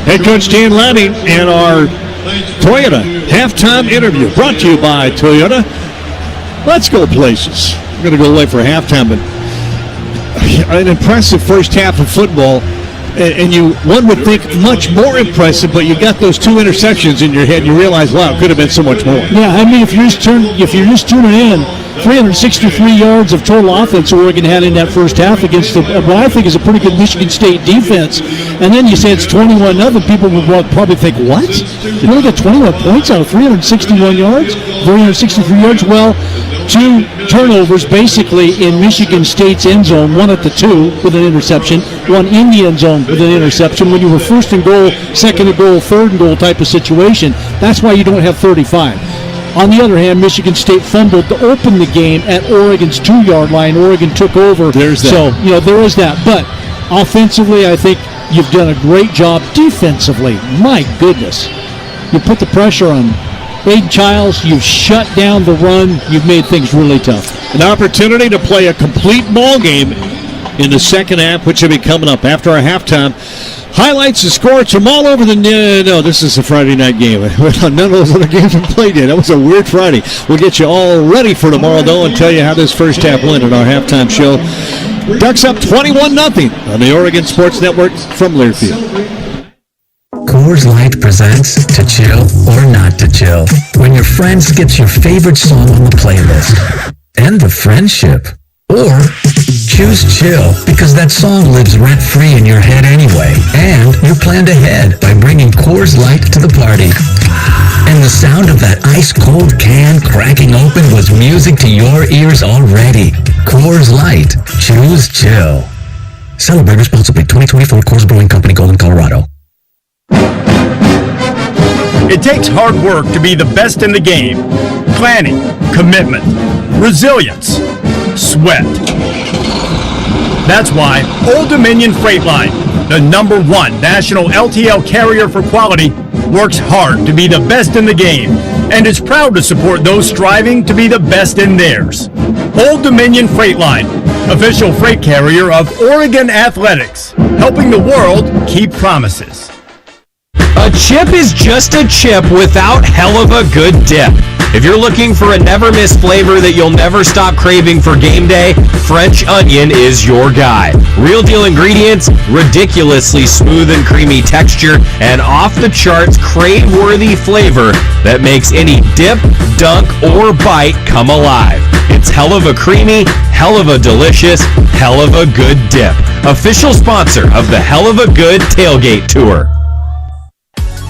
Head coach Dan Lanning and our Toyota halftime interview brought to you by Toyota. Let's go places. We're going to go late for halftime, but an impressive first half of football. And one would think much more impressive, but you got those 2 interceptions in your head. You realize, wow, it could have been so much more. Yeah, I mean, if you're just tuning in, 363 yards of total offense Oregon had in that first half against what I think is a pretty good Michigan State defense. And then you say it's 21-0. People would probably think, what? You only got 21 points out of 361 yards? 363 yards? Well, 2 turnovers basically in Michigan State's end zone, 1 at the 2 with an interception, 1 in the end zone with an interception. When you were first and goal, second and goal, third and goal type of situation, that's why you don't have 35. On the other hand, Michigan State fumbled to open the game at Oregon's 2-yard line. Oregon took over. There's that. So, there is that. But offensively, I think you've done a great job. Defensively, my goodness. You put the pressure on Aiden Childs. You've shut down the run. You've made things really tough. An opportunity to play a complete ball game in the second half, which will be coming up after our halftime. Highlights and scores from all over the... No, this is a Friday night game. None of those other games have played yet. That was a weird Friday. We'll get you all ready for tomorrow, though, and tell you how this first half went at our halftime show. Ducks up 21-0 on the Oregon Sports Network from Learfield. Coors Light presents To Chill or Not to Chill, when your friend skips your favorite song on the playlist. End the friendship. Or choose chill, because that song lives rent-free in your head anyway, and you planned ahead by bringing Coors Light to the party. And the sound of that ice-cold can cracking open was music to your ears already. Coors Light. Choose chill. Celebrate responsibly. 2024 Coors Brewing Company, Golden, Colorado. It takes hard work to be the best in the game. Planning, commitment, resilience, sweat. That's why Old Dominion Freight Line, the #1 national LTL carrier for quality, works hard to be the best in the game and is proud to support those striving to be the best in theirs. Old Dominion Freight Line, official freight carrier of Oregon Athletics, helping the world keep promises. A chip is just a chip without hell of a good dip. If you're looking for a never-miss flavor that you'll never stop craving for game day, French onion is your guy. Real deal ingredients, ridiculously smooth and creamy texture, and off-the-charts crave-worthy flavor that makes any dip, dunk, or bite come alive. It's hell of a creamy, hell of a delicious, hell of a good dip. Official sponsor of the Hell of a Good Tailgate Tour.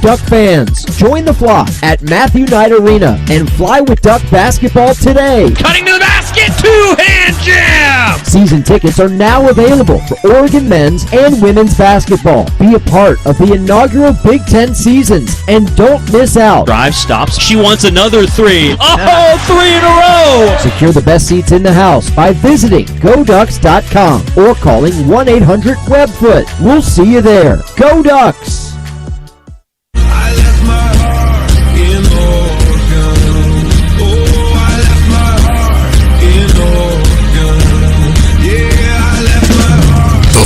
Duck fans, join the flock at Matthew Knight Arena and fly with Duck basketball today. Cutting to the basket, two-hand jam! Season tickets are now available for Oregon men's and women's basketball. Be a part of the inaugural Big Ten seasons and don't miss out. Drive stops. She wants another 3. Oh, 3 in a row! Secure the best seats in the house by visiting GoDucks.com or calling 1-800-WEBFOOT. We'll see you there. Go Ducks!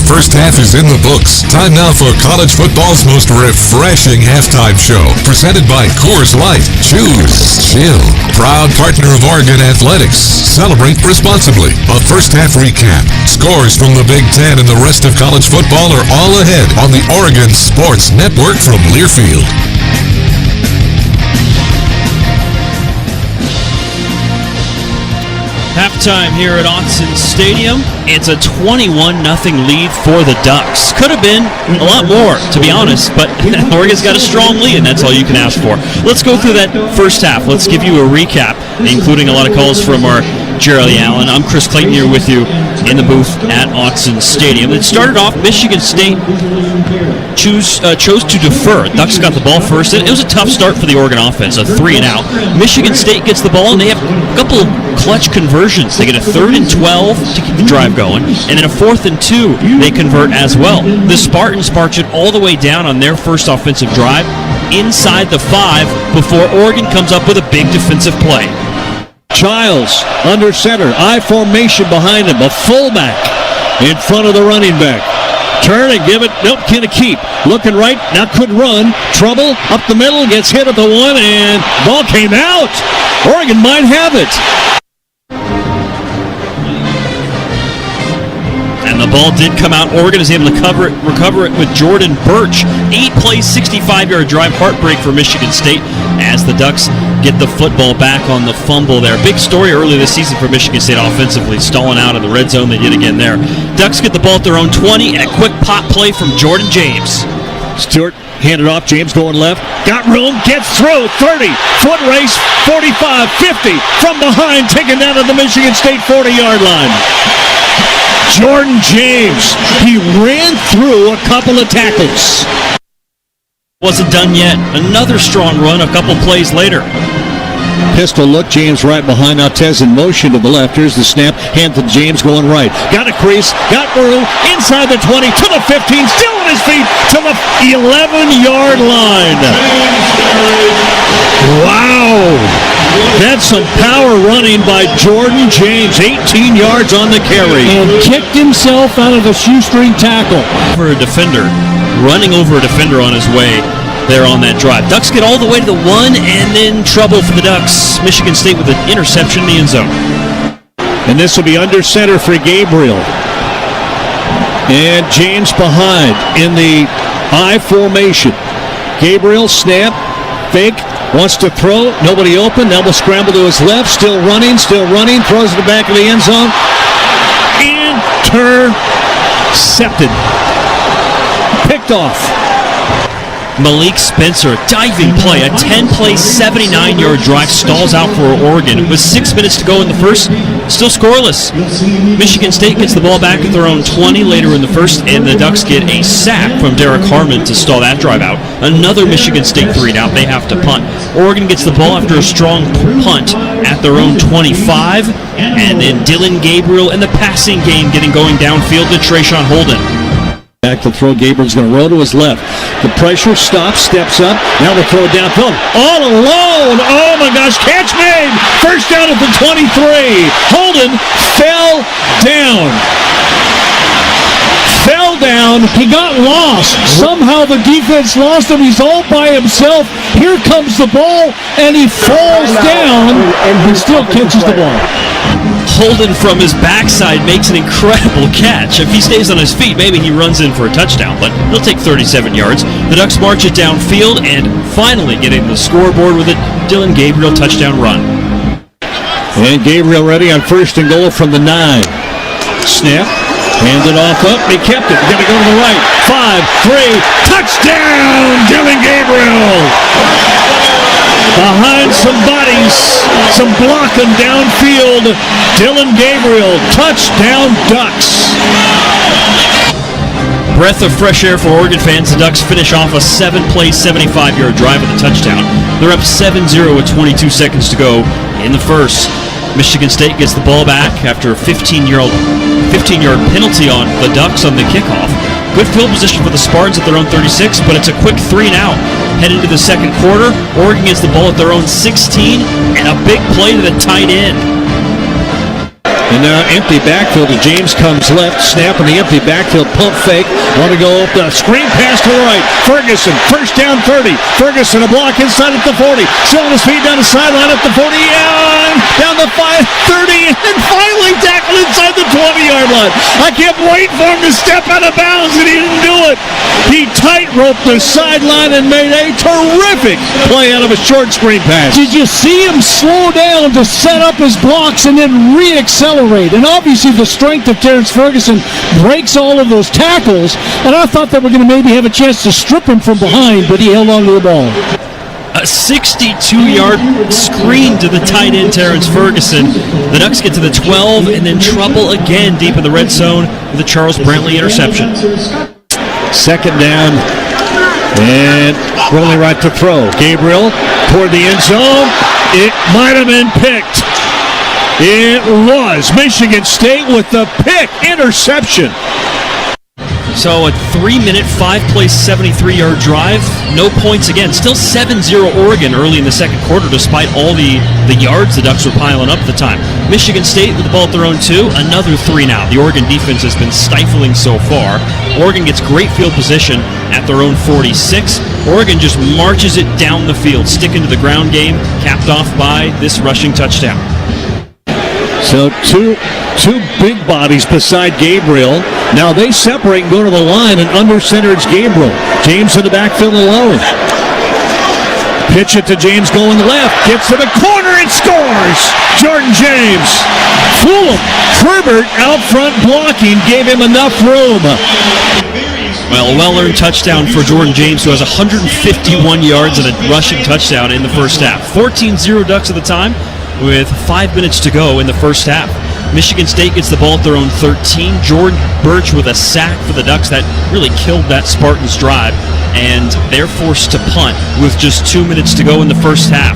First half is in the books. Time now for college football's most refreshing halftime show. Presented by Coors Light. Choose chill. Proud partner of Oregon Athletics. Celebrate responsibly. A first half recap. Scores from the Big Ten and the rest of college football are all ahead on the Oregon Sports Network from Learfield. Halftime here at Autzen Stadium. It's a 21-0 lead for the Ducks. Could have been a lot more, to be honest, but Oregon's got a strong lead, and that's all you can ask for. Let's go through that first half. Let's give you a recap, including a lot of calls from our Jerry Allen. I'm Chris Clayton here with you in the booth at Autzen Stadium. It started off, Michigan State chose to defer. Ducks got the ball first. It was a tough start for the Oregon offense, a 3-and-out. Michigan State gets the ball, and they have a couple of clutch conversions. They get a 3rd and 12 to keep the drive going, and then a 4th and 2 they convert as well. The Spartans march it all the way down on their first offensive drive inside the 5 before Oregon comes up with a big defensive play. Childs under center, I formation behind him, a fullback in front of the running back. Turn and give it. Nope, can't keep. Looking right, now could run. Trouble, up the middle, gets hit at the one, and ball came out. Oregon might have it. And the ball did come out. Oregon is able to recover it with Jordan Birch. 8-play, 65-yard drive. Heartbreak for Michigan State as the Ducks get the football back on the fumble there. Big story early this season for Michigan State offensively, stalling out in the red zone. They did again there. Ducks get the ball at their own 20 and a quick pop play from Jordan James. Stewart handed off. James going left. Got room. Gets through. 30. Foot race. 45. 50. From behind. Taken down to the Michigan State 40-yard line. Jordan James. He ran through a couple of tackles. Wasn't done yet. Another strong run a couple plays later. Pistol look. James right behind. Now Tez in motion to the left. Here's the snap. Hand to James going right. Got a crease. Got room. Inside the 20. To the 15. Still on his feet. To the 11-yard line. Wow. That's some power running by Jordan James. 18 yards on the carry. And kicked himself out of the shoestring tackle. For a defender. Running over a defender on his way there on that drive. Ducks get all the way to the 1, and then trouble for the Ducks. Michigan State with an interception in the end zone. And this will be under center for Gabriel. And James behind in the I formation. Gabriel snap, fake, wants to throw, nobody open, now will scramble to his left, still running, throws it to the back of the end zone. Intercepted. Picked off. Malik Spencer, diving play, a 10-play, 79-yard drive, stalls out for Oregon. With 6 minutes to go in the first, still scoreless. Michigan State gets the ball back at their own 20 later in the first, and the Ducks get a sack from Derek Harmon to stall that drive out. Another Michigan State 3-and-out. They have to punt. Oregon gets the ball after a strong punt at their own 25, and then Dylan Gabriel in the passing game getting going downfield to Trayshawn Holden. Back to throw. Gabriel's going to roll to his left. The pressure stops, steps up. Now the throw downfield. All alone. Oh my gosh. Catch made. First down at the 23. Holden fell down. He got lost. Somehow the defense lost him. He's all by himself. Here comes the ball, and he falls down, and he still catches the ball. Holden from his backside makes an incredible catch. If he stays on his feet, maybe he runs in for a touchdown, but he'll take 37 yards. The Ducks march it downfield and finally getting the scoreboard with it. Dylan Gabriel touchdown run. And Gabriel ready on 1st and goal from the 9. Snap. Handed off up. He kept it. Going to go to the right. 5-3. Touchdown! Dylan Gabriel! Behind some bodies. Some blocking downfield. Dylan Gabriel. Touchdown Ducks. Breath of fresh air for Oregon fans. The Ducks finish off a 7-play, 75-yard drive with a touchdown. They're up 7-0 with 22 seconds to go in the first. Michigan State gets the ball back after a 15-yard penalty on the Ducks on the kickoff. Good field position for the Spartans at their own 36, but it's a quick 3-and-out. Head into the second quarter, Oregon gets the ball at their own 16, and a big play to the tight end. And now empty backfield. James comes left, snap in the empty backfield, pump fake. Want to go up the screen pass to the right. Ferguson, first down 30. Ferguson, a block inside at the 40. Still on his feet down the sideline at the 40. Yeah, down the 5, 30, and finally tackled inside the 20-yard line. I kept waiting for him to step out of bounds, and he didn't do it. He tight-roped the sideline and made a terrific play out of a short screen pass. Did you see him slow down to set up his blocks and then re-accelerate? And obviously the strength of Terrence Ferguson breaks all of those tackles, and I thought they were going to maybe have a chance to strip him from behind, but he held on to the ball. A 62-yard screen to the tight end, Terrence Ferguson. The Ducks get to the 12 and then trouble again deep in the red zone with a Charles Brantley interception. Second down, and rolling right to throw. Gabriel toward the end zone. It might have been picked. It was Michigan State with the pick interception. So a 3-minute, 5-play, 73-yard drive. No points again. Still 7-0 Oregon early in the second quarter, despite all the yards the Ducks were piling up at the time. Michigan State with the ball at their own 2. Another 3 now. The Oregon defense has been stifling so far. Oregon gets great field position at their own 46. Oregon just marches it down the field, sticking to the ground game, capped off by this rushing touchdown. So two big bodies beside Gabriel. Now they separate and go to the line, and under center it's Gabriel. James in the backfield alone. Pitch it to James going left. Gets to the corner and scores! Jordan James. Fool him. Herbert out front blocking, gave him enough room. Well, a well-earned touchdown for Jordan James, who has 151 yards and a rushing touchdown in the first half. 14-0 Ducks at the time, with 5 minutes to go in the first half. Michigan State gets the ball at their own 13. Jordan Birch with a sack for the Ducks that really killed that Spartans drive, and they're forced to punt with just 2 minutes to go in the first half.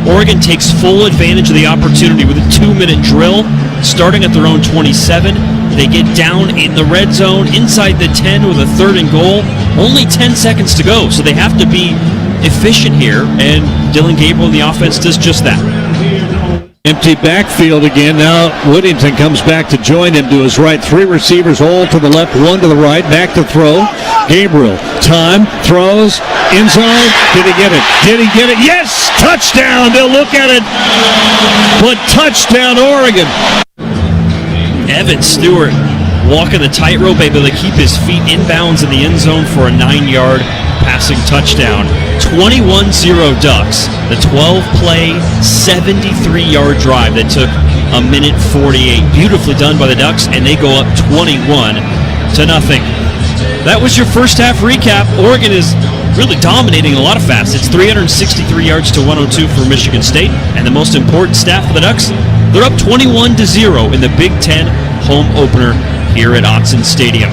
Oregon takes full advantage of the opportunity with a 2-minute drill, starting at their own 27. They get down in the red zone inside the 10 with a 3rd and goal. Only 10 seconds to go, so they have to be efficient here, and Dylan Gabriel in the offense does just that. Empty backfield again. Now Whittington comes back to join him to his right. 3 receivers, all to the left, 1 to the right. Back to throw. Gabriel, time, throws, end zone. Did he get it? Did he get it? Yes! Touchdown! They'll look at it. But touchdown, Oregon. Evan Stewart walking the tightrope, able to keep his feet inbounds in the end zone for a 9-yard passing touchdown. 21-0 Ducks. The 12-play, 73-yard drive that took a minute 48. Beautifully done by the Ducks, and they go up 21-0. That was your first half recap. Oregon is really dominating a lot of facets. 363 yards to 102 for Michigan State, and the most important stat for the Ducks, they're up 21-0 in the Big Ten home opener here at Autzen Stadium.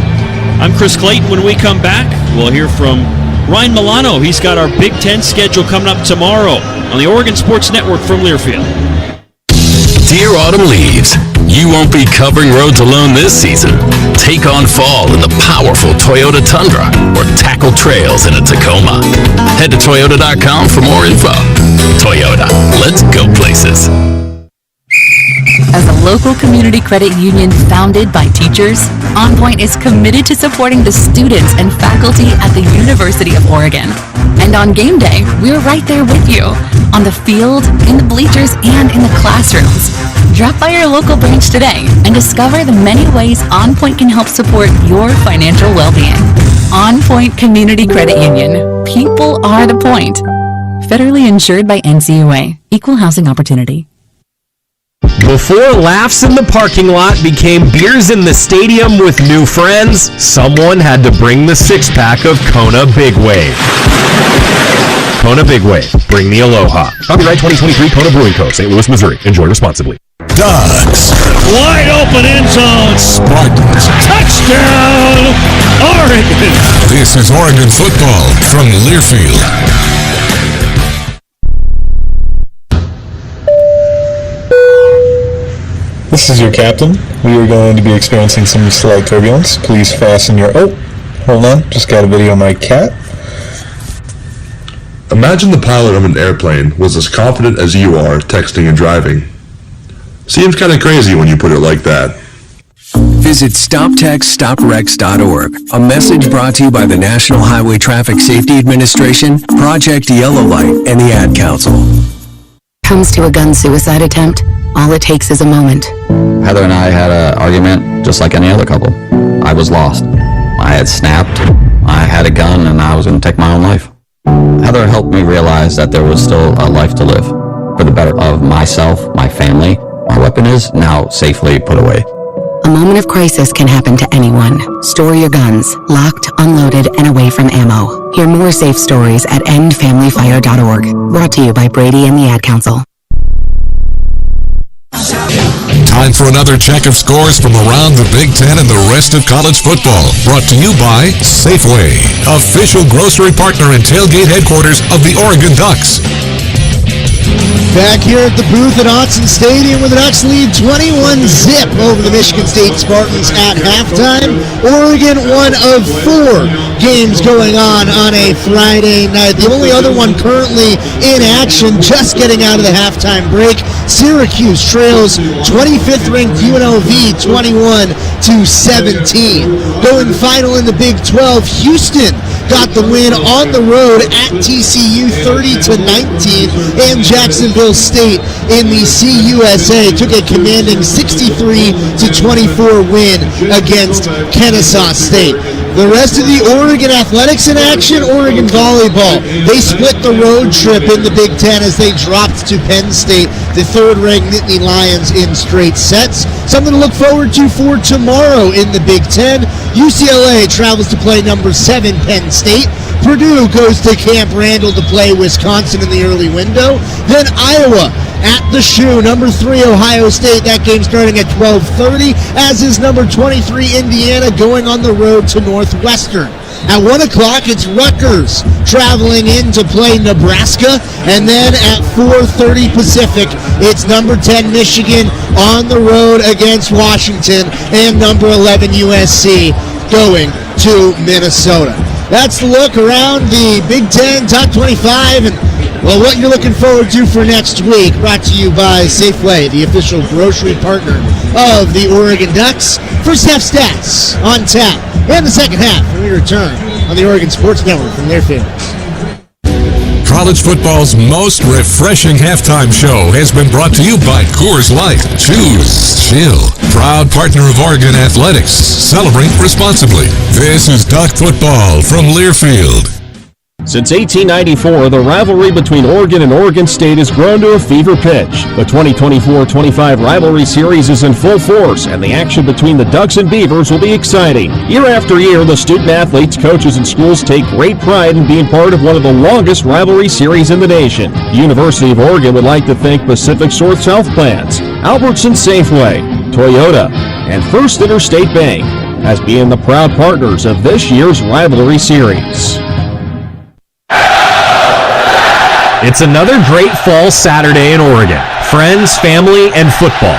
I'm Chris Clayton. When we come back, we'll hear from Ryan Milano. He's got our Big Ten schedule coming up tomorrow on the Oregon Sports Network from Learfield. Dear Autumn Leaves, you won't be covering roads alone this season. Take on fall in the powerful Toyota Tundra or tackle trails in a Tacoma. Head to Toyota.com for more info. Toyota, let's go places. As a local community credit union founded by teachers, OnPoint is committed to supporting the students and faculty at the University of Oregon. And on game day, we're right there with you, on the field, in the bleachers, and in the classrooms. Drop by your local branch today and discover the many ways OnPoint can help support your financial well-being. OnPoint Community Credit Union. People are the point. Federally insured by NCUA. Equal housing opportunity. Before laughs in the parking lot became beers in the stadium with new friends, someone had to bring the 6-pack of Kona Big Wave. Kona Big Wave, bring the aloha. Copyright 2023 Kona Brewing Co., St. Louis, Missouri. Enjoy responsibly. Ducks. Wide open end zone. Spartans. Touchdown, Oregon. This is Oregon football from Learfield. This is your captain. We are going to be experiencing some slight turbulence. Please fasten your... Oh, hold on. Just got a video of my cat. Imagine the pilot of an airplane was as confident as you are texting and driving. Seems kind of crazy when you put it like that. Visit StopTextStopWrecks.org. A message brought to you by the National Highway Traffic Safety Administration, Project Yellow Light, and the Ad Council. Comes to a gun suicide attempt, all it takes is a moment. Heather and I had an argument just like any other couple. I was lost. I had snapped. I had a gun and I was going to take my own life. Heather helped me realize that there was still a life to live for the better of myself, my family. My weapon is now safely put away. A moment of crisis can happen to anyone. Store your guns, locked, unloaded, and away from ammo. Hear more safe stories at endfamilyfire.org. Brought to you by Brady and the Ad Council. Time for another check of scores from around the Big Ten and the rest of college football. Brought to you by Safeway, official grocery partner and tailgate headquarters of the Oregon Ducks. Back here at the booth at Autzen Stadium where the Ducks lead 21-0 over the Michigan State Spartans at halftime. Oregon, one of 4 games going on a Friday night. The only other one currently in action, just getting out of the halftime break. Syracuse trails 25th-ranked UNLV 21-17. Going final in the Big 12, Houston got the win on the road at TCU 30-19, and Jacksonville State in the CUSA took a commanding 63-24 win against Kennesaw State. The rest of the Oregon Athletics in action, Oregon volleyball. They split the road trip in the Big Ten as they dropped to Penn State, the 3rd-ranked Nittany Lions, in straight sets. Something to look forward to for tomorrow in the Big Ten. UCLA travels to play number 7 Penn State. Purdue goes to Camp Randall to play Wisconsin in the early window. Then Iowa at the Shoe, number 3 Ohio State. That game starting at 12:30, as is number 23 Indiana going on the road to Northwestern. At 1 o'clock, it's Rutgers traveling in to play Nebraska. And then at 4:30 Pacific, it's number 10 Michigan on the road against Washington, and number 11 USC going to Minnesota. That's the look around the Big Ten Top 25 and, well, what you're looking forward to for next week. Brought to you by Safeway, the official grocery partner of the Oregon Ducks. First half stats on tap, and the second half when we return on the Oregon Sports Network from Learfield. College football's most refreshing halftime show has been brought to you by Coors Light. Choose chill. Proud partner of Oregon Athletics. Celebrate responsibly. This is Duck Football from Learfield. Since 1894, the rivalry between Oregon and Oregon State has grown to a fever pitch. The 2024-25 Rivalry Series is in full force, and the action between the Ducks and Beavers will be exciting. Year after year, the student-athletes, coaches, and schools take great pride in being part of one of the longest rivalry series in the nation. The University of Oregon would like to thank Pacific North-South Plans, Albertson Safeway, Toyota, and First Interstate Bank as being the proud partners of this year's Rivalry Series. It's another great fall Saturday in Oregon. Friends, family, and football.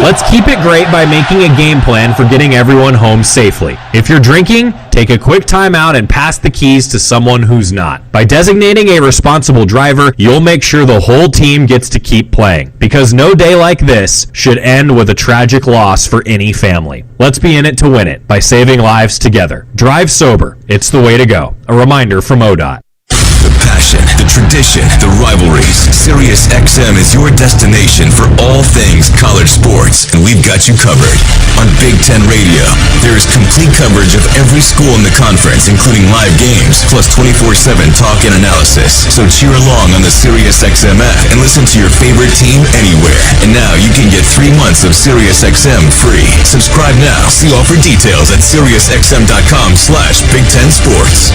Let's keep it great by making a game plan for getting everyone home safely. If you're drinking, take a quick time out and pass the keys to someone who's not. By designating a responsible driver, you'll make sure the whole team gets to keep playing. Because no day like this should end with a tragic loss for any family. Let's be in it to win it by saving lives together. Drive sober. It's the way to go. A reminder from ODOT. The passion, the tradition, the rivalries. SiriusXM is your destination for all things college sports, and we've got you covered. On Big Ten Radio, there is complete coverage of every school in the conference, including live games, plus 24/7 talk and analysis. So cheer along on the SiriusXM app and listen to your favorite team anywhere. And now you can get 3 months of SiriusXM free. Subscribe now. See offer details at SiriusXM.com/Big Ten Sports.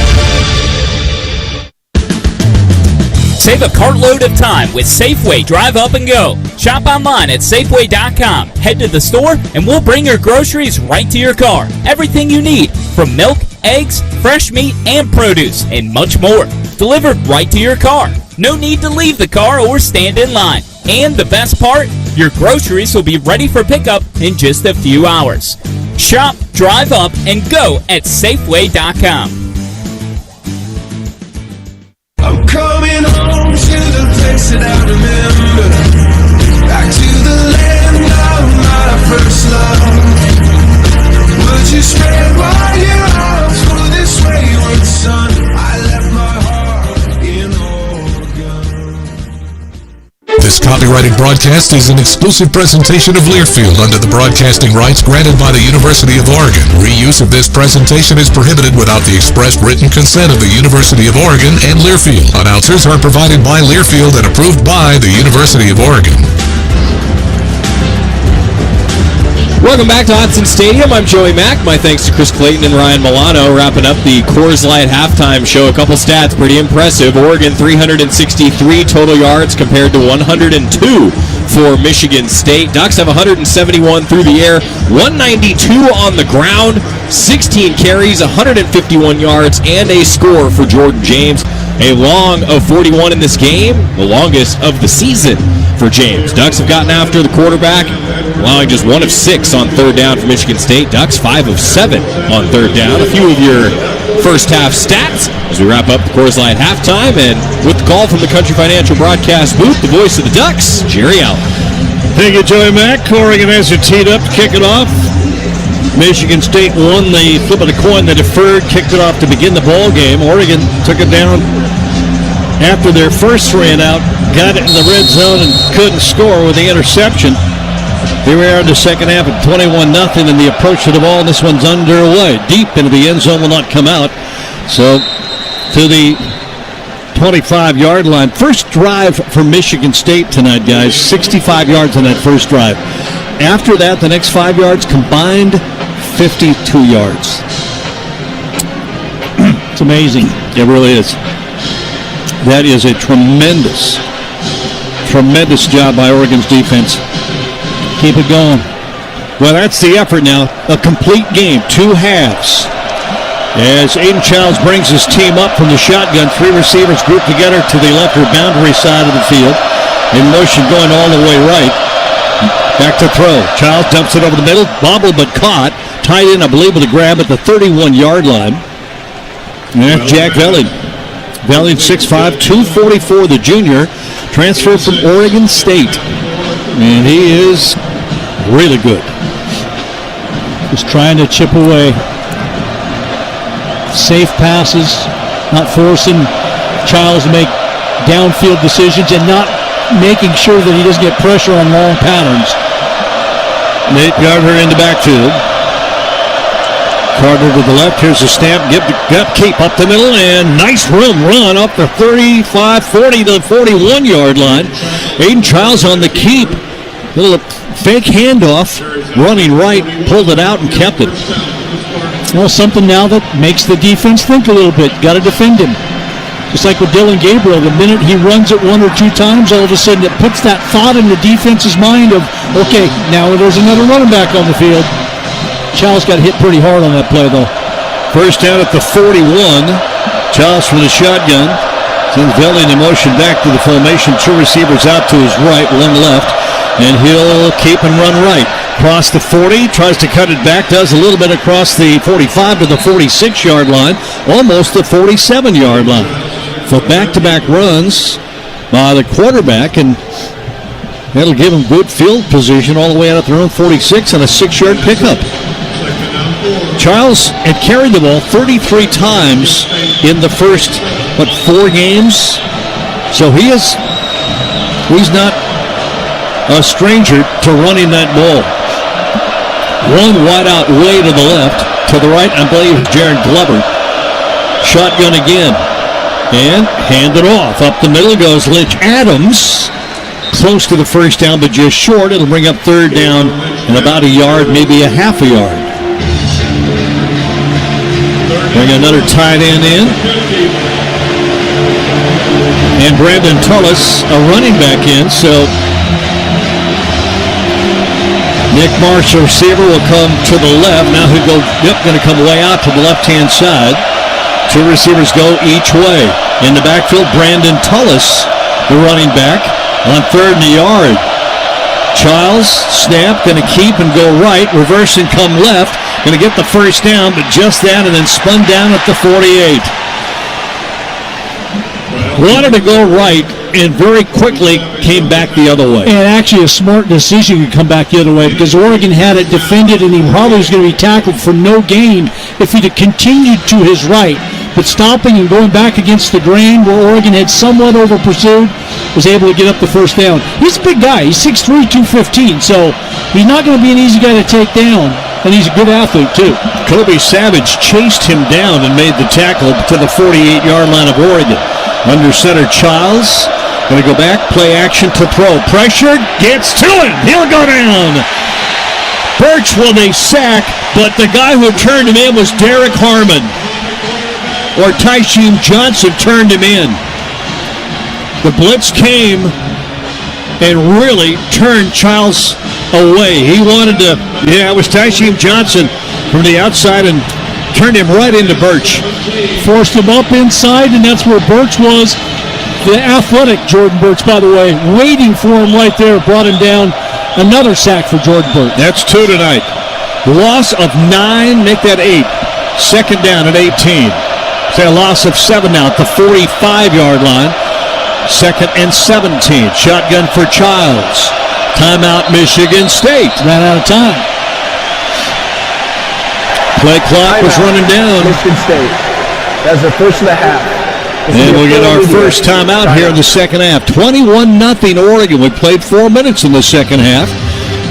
Save a cartload of time with Safeway Drive Up and Go. Shop online at Safeway.com. Head to the store and we'll bring your groceries right to your car. Everything you need, from milk, eggs, fresh meat, and produce, and much more. Delivered right to your car. No need to leave the car or stand in line. And the best part, your groceries will be ready for pickup in just a few hours. Shop, drive up, and go at Safeway.com. I'm coming home to the place that I remember, back to the land of my first love. Would you spread wide your arms for this wayward son? I left my heart in Oregon. This copyrighted broadcast is an exclusive presentation of Learfield under the broadcasting rights granted by the University of Oregon. Reuse of this presentation is prohibited without the express written consent of the University of Oregon and Learfield. Announcers are provided by Learfield and approved by the University of Oregon. Welcome back to Autzen Stadium. I'm Joey Mack. My thanks to Chris Clayton and Ryan Milano. Wrapping up the Coors Light halftime show. A couple stats, pretty impressive. Oregon 363 total yards compared to 102 for Michigan State. Ducks have 171 through the air, 192 on the ground, 16 carries, 151 yards, and a score for Jordan James. A long of 41 in this game, the longest of the season for James. Ducks have gotten after the quarterback, allowing just 1 of 6 on third down for Michigan State. Ducks 5 of 7 on third down. A few of your first half stats as we wrap up the Coors Light halftime. And with the call from the Country Financial broadcast booth, the voice of the Ducks, Jerry Allen. Thank you, Joey Mack. Oregon has it teed up to kick it off. Michigan State won the flip of the coin. They deferred, kicked it off to begin the ball game. Oregon took it down after their first 3 and out, got it in the red zone and couldn't score with the interception. Here we are in the second half at 21-0 in the approach to the ball. This one's underway. Deep into the end zone, will not come out. So to the 25-yard line. First drive for Michigan State tonight, guys. 65 yards on that first drive. After that, the next 5 yards combined, 52 yards. It's amazing. It really is. That is a tremendous job by Oregon's defense. Keep it going. Well, that's the effort now. A complete game, 2 halves. As Aiden Childs brings his team up from the shotgun, 3 receivers grouped together to the left or boundary side of the field. In motion going all the way right. Back to throw. Childs dumps it over the middle. Bobbled but caught. Tied in, I believe, with a grab at the 31-yard line. And that's Jack Velling. Velling 6'5", 244, the junior. Transferred from Oregon State. And he is really good. Just trying to chip away. Safe passes, not forcing Childs to make downfield decisions and not making sure that he doesn't get pressure on long patterns. Nate Gardner in the backfield. Carter to the left. Here's a snap. Keep up the middle, and nice run up the 35, 40 to the 41-yard line. Aiden Childs on the keep. Little fake handoff. Running right, pulled it out and kept it. Well, something now that makes the defense think a little bit. Got to defend him. Just like with Dylan Gabriel, the minute he runs it 1 or 2 times, all of a sudden it puts that thought in the defense's mind of, okay, now there's another running back on the field. Childs got hit pretty hard on that play, though. First down at the 41. Childs from the shotgun. Sends Velling in motion back to the formation. 2 receivers out to his right, 1 left. And he'll keep and run right. Across the 40, tries to cut it back, does a little bit across the 45 to the 46-yard line, almost the 47-yard line. So back-to-back runs by the quarterback, and that'll give them good field position all the way out at their own 46 on a 6-yard pickup. Childs had carried the ball 33 times in the first, 4 games? So he's not a stranger to running that ball. 1 wide out way to the left. To the right, I believe, Jared Glover. Shotgun again. And hand it off. Up the middle goes Lynch Adams. Close to the first down, but just short. It'll bring up third down in about a yard, maybe a half a yard. Bring another tight end in. And Brandon Tullis, a running back in, so Nick Marsh, the receiver, will come to the left. Now he'll going to come way out to the left-hand side. 2 receivers go each way. In the backfield, Brandon Tullis, the running back, on 3rd and a yard. Childs, snap, going to keep and go right. Reverse and come left. Going to get the first down, but just that, and then spun down at the 48. Wanted to go right, and very quickly came back the other way. And actually a smart decision to come back the other way, because Oregon had it defended, and he probably was going to be tackled for no gain if he'd have continued to his right. But stopping and going back against the grain where Oregon had somewhat over-pursued, was able to get up the first down. He's a big guy. He's 6'3", 215, so he's not going to be an easy guy to take down, and he's a good athlete, too. Kobe Savage chased him down and made the tackle to the 48-yard line of Oregon. Under center, Childs. Going to go back, play action to throw. Pressure, gets to him. He'll go down. Birch with a sack, but the guy who turned him in was Derek Harmon. Or Tysheem Johnson turned him in. The blitz came and really turned Childs away. He wanted to, it was Tysheem Johnson from the outside, and turned him right into Birch. Forced him up inside, and that's where Birch was. The athletic Jordan Birch, by the way, waiting for him right there, brought him down. Another sack for Jordan Birch. That's 2 tonight. Loss of 9, make that 8. Second down at 18. Say a loss of 7 now at the 45-yard line. Second and 17. Shotgun for Childs. Timeout, Michigan State. Ran out of time. Play clock was running down. Michigan State. That's the first of the half. And we'll get our first timeout here in the second half. 21-0 Oregon. We played 4 minutes in the second half.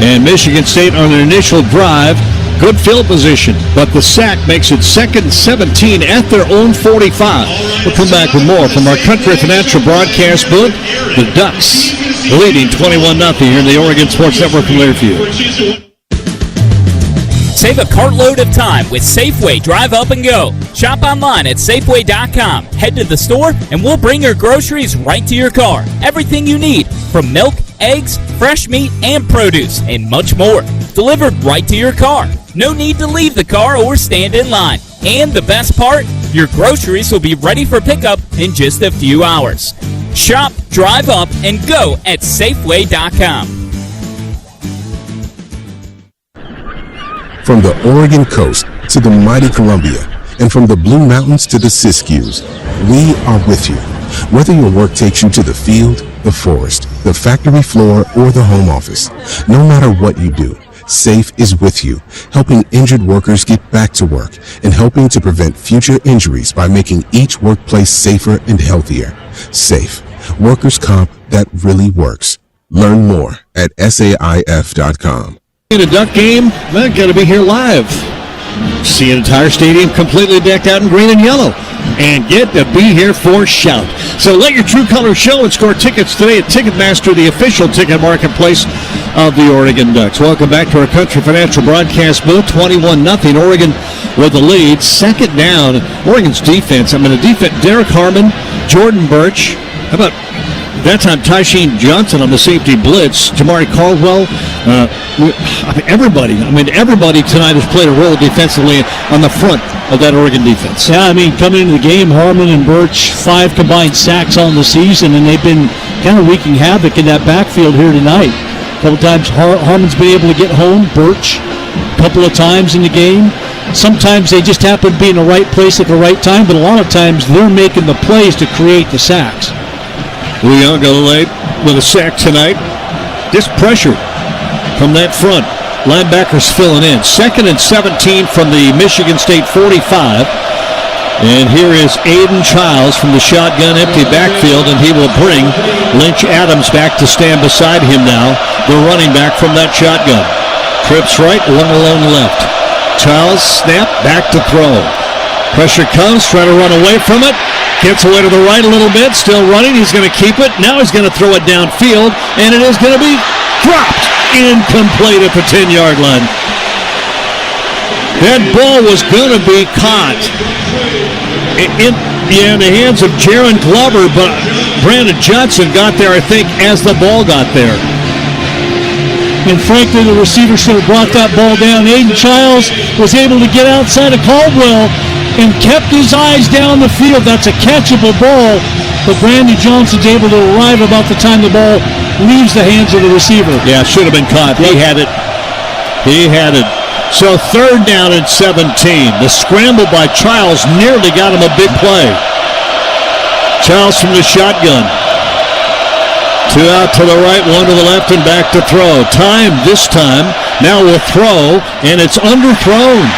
And Michigan State on their initial drive. Good field position, but the sack makes it 2nd and 17 at their own 45. We'll come back with more from our Country Financial broadcast booth. The Ducks leading 21-0 here in the Oregon Sports Network from Learfield. Save a cartload of time with Safeway Drive Up and Go. Shop online at Safeway.com. Head to the store and we'll bring your groceries right to your car. Everything you need, from milk, eggs, fresh meat, and produce, and much more. Delivered right to your car. No need to leave the car or stand in line. And the best part, your groceries will be ready for pickup in just a few hours. Shop, drive up, and go at Safeway.com. From the Oregon coast to the mighty Columbia, and from the Blue Mountains to the Siskiyous, we are with you. Whether your work takes you to the field, the forest, the factory floor, or the home office, no matter what you do, SAFE is with you, helping injured workers get back to work and helping to prevent future injuries by making each workplace safer and healthier. SAFE, workers' comp that really works. Learn more at SAIF.com. In a Duck game, well, going to be here live. See an entire stadium completely decked out in green and yellow. And get to be here for Shout. So let your true colors show and score tickets today at Ticketmaster, the official ticket marketplace of the Oregon Ducks. Welcome back to our Country Financial broadcast booth. 21-0 Oregon with the lead. Second down, Oregon's defense. The defense, Derek Harmon, Jordan Birch. How about that time, Tysheen Johnson on the safety blitz. Jamari Caldwell. Everybody tonight has played a role defensively on the front of that Oregon defense. Yeah, coming into the game, Harmon and Birch, 5 combined sacks on the season, and they've been kind of wreaking havoc in that backfield here tonight. A couple times Harmon's been able to get home, Birch a couple of times in the game. Sometimes they just happen to be in the right place at the right time, but a lot of times they're making the plays to create the sacks. Leon late with a sack tonight. Just pressure from that front. Linebackers filling in. 2nd and 17 from the Michigan State 45. And here is Aiden Childs from the shotgun empty backfield, and he will bring Lynch Adams back to stand beside him now, the running back from that shotgun. Trips right, one alone left. Childs snap, back to throw. Pressure comes, trying to run away from it. Gets away to the right a little bit, still running. He's going to keep it. Now he's going to throw it downfield, and it is going to be dropped. Incomplete at the 10-yard line. That ball was going to be caught in the hands of Jaron Glover, but Brandon Johnson got there, I think, as the ball got there. And frankly, the receiver should have brought that ball down. Aiden Childs was able to get outside of Caldwell and kept his eyes down the field. That's a catchable ball, but Brandon Johnson's able to arrive about the time the ball leaves the hands of the receiver. Yeah, should have been caught. He had it. So 3rd down and 17. The scramble by Childs nearly got him a big play. Childs from the shotgun. 2 out to the right, 1 to the left, and back to throw. Time this time. Now will throw, and it's underthrown.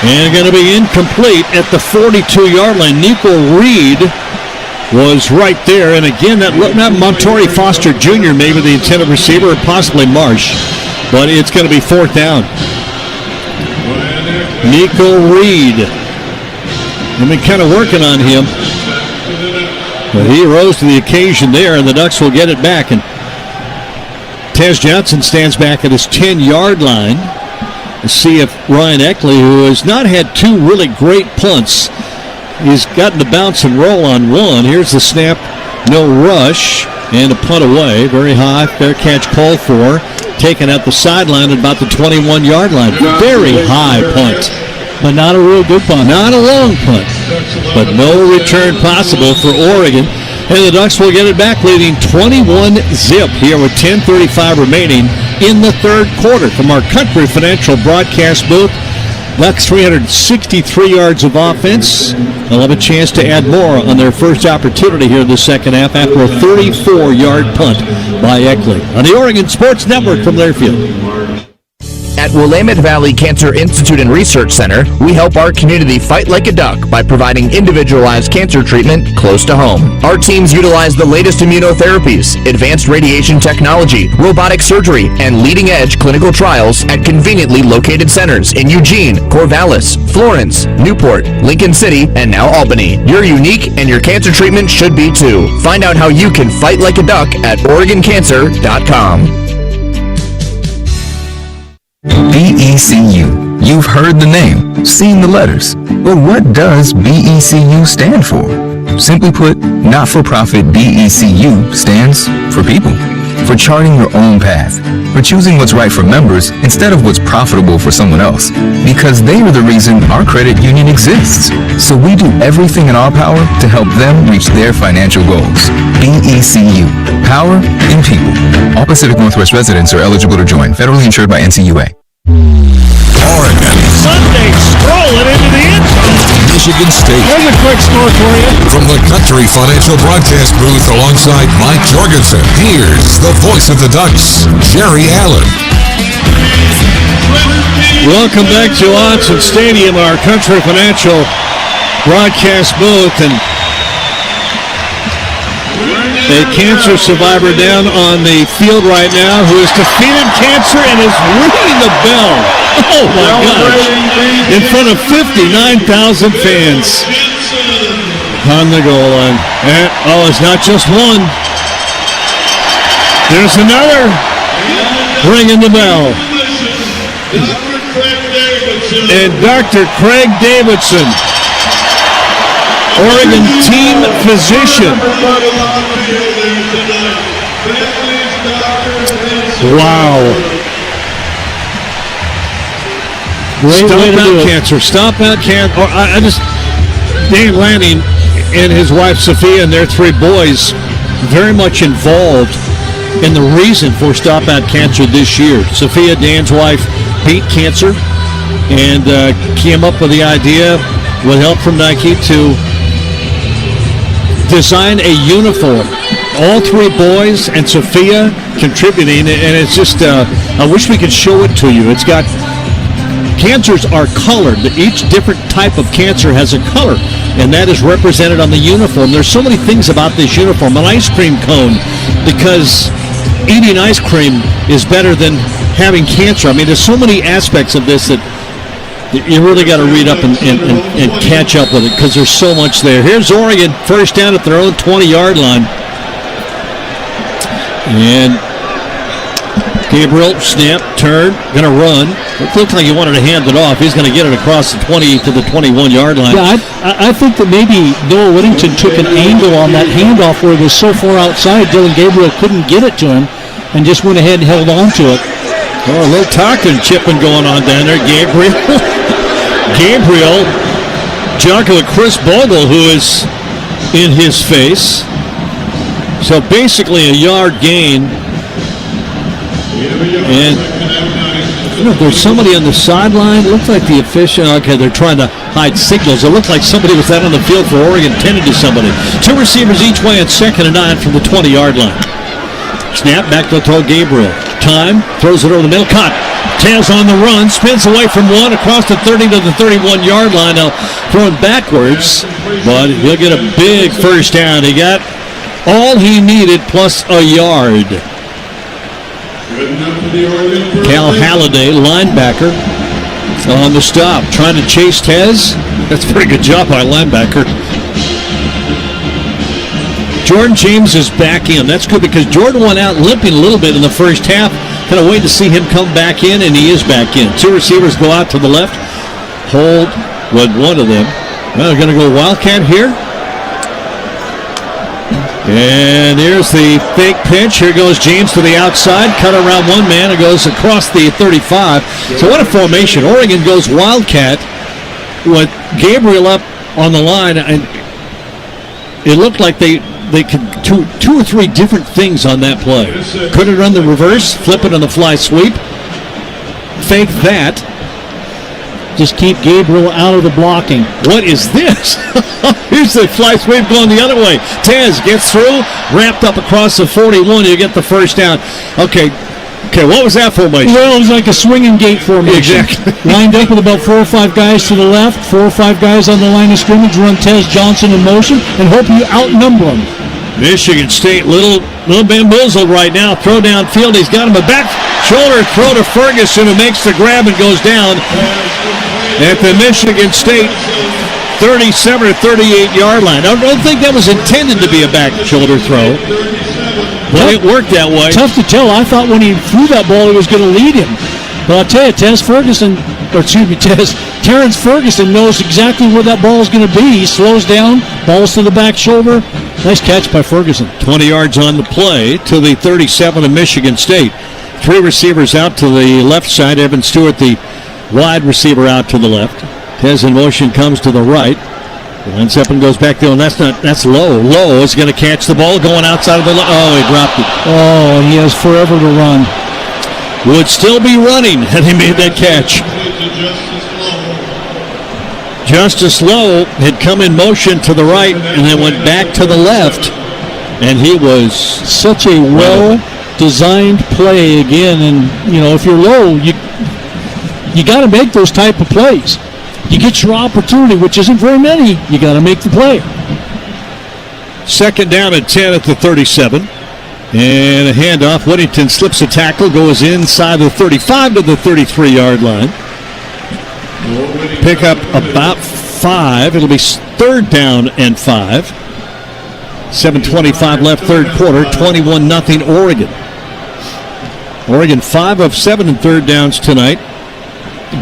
And going to be incomplete at the 42-yard line. Nico Reed was right there. And again, that Montori Foster Jr. maybe the intended receiver, or possibly Marsh. But it's going to be 4th down. Nico Reed. I've been kind of working on him. But he rose to the occasion there, and the Ducks will get it back. And Tez Johnson stands back at his 10-yard line. Let's see if Ryan Eckley, who has not had 2 really great punts, he's gotten the bounce and roll on 1. Here's the snap, no rush, and a punt away. Very high, fair catch called for. Taken at the sideline at about the 21-yard line. Very high punt. But not a real good punt. Not a long punt. But no return possible for Oregon. And the Ducks will get it back, leading 21-zip here with 10:35 remaining in the third quarter. From our Country Financial broadcast booth, Ducks 363 yards of offense. They'll have a chance to add more on their first opportunity here in the second half after a 34-yard punt by Eckley. On the Oregon Sports Network from Learfield. At Willamette Valley Cancer Institute and Research Center, we help our community fight like a duck by providing individualized cancer treatment close to home. Our teams utilize the latest immunotherapies, advanced radiation technology, robotic surgery, and leading-edge clinical trials at conveniently located centers in Eugene, Corvallis, Florence, Newport, Lincoln City, and now Albany. You're unique, and your cancer treatment should be too. Find out how you can fight like a duck at OregonCancer.com. BECU. You've heard the name, seen the letters. But what does BECU stand for? Simply put, not-for-profit BECU stands for people. For charting your own path. For choosing what's right for members instead of what's profitable for someone else. Because they are the reason our credit union exists. So we do everything in our power to help them reach their financial goals. BECU. Power in people. All Pacific Northwest residents are eligible to join. Federally insured by NCUA. Oregon. Sunday strolling into the end zone. Michigan State. There's a quick score for you. From the Country Financial broadcast booth alongside Mike Jorgensen, here's the voice of the Ducks, Jerry Allen. Welcome back to Autzen Stadium, our Country Financial broadcast booth, and a cancer survivor down on the field right now who has defeated cancer and is ringing the bell. Oh my gosh. In front of 59,000 fans on the goal line. And, it's not just one. There's another ringing the bell. And Dr. Craig Davidson, Oregon team physician. Wow. Stomp out cancer. Stomp out cancer. Dave Lanning and his wife Sophia and their three boys very much involved in the reason for Stomp Out Cancer this year. Sophia, Dan's wife, beat cancer and came up with the idea with help from Nike to design a uniform. All three boys and Sophia contributing, and it's just, I wish we could show it to you. It's got, cancers are colored. Each different type of cancer has a color, and that is represented on the uniform. There's so many things about this uniform. An ice cream cone, because eating ice cream is better than having cancer. I mean, there's so many aspects of this that you really got to read up and catch up with it because there's so much there. Here's Oregon, first down at their own 20-yard line. And Gabriel, snap, turn, going to run. It looked like he wanted to hand it off. He's going to get it across the 20 to the 21-yard line. Yeah, I think that maybe Noah Whittington took an angle on that handoff where it was so far outside, Dylan Gabriel couldn't get it to him and just went ahead and held on to it. Oh, a little talking chipping going on down there. Gabriel juggling Chris Bogle, who is in his face. So basically a yard gain. And there's somebody on the sideline. It looks like the official. Okay, they're trying to hide signals. It looked like somebody was out on the field for Oregon, tending to somebody. Two receivers each way on 2nd and 9 from the 20-yard line. Snap back to throw Gabriel. Time, throws it over the middle, caught. Tails on the run, spins away from one, across the 30 to the 31-yard line. Now throwing backwards, but he'll get a big first down. He got all he needed plus a yard. Cal Halliday, linebacker, on the stop, trying to chase Tez. That's a pretty good job by a linebacker. Jordan James is back in. That's good because Jordan went out limping a little bit in the first half. Kind of waiting to see him come back in, and he is back in. Two receivers go out to the left. Hold with one of them. Well, they're going to go Wildcat here. And here's the fake pitch. Here goes James to the outside. Cut around one man. It goes across the 35. So what a formation. Oregon goes Wildcat. with Gabriel up on the line, and it looked like they could do 2 or 3 different things on that play. Could have run the reverse, flip it on the fly sweep, fake that. Just keep Gabriel out of the blocking. What is this? Here's the fly sweep going the other way. Tez gets through, wrapped up across the 41. You get the first down. Okay, what was that formation? Well, it was like a swinging gate formation. Exactly. Lined up with about 4 or 5 guys to the left, 4 or 5 guys on the line of scrimmage, run Tez Johnson in motion, and hope you outnumber them. Michigan State, little bamboozled right now. Throw downfield. He's got him a back shoulder throw to Ferguson, who makes the grab and goes down at the Michigan State 37 or 38-yard line. I don't think that was intended to be a back shoulder throw, but it worked that way. Tough to tell. I thought when he threw that ball, he was going to lead him. But I'll tell you, Terrence Ferguson knows exactly where that ball is going to be. He slows down, balls to the back shoulder. Nice catch by Ferguson. 20 yards on the play to the 37 of Michigan State. 3 receivers out to the left side. Evan Stewart, the wide receiver, out to the left. Tez in motion, comes to the right. Lines up and goes back there, and that's low. Low is going to catch the ball going outside of the he dropped it. Oh, he has forever to run. Would still be running had he made that catch. Justice Lowe had come in motion to the right and then went back to the left, and he was such a well-designed play again. And if you're low, you got to make those type of plays. You get your opportunity, which isn't very many. You got to make the play. Second down and 10 at the 37. And a handoff. Whittington slips a tackle, goes inside the 35 to the 33-yard line. Pick up about 5. It'll be third down and 5. 7:25 left, third quarter. 21-0 Oregon. Oregon 5 of 7 in third downs tonight.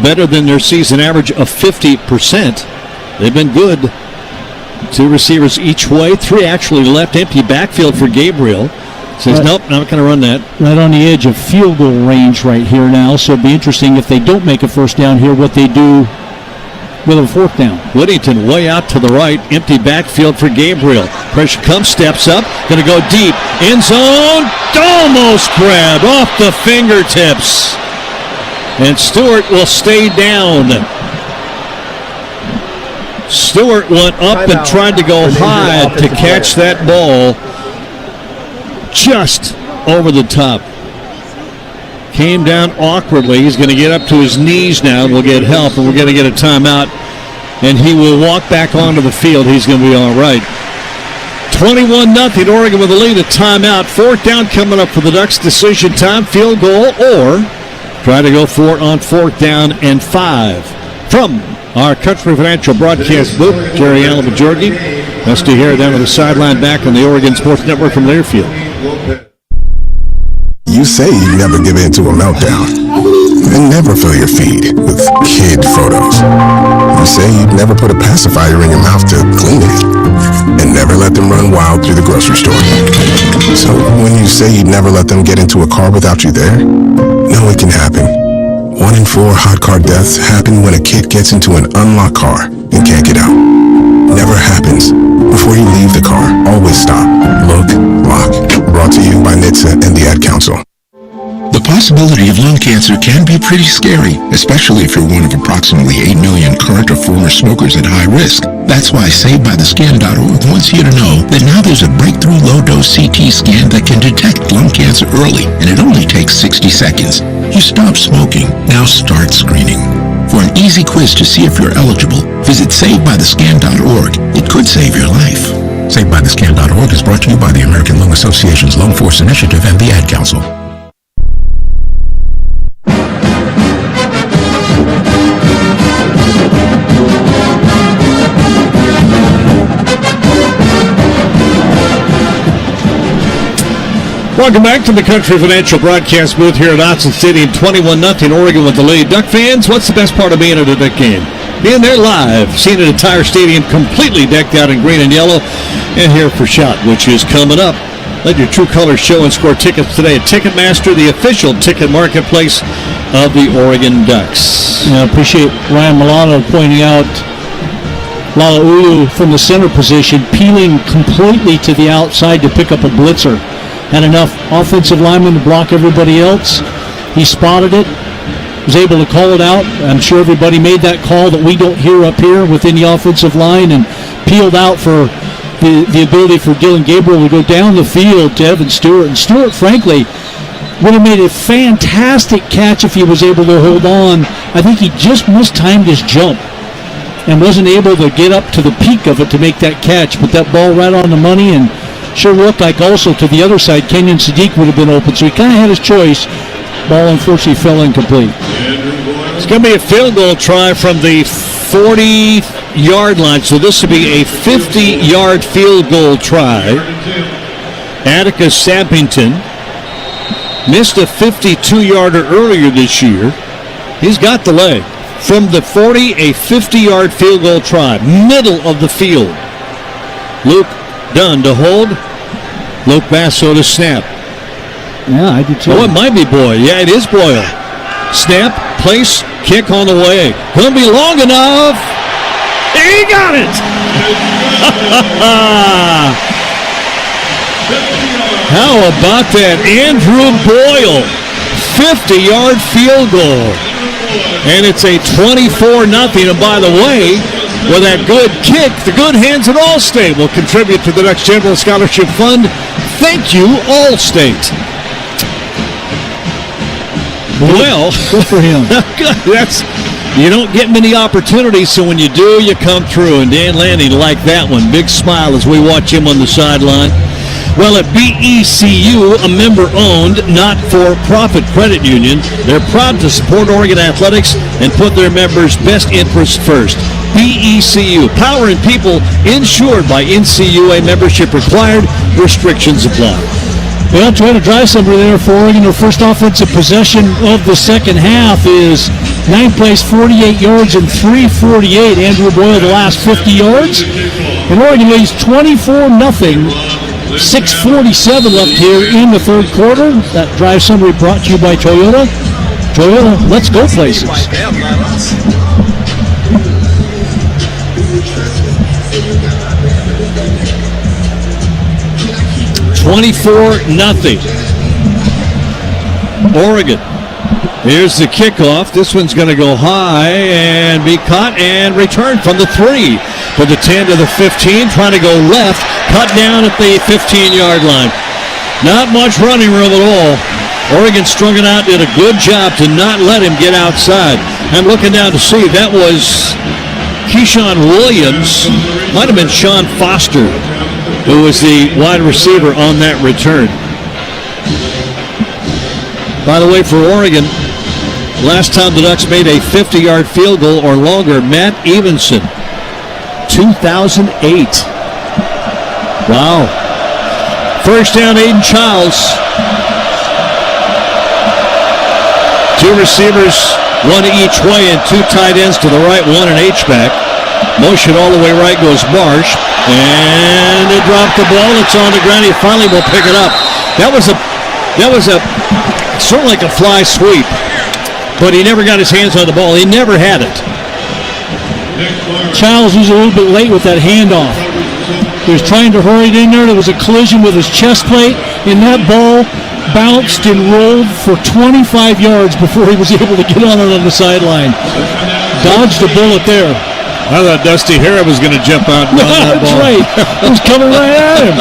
Better than their season average of 50%. They've been good. 2 receivers each way. 3 actually left. Empty backfield for Gabriel. Says, nope, not going to run that. Right on the edge of field goal range right here now. So it'll be interesting if they don't make a first down here, what they do with a fourth down. Whittington way out to the right. Empty backfield for Gabriel. Pressure comes, steps up. Going to go deep. End zone. Almost grabbed off the fingertips. And Stewart will stay down. Stewart went up and tried to go high to catch that ball just over the top. Came down awkwardly. He's going to get up to his knees now and we'll get help, and we're going to get a timeout. And he will walk back onto the field. He's going to be all right. 21-0 Oregon with a lead, a timeout. Fourth down coming up for the Ducks. Decision time, field goal, or try to go for it on fourth down and 5. From our Country Financial broadcast booth, Jerry Alabajorgi. Nice to hear them on the sideline back on the Oregon Sports Network from Learfield. You say you never give in to a meltdown and never fill your feed with kid photos. You say you'd never put a pacifier in your mouth to clean it and never let them run wild through the grocery store. So when you say you'd never let them get into a car without you there, no, it can happen. 1 in 4 hot car deaths happen when a kid gets into an unlocked car and can't get out. Never happens. Before you leave the car, always stop, look, lock. Brought to you by NHTSA and the Ad Council. The possibility of lung cancer can be pretty scary, especially if you're one of approximately 8 million current or former smokers at high risk. That's why SavedByTheScan.org wants you to know that now there's a breakthrough low-dose CT scan that can detect lung cancer early, and it only takes 60 seconds. You stop smoking, now start screening. For an easy quiz to see if you're eligible, visit SavedByTheScan.org. It could save your life. SavedByTheScan.org is brought to you by the American Lung Association's Lung Force Initiative and the Ad Council. Welcome back to the Country Financial broadcast booth here at Autzen Stadium. 21-0 Oregon with the lead. Duck fans, what's the best part of being at a Duck game? Being there live, seeing an entire stadium completely decked out in green and yellow, and here for SHOT, which is coming up. Let your true colors show and score tickets today at Ticketmaster, the official ticket marketplace of the Oregon Ducks. I appreciate Ryan Milano pointing out Lalaulu from the center position, peeling completely to the outside to pick up a blitzer. Had enough offensive linemen to block everybody else. He spotted it, was able to call it out. I'm sure everybody made that call that we don't hear up here within the offensive line, and peeled out for the ability for Dylan Gabriel to go down the field to Evan Stewart. And Stewart, frankly, would have made a fantastic catch if he was able to hold on. I think he just mistimed his jump and wasn't able to get up to the peak of it to make that catch. But that ball right on the money, and sure looked like also to the other side, Kenyon Sadiq would have been open. So he kind of had his choice. Ball unfortunately fell incomplete. It's going to be a field goal try from the 40-yard line. So this will be a 50-yard field goal try. Atticus Sappington missed a 52-yarder earlier this year. He's got the leg. From the 40, a 50-yard field goal try. Middle of the field. Luke Dunn to hold. Luke Basso to snap. Yeah, I did too. Oh, it might be Boyle. Yeah, it is Boyle. Snap, place, kick on the way. Gonna be long enough. He got it! How about that? Andrew Boyle, 50-yard field goal. And it's a 24-0. And by the way, with that good kick, the good hands at Allstate will contribute to the next General Scholarship Fund. Thank you, Allstate. Well, good for him. You don't get many opportunities, so when you do, you come through. And Dan Lanning liked that one. Big smile as we watch him on the sideline. Well, at BECU, a member-owned, not-for-profit credit union, they're proud to support Oregon athletics and put their members' best interests first. BECU, power and people, insured by NCUA, membership required, restrictions apply. Well, trying to drive somebody there for Oregon. Their first offensive possession of the second half is 9 plays, 48 yards, and 3:48. Andrew Boyle the last 50 yards. And Oregon leads 24-0. 6:47 left here in the third quarter. That drive summary brought to you by Toyota. Toyota, let's go places. 24-0. Oregon. Here's the kickoff. This one's going to go high and be caught and returned from the 3 to the 10 to the 15. Trying to go left. Cut down at the 15-yard line. Not much running room at all. Oregon strung it out, did a good job to not let him get outside. I'm looking down to see. That was Keyshawn Williams. Might have been Sean Foster, who was the wide receiver on that return. By the way, for Oregon, last time the Ducks made a 50-yard field goal or longer, Matt Evenson, 2008. Wow. First down, Aiden Childs. 2 receivers, 1 each way, and 2 tight ends to the right, 1 an H-back. Motion all the way right goes Marsh. And they dropped the ball. It's on the ground. He finally will pick it up. That was a sort of like a fly sweep. But he never got his hands on the ball. He never had it. Childs was a little bit late with that handoff. He was trying to hurry it in there. There was a collision with his chest plate, and that ball bounced and rolled for 25 yards before he was able to get on it on the sideline. Dodged the bullet there. I thought Dusty Harrah was going to jump out and run that ball. That's right. It was coming right at him.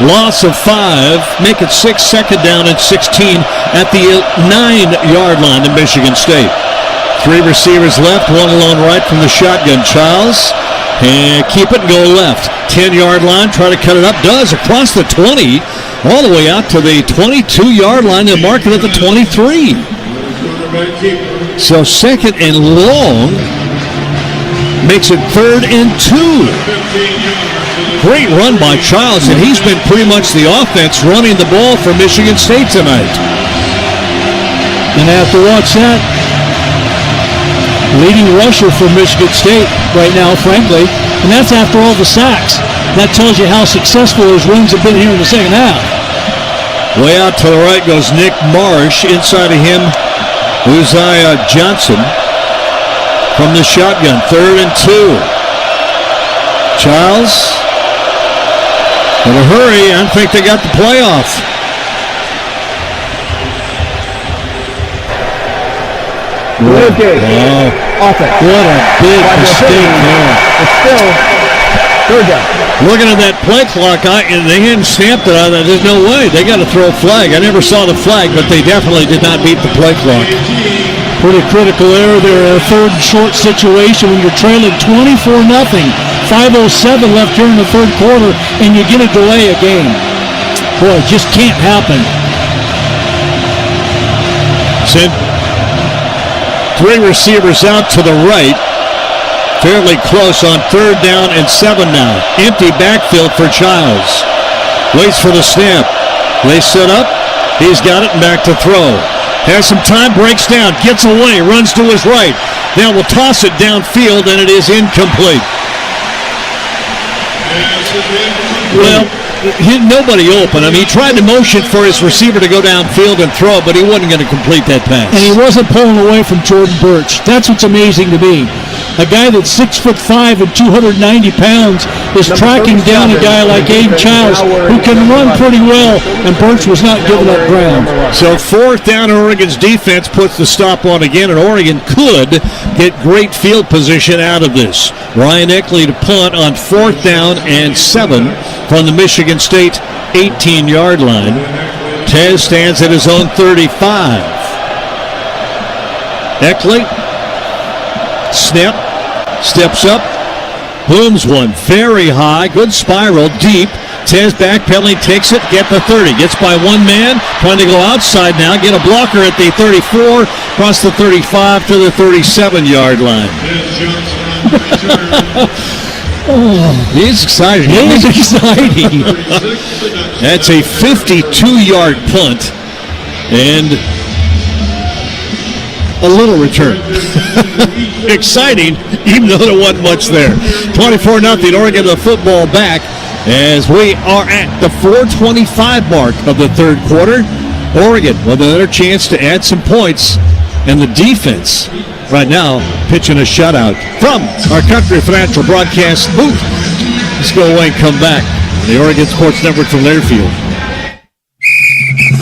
Loss of 5. Make it 6, second down and 16 at the 9-yard line in Michigan State. 3 receivers left, 1 alone right from the shotgun. Childs, and keep it and go left. 10-yard line, try to cut it up. Does across the 20, all the way out to the 22-yard line and mark it at the 23. So second and long. Makes it 3rd and 2. Great run by Childs, and he's been pretty much the offense running the ball for Michigan State tonight. And I have to watch that. Leading rusher for Michigan State right now, frankly, and that's after all the sacks. That tells you how successful his runs have been here in the second half. Way out to the right goes Nick Marsh. Inside of him, Uzziah Johnson from the shotgun. 3rd and 2. Childs in a hurry. I think they got the playoff. Offense. What a big mistake there. It's still 3rd down. Looking at that play clock, they hadn't stamped it on that. There's no way. They got to throw a flag. I never saw the flag, but they definitely did not beat the play clock. Pretty critical error there. A 3rd and short situation when you're trailing 24-0. 5:07 left here in the 3rd quarter, and you get a delay a game. Boy, it just can't happen. Send 3 receivers out to the right. Fairly close on 3rd down and 7 now. Empty backfield for Childs. Waits for the snap. They set up. He's got it and back to throw. Has some time, breaks down, gets away, runs to his right. Now will toss it downfield, and it is incomplete. Well, nobody open. I mean, he tried to motion for his receiver to go downfield and throw, but he wasn't going to complete that pass. And he wasn't pulling away from Jordan Birch. That's what's amazing to me. A guy that's 6'5" and 290 pounds is tracking down a guy like Abe Childs, who can run pretty well, and Birch was not giving up ground. So 4th down, Oregon's defense puts the stop on again, and Oregon could get great field position out of this. Ryan Eckley to punt on 4th down and 7 from the Michigan State 18-yard line. Tez stands at his own 35. Eckley, snap, steps up, booms one very high, good spiral, deep. Tez backpedaling, takes it, get the 30, gets by one man, trying to go outside now, get a blocker at the 34, across the 35 to the 37-yard line. He's excited. He's exciting. That's a 52-yard punt and a little return. Exciting, even though there wasn't much there. 24-0, Oregon the football back as we are at the 4:25 mark of the 3rd quarter. Oregon with another chance to add some points, and the defense right now pitching a shutout from our Country Financial broadcast booth. Let's go away and come back. The Oregon Sports Network from Learfield.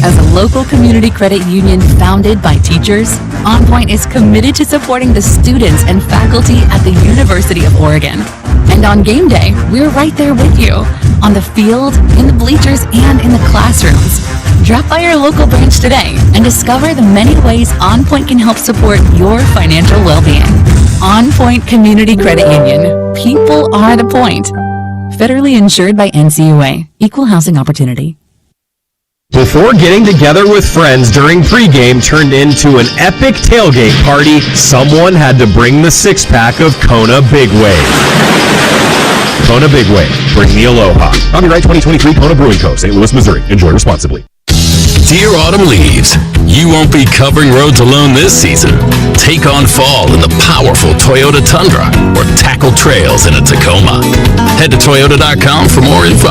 As a local community credit union founded by teachers, On Point is committed to supporting the students and faculty at the University of Oregon. And on game day, we're right there with you, on the field, in the bleachers, and in the classrooms. Drop by your local branch today and discover the many ways On Point can help support your financial well-being. On Point Community Credit Union. People are the point. Federally insured by NCUA. Equal housing opportunity. Before getting together with friends during pregame turned into an epic tailgate party, someone had to bring the 6-pack of Kona Big Wave. Kona Big Wave, bring the aloha. Copyright 2023 Kona Brewing Co., St. Louis, Missouri. Enjoy responsibly. Dear autumn leaves, you won't be covering roads alone this season. Take on fall in the powerful Toyota Tundra or tackle trails in a Tacoma. Head to Toyota.com for more info.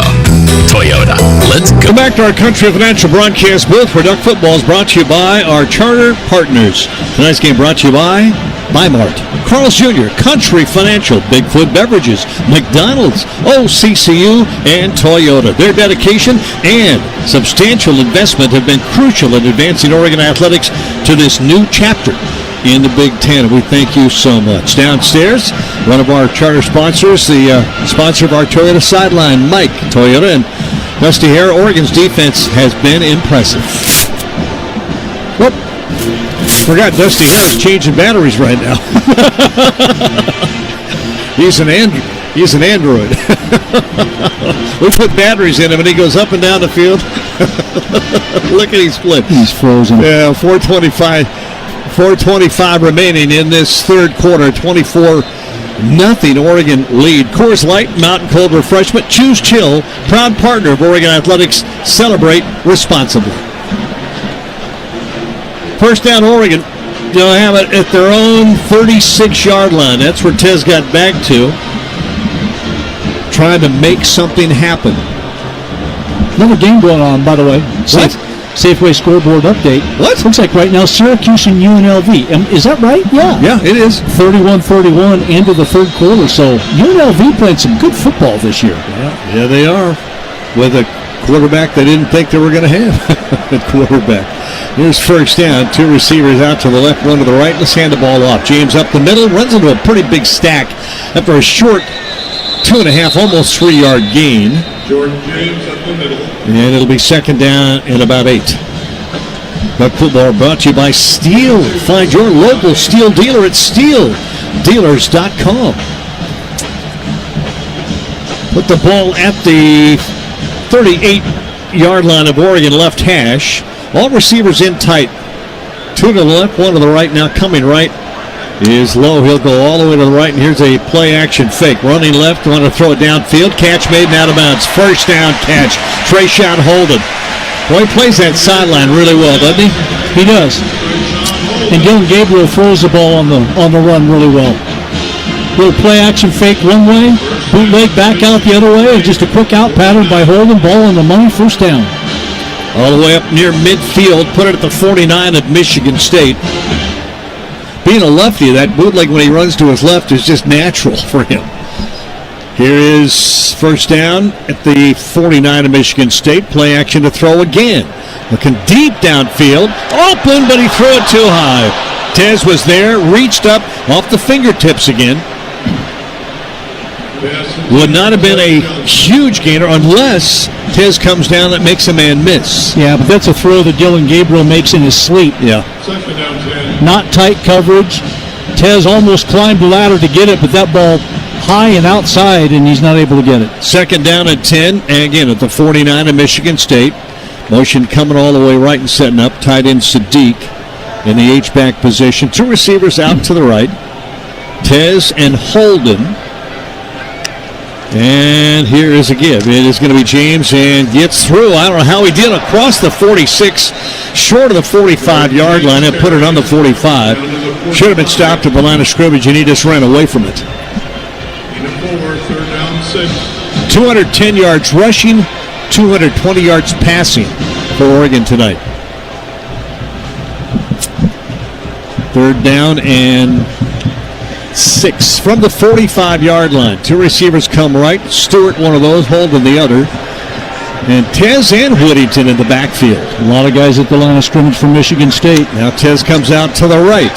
Toyota, let's go. Come back to our Country Financial broadcast booth where Duck Football is brought to you by our charter partners. Tonight's game brought to you by Mart, Carl's Jr., Country Financial, Bigfoot Beverages, McDonald's, OCCU, and Toyota. Their dedication and substantial investment have been crucial in advancing Oregon athletics to this new chapter in the Big Ten. We thank you so much. Downstairs, one of our charter sponsors, the sponsor of our Toyota sideline, Mike Toyota, and Dusty Hare. Oregon's defense has been impressive. Whoop. Forgot Dusty Harris changing batteries right now. He's an android. We put batteries in him, and he goes up and down the field. Look at his flip. He's frozen. Yeah, 4:25 remaining in this 3rd quarter. 24-0 Oregon lead. Coors Light, Mountain Cold Refreshment. Choose Chill, proud partner of Oregon Athletics. Celebrate responsibly. First down, Oregon. They'll have it at their own 36-yard line. That's where Tez got back to. Trying to make something happen. Another game going on, by the way. Safeway scoreboard update. What? Looks like right now Syracuse and UNLV. Is that right? Yeah. Yeah, it is. 31-31 into the third quarter. So UNLV playing some good football this year. Yeah, they are. With a quarterback they didn't think they were going to have at quarterback. Here's first down. 2 receivers out to the left, 1 to the right. Let's hand the ball off. James up the middle, runs into a pretty big stack after a short 2.5, almost 3-yard gain. Jordan James up the middle. And it'll be second down and about 8. That football brought to you by Steel. Find your local Steel dealer at SteelDealers.com. Put the ball at the 38-yard line of Oregon left hash. All receivers in tight. 2 to the left, 1 to the right. Now coming right is Lowe. He'll go all the way to the right, and here's a play-action fake. Running left, want to throw it downfield. Catch made and out of bounds. First down catch. Trayshawn Holden. Boy, he plays that sideline really well, doesn't he? He does. And Dylan Gabriel throws the ball on the run really well. Little play-action fake one way, bootleg back out the other way, and just a quick out pattern by Holden. Ball on the money, first down. All the way up near midfield, put it at the 49 of Michigan State. Being a lefty, that bootleg when he runs to his left is just natural for him. Here is first down at the 49 of Michigan State. Play action to throw again. Looking deep downfield. Open, but he threw it too high. Tez was there, reached up off the fingertips again. Would not have been a huge gainer unless Tez comes down that makes a man miss. Yeah, but that's a throw that Dylan Gabriel makes in his sleep. Yeah. Not tight coverage. Tez almost climbed the ladder to get it, but that ball high and outside, and he's not able to get it. Second down and 10, and again at the 49 of Michigan State. Motion coming all the way right and setting up. Tight end Sadiq in the H-back position. 2 receivers out to the right. Tez and Holden. And here is a give. It is going to be James and gets through. I don't know how he did across the 46, short of the 45-yard line and put it on the 45. Should have been stopped at the line of scrimmage, and he just ran away from it. 210 yards rushing, 220 yards passing for Oregon tonight. Third down and 6 from the 45-yard line. 2 receivers come right. Stewart, one of those, Holden the other. And Tez and Whittington in the backfield. A lot of guys at the line of scrimmage from Michigan State. Now Tez comes out to the right.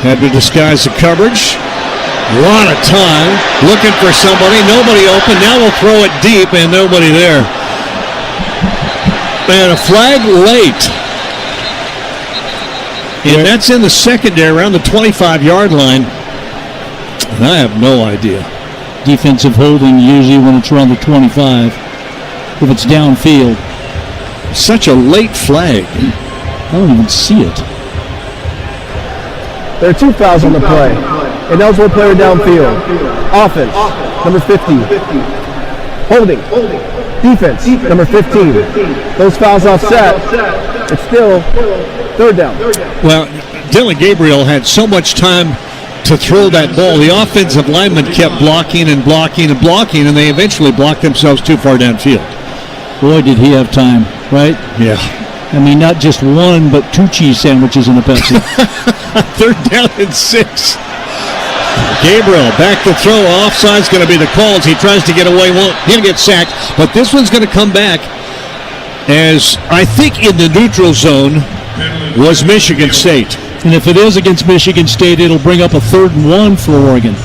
Had to disguise the coverage. A lot of time looking for somebody. Nobody open. Now we'll throw it deep and nobody there. And a flag late. And that's in the secondary around the 25-yard line. And I have no idea. Defensive holding usually when it's around the 25. If it's downfield. Such a late flag. I don't even see it. There are 2 fouls on the play. An eligible player downfield. Offense, number 50. Holding. Defense, number 15. Those fouls offset. It's still third down. Well, Dylan Gabriel had so much time to throw that ball. The offensive lineman kept blocking and blocking and blocking, and they eventually blocked themselves too far downfield. Boy, did he have time, right? Yeah. I mean, not just 1, but 2 cheese sandwiches and a Pepsi. Third down and 6. Gabriel back to throw. Offside's going to be the call as he tries to get away. He'll get sacked, but this one's going to come back as I think in the neutral zone was Michigan State. And if it is against Michigan State, it'll bring up a 3rd and 1 for Oregon.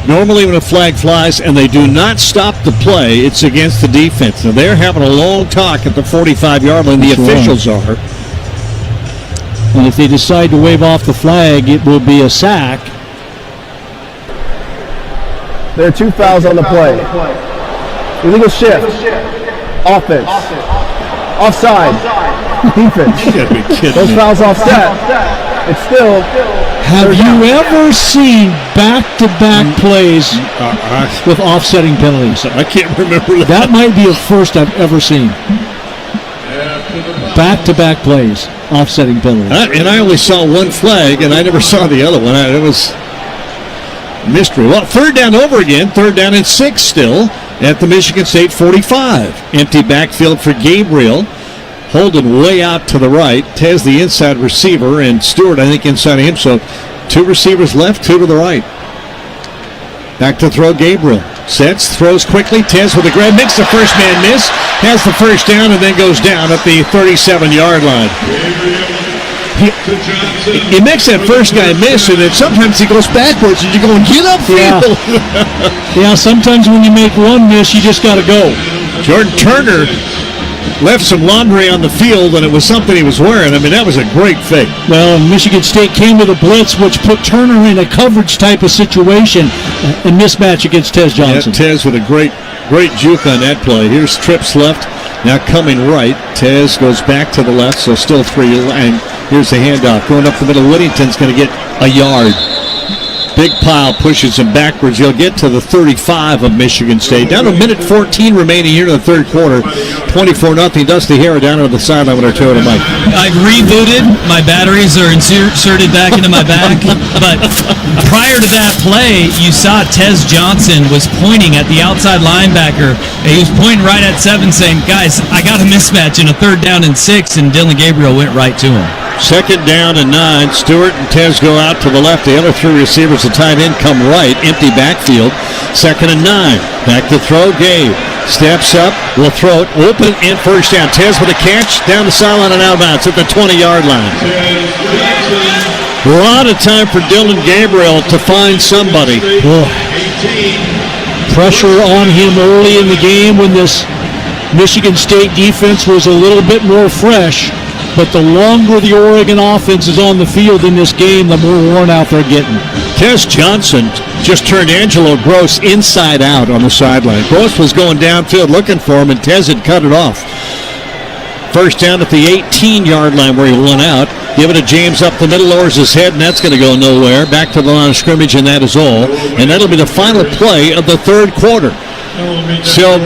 Normally when a flag flies and they do not stop the play, it's against the defense. Now they're having a long talk at the 45-yard line. The officials are. And if they decide to wave off the flag, it will be a sack. There are 2 fouls on the play. Illegal shift. Offense. Offside. Defense. You gotta be kidding Those me. fouls offset. It's still. Have you ever seen back-to-back plays with offsetting penalties? I can't remember that. That might be a first I've ever seen. Back-to-back plays, offsetting penalties. And I only saw one flag, and I never saw the other one. It was mystery. Well, third down over again. Third down and 6 still. at the Michigan State 45. Empty backfield for Gabriel. Holden way out to the right. Tez the inside receiver, and Stewart, I think, inside of him. So 2 receivers left, 2 to the right. Back to throw Gabriel. Sets, throws quickly. Tez with a grab, makes the first man miss. Has the first down and then goes down at the 37-yard line. He makes that first guy miss, and then sometimes he goes backwards, and you're going, get upfield. Yeah, sometimes when you make one miss, you just got to go. Jordan Turner left some laundry on the field, and it was something he was wearing. I mean, that was a great fake. Well, Michigan State came with a blitz, which put Turner in a coverage type of situation and mismatch against Tez Johnson. Yeah, Tez with a great juke on that play. Here's trips left, now coming right. Tez goes back to the left, so still 3, and here's the handoff. Going up the middle, Whittington's going to get a yard. Big pile pushes him backwards. He'll get to the 35 of Michigan State. Down to a minute 14 remaining here in the third quarter. 24-0. Dusty Harrow down on the sideline with our Toyota mic. I've rebooted. My batteries are inserted back into my back. But prior to that play, you saw Tez Johnson was pointing at the outside linebacker. He was pointing right at 7 saying, guys, I got a mismatch in a 3rd down and 6, and Dylan Gabriel went right to him. 2nd down and 9. Stewart and Tez go out to the left. The other 3 receivers, the tight end, come right. Empty backfield. 2nd and 9. Back to throw. Gabe steps up. Will throw it. Open and first down. Tez with a catch. Down the sideline and out of bounds at the 20-yard line. A lot of time for Dylan Gabriel to find somebody. Pressure on him early in the game when this Michigan State defense was a little bit more fresh. But the longer the Oregon offense is on the field in this game, the more worn out they're getting. Tez Johnson just turned Angelo Gross inside out on the sideline. Gross was going downfield looking for him, and Tez had cut it off. First down at the 18-yard line where he went out. Give it to James up the middle, lowers his head, and that's going to go nowhere. Back to the line of scrimmage, and that is all. And that'll be the final play of the third quarter. So,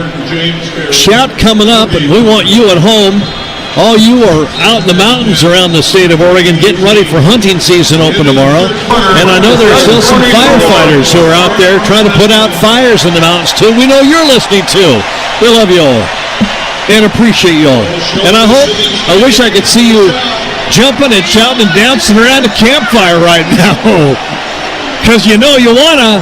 shout coming up, and we want you at home. All you are out in the mountains around the state of Oregon getting ready for hunting season open tomorrow. And I know there are still some firefighters who are out there trying to put out fires in the mountains too. We know you're listening too. We love you all and appreciate you all. And I wish I could see you jumping and shouting and dancing around a campfire right now. Because you know you want to.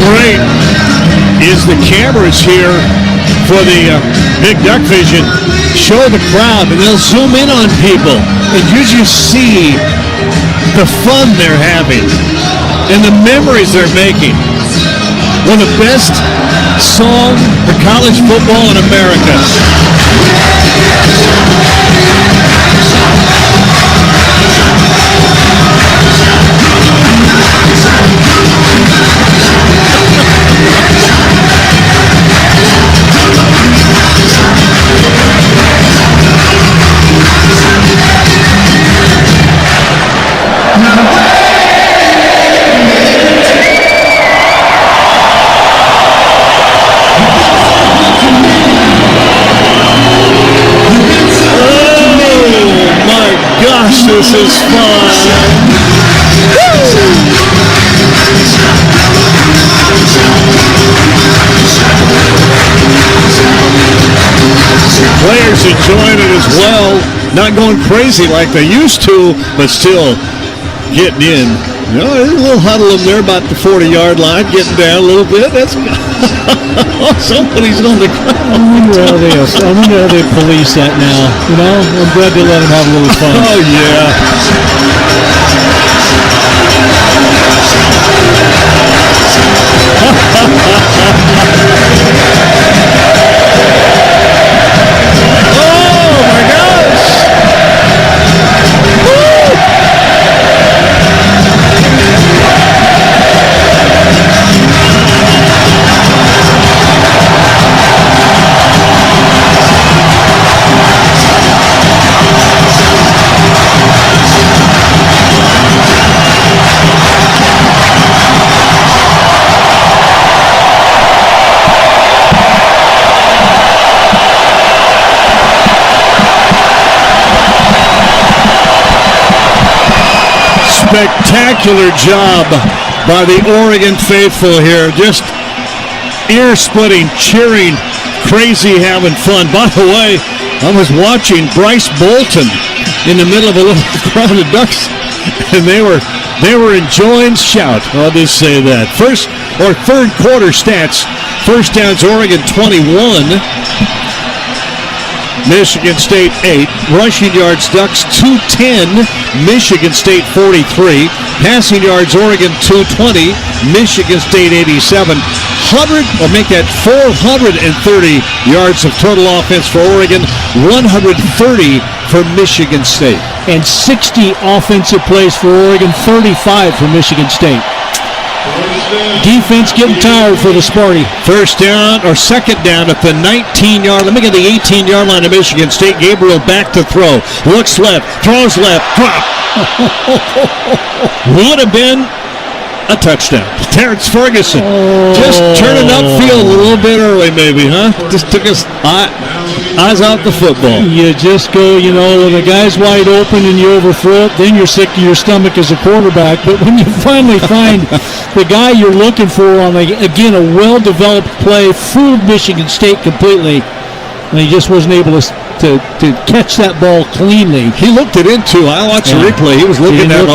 Great is the cameras here for the Big Duck Vision show the crowd, and they'll zoom in on people, and you just see the fun they're having and the memories they're making. One of the best songs for college football in America. This is fun. Players enjoying it as well. Not going crazy like they used to, but still getting in. You know, there's a little huddle in there about the 40-yard line, getting down a little bit. That's somebody's on the ground. I wonder how they police that now. You know, I'm glad they let them have a little fun. Oh, yeah. Spectacular job by the Oregon faithful here. Just ear-splitting, cheering, crazy, having fun. By the way, I was watching Bryce Bolton in the middle of a little crowd of Ducks, and they were enjoying shout. I'll just say that. Third quarter stats. First downs, Oregon 21. Michigan State 8. Rushing yards, Ducks 210. Michigan State 43. Passing yards, Oregon 220. Michigan State 87. 430 yards of total offense for Oregon. 130 for Michigan State. And 60 offensive plays for Oregon, 35 for Michigan State. Defense getting tired for the Sparty. Second down at the 19-yard. Let me get the 18-yard line of Michigan State. Gabriel back to throw. Looks left. Throws left. Drop. Would have been a touchdown. Terrence Ferguson just turning upfield a little bit early, maybe, huh? Just took his eyes off the football. You just go, when the guy's wide open and you overthrow it, then you're sick to your stomach as a quarterback. But when you finally find the guy you're looking for on, again, a well-developed play, fooled Michigan State completely, and he just wasn't able to catch that ball cleanly. He looked it into. I watched the replay. He was looking at it.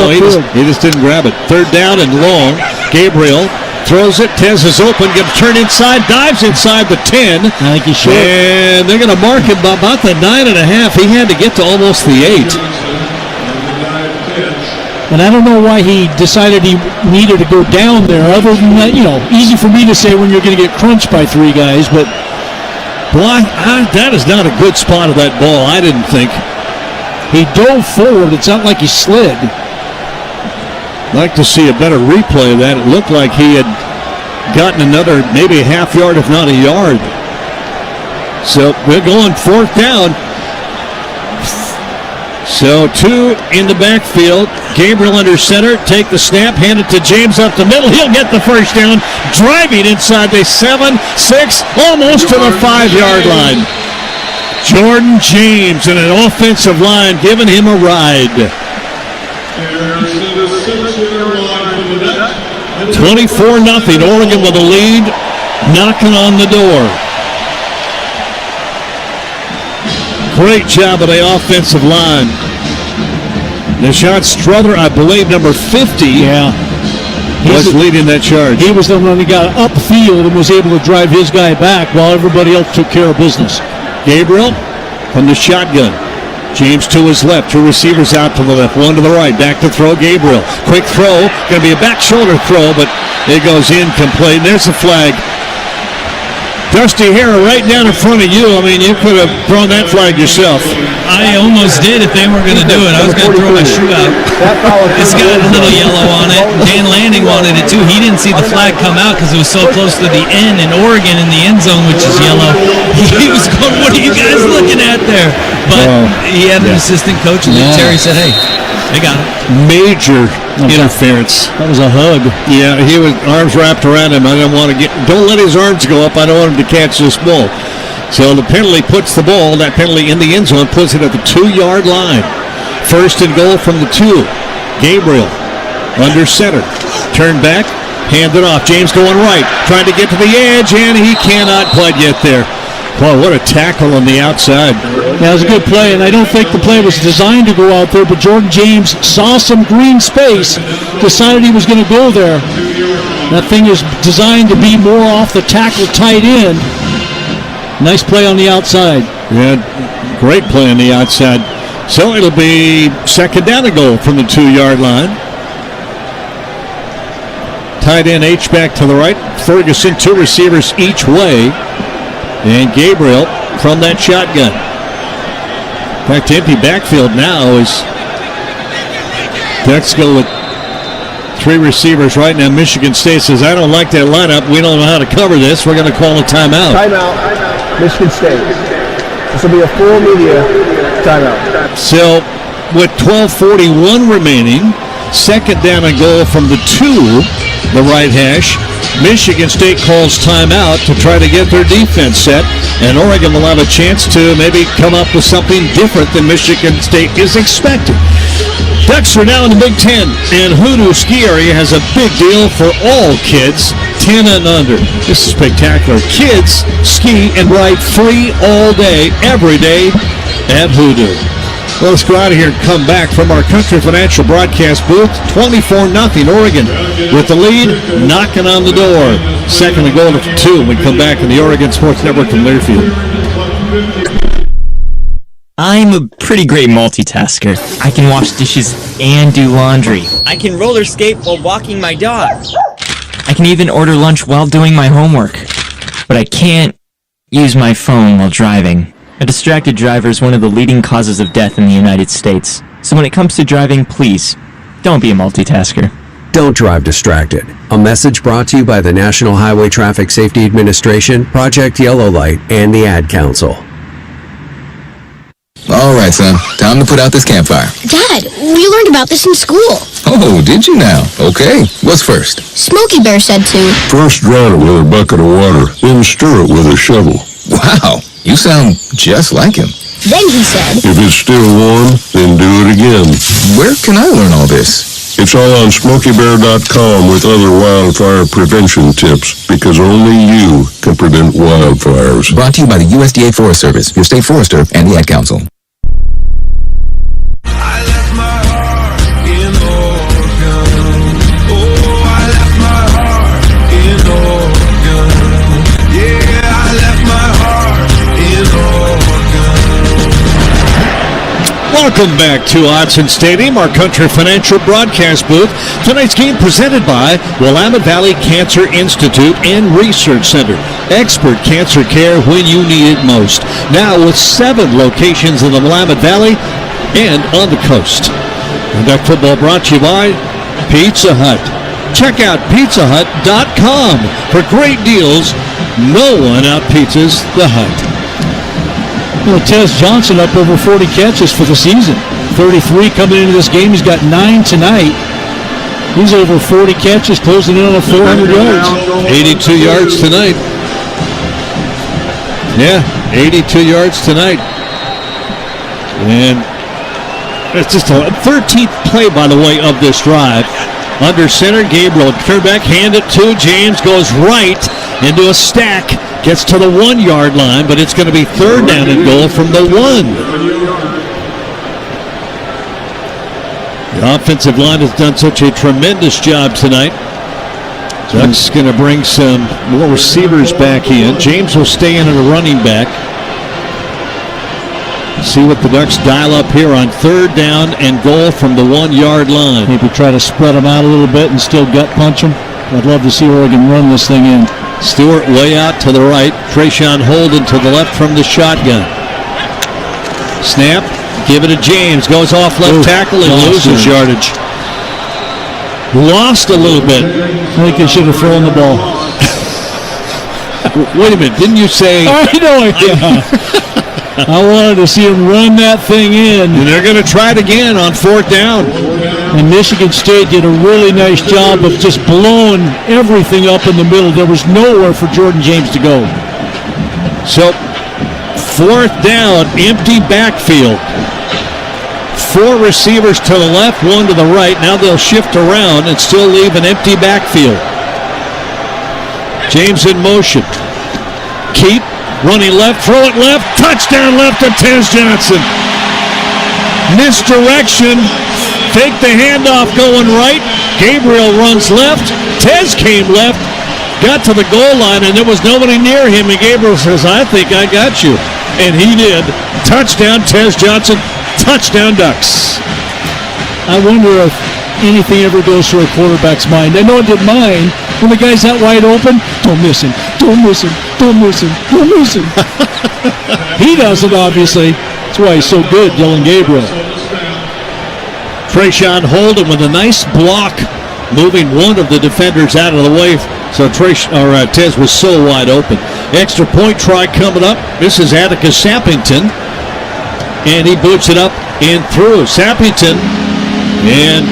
He just didn't grab it. Third down and long. Gabriel throws it. Tez is open. Gets turned inside. Dives inside the 10. I think he's short. And they're going to mark him by about the 9.5. He had to get to almost the 8. And I don't know why he decided he needed to go down there. Other than that, easy for me to say when you're going to get crunched by 3 guys, but boy, that is not a good spot of that ball, I didn't think. He dove forward. It's not like he slid. Like to see a better replay of that. It looked like he had gotten another maybe a half yard, if not a yard. So we're going fourth down. So 2 in the backfield. Gabriel under center. Take the snap. Hand it to James up the middle. He'll get the first down. Driving inside the 7, 6, almost to the 5-yard line. Jordan James and an offensive line giving him a ride. 24-0. Oregon with a lead. Knocking on the door. Great job of the offensive line. Deshaun Strother, I believe, number 50, was leading that charge. He was the one who got upfield and was able to drive his guy back while everybody else took care of business. Gabriel from the shotgun. James to his left. 2 receivers out to the left. 1 to the right. Back to throw. Gabriel. Quick throw. Going to be a back shoulder throw, but it goes incomplete. There's the flag. Dusty Hare right down in front of you. I mean, you could have thrown that flag yourself. I almost did if they weren't going to do it. I was going to throw my shoe out. It's got a little yellow on it. Dan Lanning wanted it too. He didn't see the flag come out because it was so close to the end in Oregon in the end zone, which is yellow. He was going, what are you guys looking at there? But he had an assistant coach, and Terry said, hey, they got it. Major interference. That was a hug. Yeah, he was arms wrapped around him. Don't let his arms go up. I don't want him to catch this ball. So the penalty puts the ball, that penalty in the end zone, puts it at the 2-yard line. First and goal from the 2. Gabriel under center. Turn back, hand it off. James going right, trying to get to the edge, and he cannot quite get there. Boy, what a tackle on the outside. That was a good play, and I don't think the play was designed to go out there, but Jordan James saw some green space, decided he was going to go there. That thing is designed to be more off the tackle tight end. Nice play on the outside. Yeah, great play on the outside. So it'll be second down and goal from the 2-yard line. Tight end H-back to the right. Ferguson, 2 receivers each way. And Gabriel from that shotgun. In fact, empty backfield now as Ducks go with 3 receivers right now. Michigan State says, I don't like that lineup. We don't know how to cover this. We're going to call a timeout. Timeout, Michigan State. This will be a full media timeout. So with 12:41 remaining, second down and goal from the 2, the right hash. Michigan State calls timeout to try to get their defense set, and Oregon will have a chance to maybe come up with something different than Michigan State is expecting. Ducks are now in the Big Ten, and Hoodoo Ski Area has a big deal for all kids 10 and under. This is spectacular. Kids ski and ride free all day, every day at Hoodoo. Well, let's go out of here and come back from our Country Financial broadcast booth. 24-0 Oregon with the lead, knocking on the door. Second and goal to 2 when we come back in the Oregon Sports Network from Learfield. I'm a pretty great multitasker. I can wash dishes and do laundry. I can roller skate while walking my dog. I can even order lunch while doing my homework. But I can't use my phone while driving. A distracted driver is one of the leading causes of death in the United States. So when it comes to driving, please, don't be a multitasker. Don't drive distracted. A message brought to you by the National Highway Traffic Safety Administration, Project Yellow Light, and the Ad Council. All right, son. Time to put out this campfire. Dad, we learned about this in school. Oh, did you now? Okay. What's first? Smokey Bear said to. First drown it with a bucket of water, then stir it with a shovel. Wow, you sound just like him. Then he said. If it's still warm, then do it again. Where can I learn all this? It's all on SmokeyBear.com with other wildfire prevention tips, because only you can prevent wildfires. Brought to you by the USDA Forest Service, your state forester, and the Ad Council. Welcome back to Autzen Stadium, our Country Financial broadcast booth. Tonight's game presented by Willamette Valley Cancer Institute and Research Center. Expert cancer care when you need it most. Now with 7 locations in the Willamette Valley and on the coast. And Duck football brought to you by Pizza Hut. Check out pizzahut.com for great deals. No one out-pizzas the Hut. Well, Tez Johnson up over 40 catches for the season. 33 coming into this game. He's got 9 tonight. He's over 40 catches, closing in on 400 yards. 82 yards tonight. Yeah, 82 yards tonight. And it's just a 13th play, by the way, of this drive. Under center, Gabriel turn back, hand it to James, goes right into a stack. Gets to the 1-yard line, but it's going to be third down and goal from the 1. The offensive line has done such a tremendous job tonight. Ducks going to bring some more receivers back in. James will stay in at a running back. See what the Ducks dial up here on third down and goal from the 1-yard line. Maybe try to spread them out a little bit and still gut punch them. I'd love to see Oregon run this thing in. Stewart way out to the right. Trayshawn Holden to the left from the shotgun. Snap. Give it to James. Goes off left tackle and loses yardage. Lost a little bit. I think they should have thrown the ball. Wait a minute. Didn't you say... I know. I wanted to see him run that thing in. And they're going to try it again on fourth down. And Michigan State did a really nice job of just blowing everything up in the middle. There was nowhere for Jordan James to go. So, fourth down, empty backfield. 4 receivers to the left, 1 to the right. Now they'll shift around and still leave an empty backfield. James in motion. Keep running left, throw it left, touchdown left to Tez Johnson. Misdirection. Take the handoff going right. Gabriel runs left. Tez came left. Got to the goal line, and there was nobody near him. And Gabriel says, I think I got you. And he did. Touchdown, Tez Johnson. Touchdown, Ducks. I wonder if anything ever goes through a quarterback's mind. I know it did mine. When the guy's out wide open, don't miss him. Don't miss him. Don't miss him. Don't miss him. He does it, obviously. That's why he's so good, Dylan Gabriel. Trayshawn Holden with a nice block, moving one of the defenders out of the way. So Tez was so wide open. Extra point try coming up. This is Atticus Sappington. And he boots it up and through. Sappington and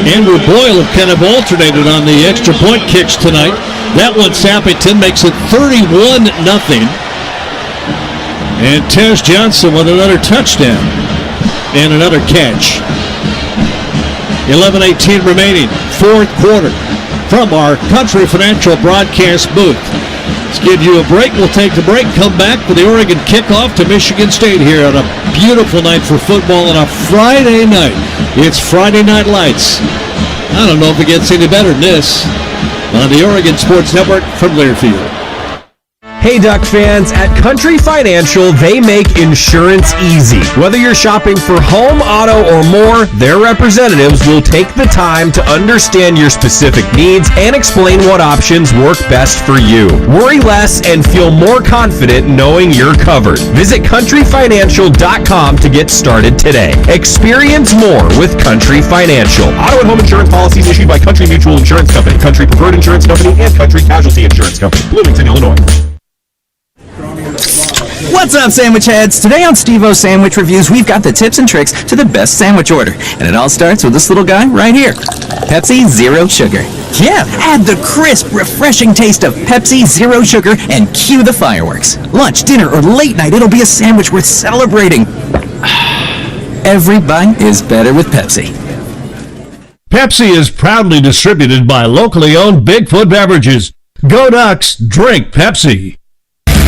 Andrew Boyle have kind of alternated on the extra point kicks tonight. That one, Sappington, makes it 31-0. And Tez Johnson with another touchdown and another catch. 11:18 remaining, fourth quarter. From our Country Financial broadcast booth. Let's give you a break. We'll take the break, come back for the Oregon kickoff to Michigan State here on a beautiful night for football on a Friday night. It's Friday Night Lights. I don't know if it gets any better than this on the Oregon Sports Network from Learfield. Hey Duck fans, at Country Financial, they make insurance easy. Whether you're shopping for home, auto, or more, their representatives will take the time to understand your specific needs and explain what options work best for you. Worry less and feel more confident knowing you're covered. Visit countryfinancial.com to get started today. Experience more with Country Financial. Auto and home insurance policies issued by Country Mutual Insurance Company, Country Preferred Insurance Company, and Country Casualty Insurance Company, Bloomington, Illinois. What's up, sandwich heads? Today on Steve-O's Sandwich Reviews, we've got the tips and tricks to the best sandwich order. And it all starts with this little guy right here. Pepsi Zero Sugar. Yeah, add the crisp, refreshing taste of Pepsi Zero Sugar and cue the fireworks. Lunch, dinner, or late night, it'll be a sandwich worth celebrating. Every bite is better with Pepsi. Pepsi is proudly distributed by locally owned Bigfoot Beverages. Go Ducks, drink Pepsi.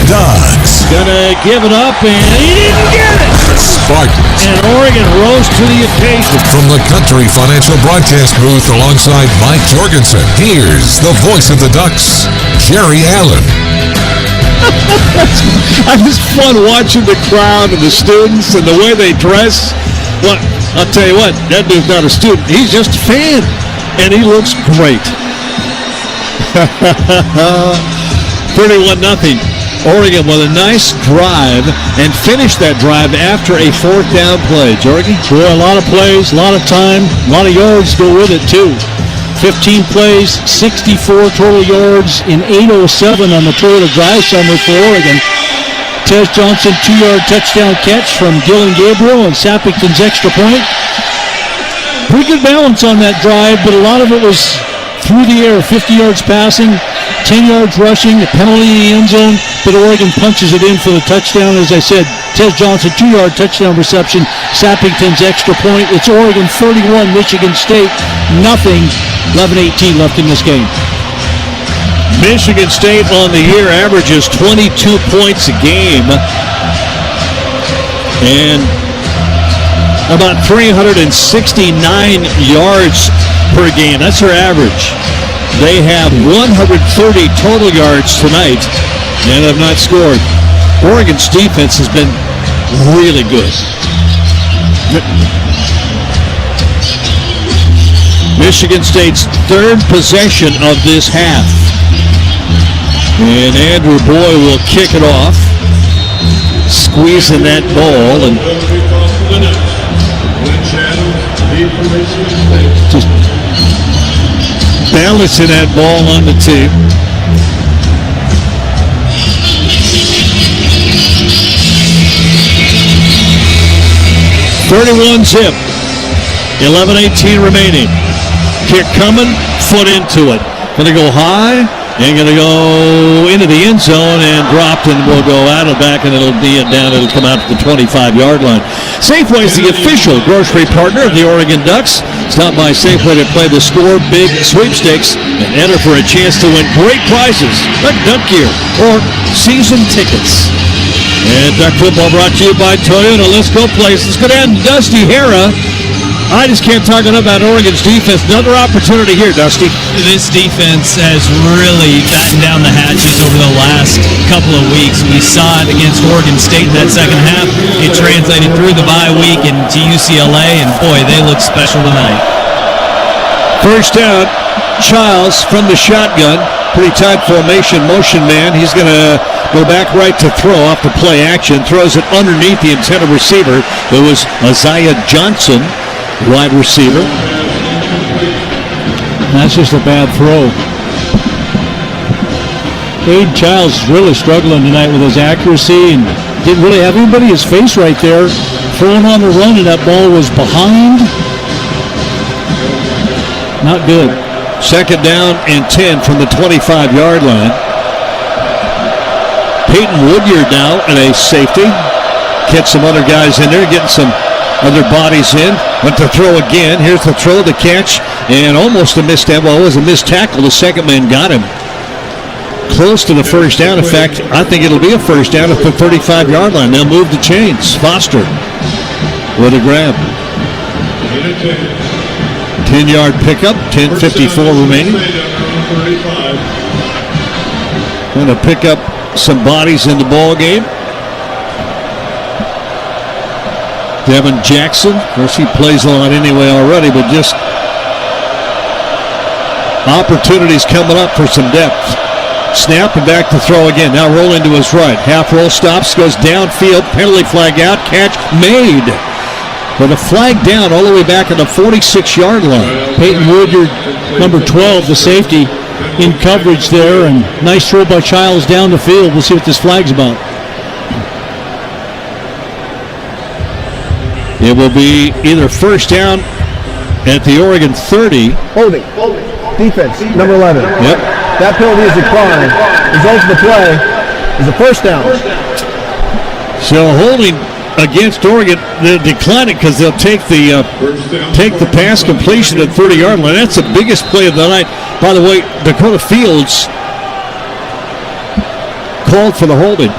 Ducks. Gonna give it up, and he didn't get it! Spartans. And Oregon rose to the occasion. From the Country Financial broadcast booth alongside Mike Jorgensen, here's the voice of the Ducks, Jerry Allen. It's fun watching the crowd and the students and the way they dress. Well, I'll tell you what, that dude's not a student. He's just a fan, and he looks great. 31-0. Oregon with a nice drive and finished that drive after a fourth down play. Jorgen? Boy, a lot of plays, a lot of time, a lot of yards go with it, too. 15 plays, 64 total yards in 8:07 on the Toyota Drive Summer for Oregon. Tez Johnson, 2-yard touchdown catch from Gillen Gabriel and Sappington's extra point. Pretty good balance on that drive, but a lot of it was through the air, 50 yards passing, 10 yards rushing, the penalty in the end zone, but Oregon punches it in for the touchdown. As I said, Tez Johnson, 2-yard touchdown reception, Sappington's extra point. It's Oregon 31, Michigan State nothing. 11:18 left in this game. Michigan State on the year averages 22 points a game and about 369 yards per game. That's their average. They have 130 total yards tonight and have not scored. Oregon's defense has been really good. Michigan State's third possession of this half. And Andrew Boy will kick it off. Squeezing that ball and just balancing that ball on the tee. .31-zip. 11:18 remaining. Kick coming, foot into it. Gonna go high and gonna go into the end zone and dropped and will go out of back and it'll be down. It'll come out to the 25-yard line. Safeway is the official grocery partner of the Oregon Ducks. Stop by Safeway to play the Score Big Sweepstakes and enter for a chance to win great prizes like duck gear or season tickets. And Duck Football brought to you by Toyota. Let's go places. Good end, Dusty Hera. I just can't talk enough about Oregon's defense. Another opportunity here, Dusty. This defense has really battened down the hatches over the last couple of weeks. We saw it against Oregon State in that second half. It translated through the bye week into UCLA, and boy, they look special tonight. First down, Childs from the shotgun. Pretty tight formation, motion man. He's going to go back right to throw off the play action. Throws it underneath the intended receiver. It was Isaiah Johnson, wide receiver. That's just a bad throw. Aiden Childs is really struggling tonight with his accuracy and didn't really have anybody his face right there. Throwing on the run and that ball was behind. Not good. Second down and 10 from the 25-yard line. Peyton Woodyard now at a safety. Catch some other guys in there, getting some Other bodies in. Went to throw again. Here's the throw, the catch, and almost a missed tackle. Well, it was a missed tackle. The second man got him. Close to the first down. In fact, I think it'll be a first down at the 35-yard line. They'll move the chains. Foster with a grab. 10-yard pickup. 10:54 remaining. Going to pick up some bodies in the ball game. Devin Jackson, of course, he plays a lot anyway already, but just opportunities coming up for some depth. Snap and back to throw again. Now rolling to his right. Half roll stops, goes downfield. Penalty flag out. Catch made. With a flag down all the way back at the 46-yard line. Peyton Woodyard, number 12, the safety, in coverage there. And nice throw by Childs down the field. We'll see what this flag's about. It will be either first down at the Oregon 30. Holding. Defense, number 11. Yep. That penalty is declined. Result of the play is a first down. So holding against Oregon, they're declining because they'll take the pass completion at 30-yard line. That's the biggest play of the night. By the way, Dakota Fields called for the holding.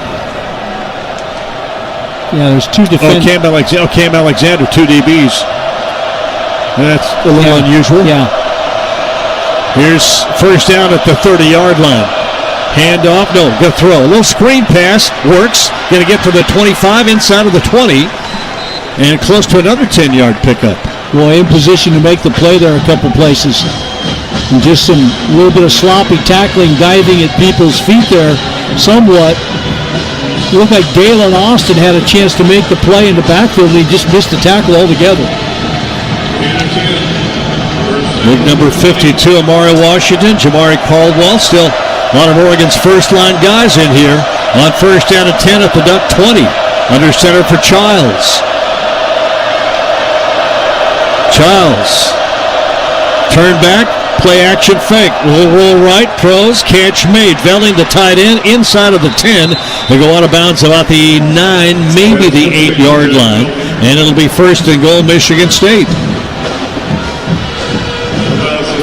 Yeah, there's two defenders. Cam Alexander, two DBs. That's a little unusual. Yeah. Here's first down at the 30-yard line. Handoff, no, good throw. A little screen pass, works. Going to get to the 25, inside of the 20, and close to another 10-yard pickup. Well, in position to make the play there a couple places. And just a little bit of sloppy tackling, diving at people's feet there somewhat. It looked like Dalen Austin had a chance to make the play in the backfield, and he just missed the tackle altogether. Big number 52, Amari Washington. Jamari Caldwell, still a lot of Oregon's first-line guys in here. On first down at 10 at the Duck 20. Under center for Childs. Childs. Turn back. Play action fake. Roll right. Throws. Catch made. Velling the tight end inside of the 10. They go out of bounds about the 9, maybe the 8-yard line. And it'll be first and goal, Michigan State.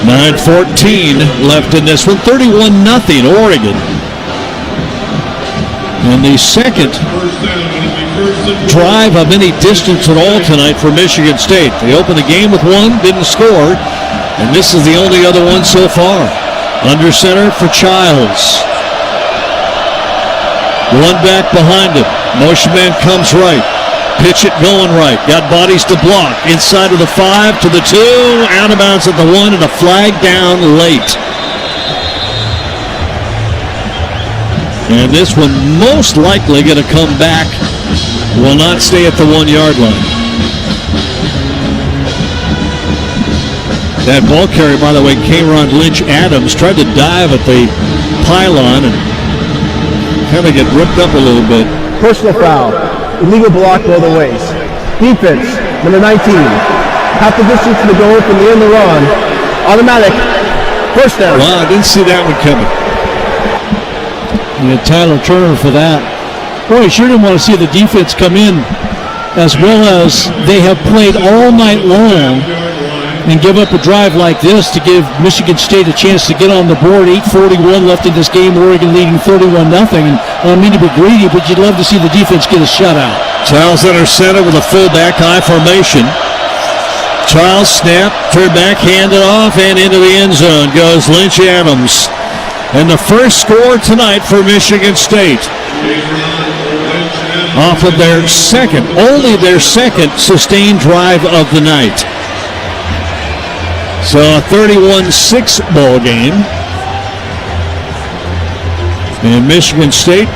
9:14 left in this one. 31-0 Oregon. And the second drive of any distance at all tonight for Michigan State. They opened the game with one, didn't score. And this is the only other one so far. Under center for Childs. One back behind him. Motion man comes right. Pitch it going right. Got bodies to block. Inside of the 5 to the 2. Out of bounds at the 1 and a flag down late. And this one most likely going to come back. Will not stay at the 1-yard line. That ball carrier, by the way, Kayron Lynch-Adams, tried to dive at the pylon and kind of get ripped up a little bit. Personal foul. Illegal block both ways. Defense, number 19. Half the distance to the goal from the end of the run. Automatic. First down. Wow, I didn't see that one coming. And Tyler Turner for that. Boy, sure didn't want to see the defense come in as well as they have played all night long and give up a drive like this to give Michigan State a chance to get on the board. 8:41 left in this game. Oregon leading 31-0. And I don't mean to be greedy, but you'd love to see the defense get a shutout. Childs under center with a fullback high formation. Childs snap, turn back, hand it off, and into the end zone goes Lynch-Adams. And the first score tonight for Michigan State. Off of their second, only their second sustained drive of the night. So a 31-6 ball game. And Michigan State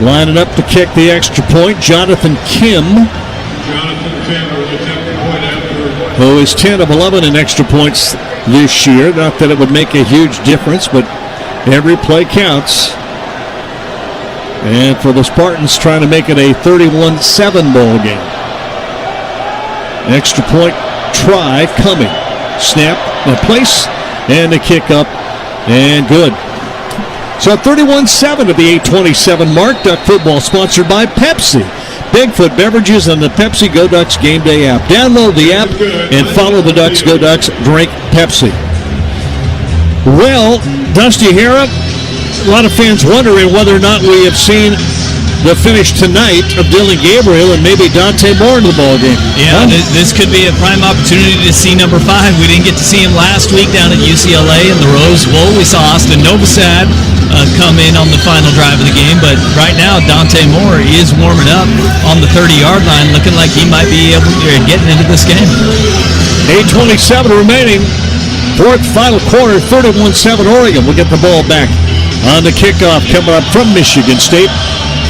lining up to kick the extra point. Jonathan Kim, who is 10 of 11 in extra points this year. Not that it would make a huge difference, but every play counts. And for the Spartans, trying to make it a 31-7 ball game. Extra point try coming. Snap, the place, and the kick up, and good. So 31-7 at the 8:27 mark. Duck football sponsored by Pepsi. Bigfoot Beverages, and the Pepsi Go Ducks Game Day app. Download the app and follow the Ducks. Go Ducks, drink Pepsi. Well, Dusty Hera, a lot of fans wondering whether or not we have seen the finish tonight of Dylan Gabriel and maybe Dante Moore in the ballgame. Yeah, this could be a prime opportunity to see number 5. We didn't get to see him last week down at UCLA in the Rose Bowl. We saw Austin Novosad come in on the final drive of the game, but right now Dante Moore is warming up on the 30-yard line, looking like he might be able to getting into this game. 8:27 remaining. Fourth final quarter, 31-7 Oregon. We'll get the ball back on the kickoff coming up from Michigan State.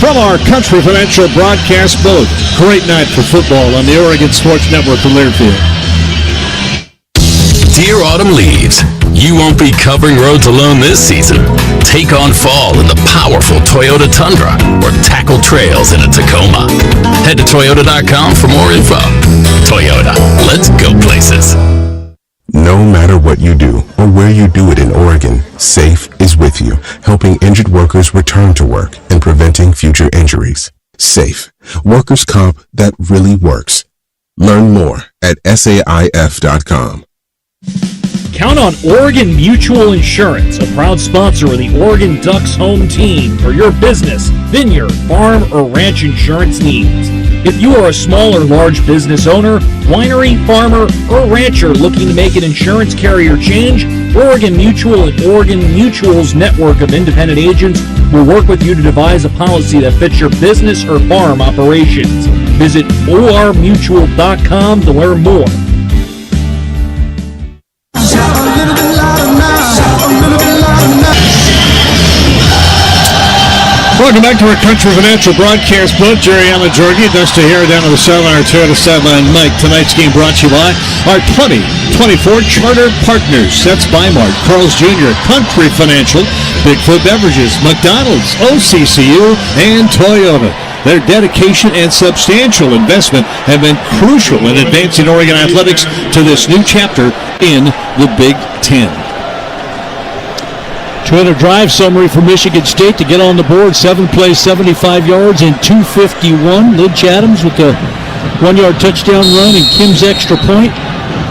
From our Country Financial broadcast booth. Great night for football on the Oregon Sports Network from Learfield. Dear autumn leaves, you won't be covering roads alone this season. Take on fall in the powerful Toyota Tundra or tackle trails in a Tacoma. Head to Toyota.com for more info. Toyota, let's go places. No matter what you do or where you do it in Oregon, SAFE is with you, helping injured workers return to work and preventing future injuries. SAFE, workers' comp that really works. Learn more at SAIF.com. Count on Oregon Mutual Insurance, a proud sponsor of the Oregon Ducks home team, for your business, vineyard, farm, or ranch insurance needs. If you are a small or large business owner, winery, farmer, or rancher looking to make an insurance carrier change, Oregon Mutual and Oregon Mutual's network of independent agents will work with you to devise a policy that fits your business or farm operations. Visit ormutual.com to learn more. Welcome back to our Country Financial broadcast booth. Jerry Allen Jorgie, Dusty Hera down to the sideline, our Toyota sideline Mike. Tonight's game brought to you by our 2024 Charter Partners. That's Bi-Mart, Carl's Jr., Country Financial, Bigfoot Beverages, McDonald's, OCCU, and Toyota. Their dedication and substantial investment have been crucial in advancing Oregon athletics to this new chapter in the Big Ten. Toyota drive summary for Michigan State to get on the board. 7 plays, 75 yards, and 251. Lynch Adams with the 1-yard touchdown run and Kim's extra point.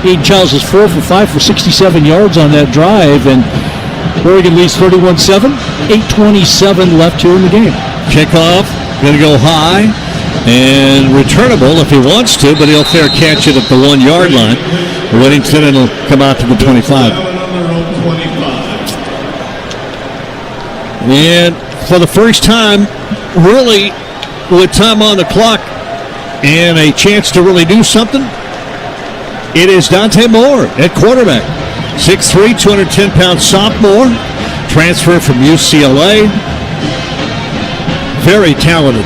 Aiden Childs is 4 for 5 for 67 yards on that drive, and Oregon leads 31-7. 8:27 left here in the game. Kickoff, going to go high and returnable if he wants to, but he'll fair catch it at the 1-yard line. Whittington, and it'll come out to the 25. And for the first time, really, with time on the clock and a chance to really do something, it is Dante Moore at quarterback. 6'3", 210-pound sophomore, transfer from UCLA. Very talented.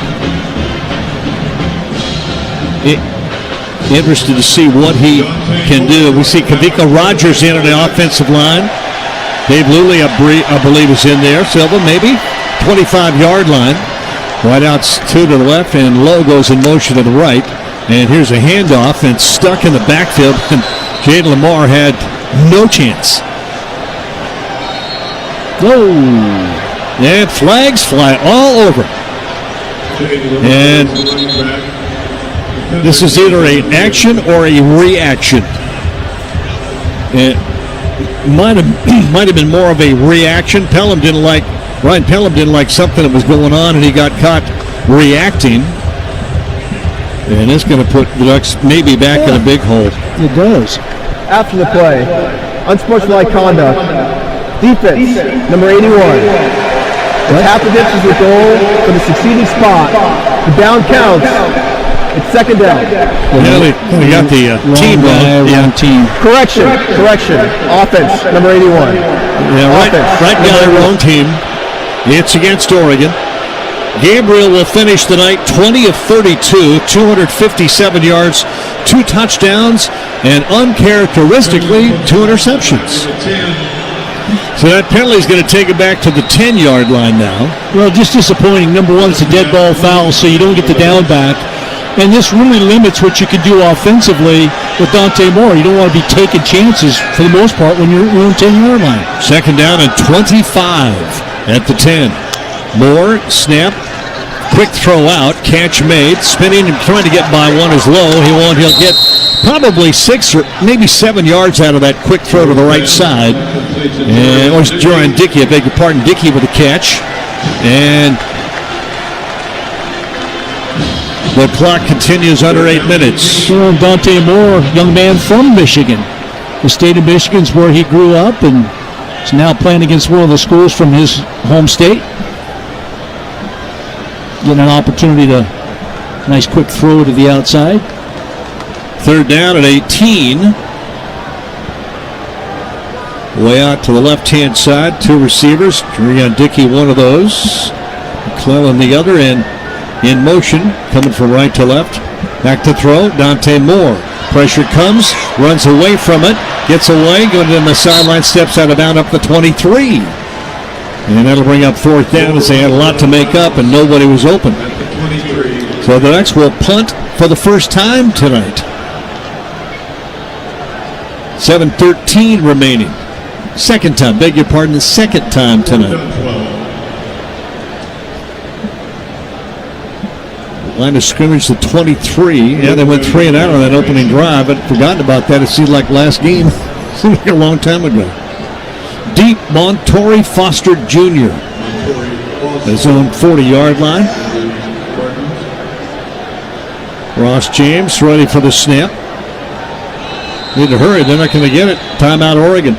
Interested to see what he can do. We see Kavika Rogers in on the offensive line. Dave Luley, I believe, is in there. Silva, maybe. 25-yard line. Wideouts 2 to the left, and Lowe goes in motion to the right. And here's a handoff, and stuck in the backfield. And Jaden Lamar had no chance. Whoa. And flags fly all over. And this is either an action or a reaction. And might have been more of a reaction. Ryan Pelham didn't like something that was going on, and he got caught reacting. And it's going to put the Ducks maybe back in a big hole. It does. After the play, unsportsmanlike conduct. Defense, number 81. It's half the distance with goal for the succeeding spot. The down counts. It's second down. Yeah, we got the team wrong. Yeah, team. Correction. Offense, number 81. Yeah, right guy, wrong team. It's against Oregon. Gabriel will finish the night 20 of 32, 257 yards, 2 touchdowns, and uncharacteristically 2 interceptions. So that penalty is going to take it back to the 10-yard line now. Well, just disappointing. Number one, it's a dead ball foul, so you don't get the down back. And this really limits what you can do offensively with Dante Moore. You don't want to be taking chances for the most part when you're at your own 10-yard line. Second down and 25 at the 10. Moore, snap, Quick throw out, catch made, spinning and trying to get by one is low. He won't. He'll get probably 6 or maybe 7 yards out of that quick throw to the right side. And it was Jordan Dickey, I beg your pardon, Dickey with a catch. And the clock continues under 8 minutes. Dante Moore, young man from Michigan. The state of Michigan's where he grew up and is now playing against one of the schools from his home state. Getting an opportunity to nice quick throw to the outside. Third down at 18. Way out to the left-hand side. 2 receivers. Jordan Dickey, one of those. McClellan, the other, and in motion, coming from right to left. Back to throw, Dante Moore. Pressure comes, runs away from it, gets away, going to the sideline, steps out of bounds up the 23. And that'll bring up 4th down as they had a lot to make up and nobody was open. So the Ducks will punt for the first time tonight. 7:13 remaining. Second time, beg your pardon, the second time tonight. Line of scrimmage to 23. Yeah, they went 3 and out on that opening drive. I'd forgotten about that. It seemed like last game. It seemed like a long time ago. Deep, Montori Foster Jr. His own 40-yard line. Ross James ready for the snap. Need to hurry. They're not going to get it. Timeout, Oregon.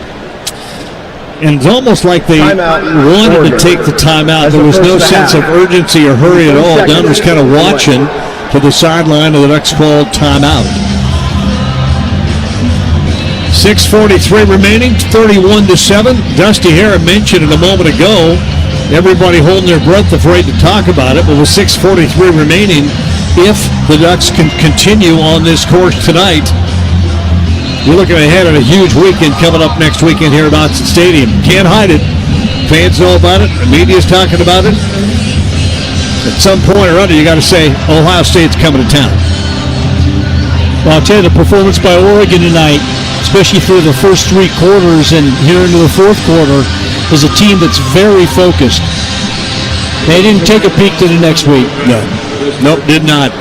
And it's almost like they wanted to take the timeout. There was no sense of urgency or hurry at all. Dunn was kind of watching to the sideline of the Ducks called timeout. 6:43 remaining, 31-7. Dusty Hare mentioned it a moment ago. Everybody holding their breath, afraid to talk about it. But with 6:43 remaining, if the Ducks can continue on this course tonight, we're looking ahead at a huge weekend coming up next weekend here at Autzen Stadium. Can't hide it. Fans know about it. The media's talking about it. At some point or other, you got to say, Ohio State's coming to town. Well, I'll tell you, the performance by Oregon tonight, especially through the first 3 quarters and here into the 4th quarter, is a team that's very focused. They didn't take a peek to the next week. No. Nope, did not.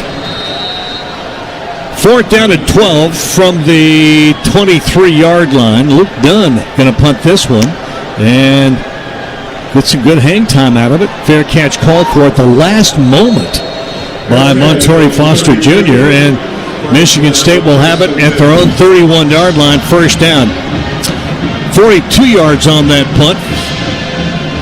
4th down at 12 from the 23-yard line. Luke Dunn going to punt this one and get some good hang time out of it. Fair catch called for at the last moment by Montori Foster Jr. And Michigan State will have it at their own 31-yard line, first down. 42 yards on that punt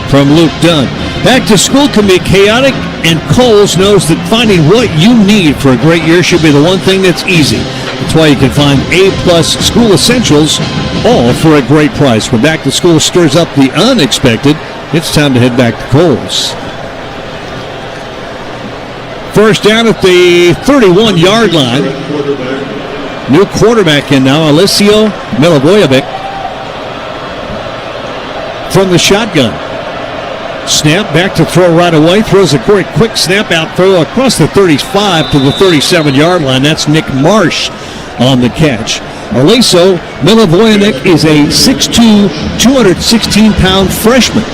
from Luke Dunn. Back to school can be chaotic, and Kohl's knows that finding what you need for a great year should be the one thing that's easy. That's why you can find A-plus school essentials, all for a great price. When back to school stirs up the unexpected, it's time to head back to Kohl's. First down at the 31-yard line. New quarterback in now, Alessio Milivojevic from the shotgun. Snap, back to throw right away. Throws a very quick snap out throw across the 35 to the 37-yard line. That's Nick Marsh on the catch. Alessio Milivojevic is a 6'2", 216-pound freshman.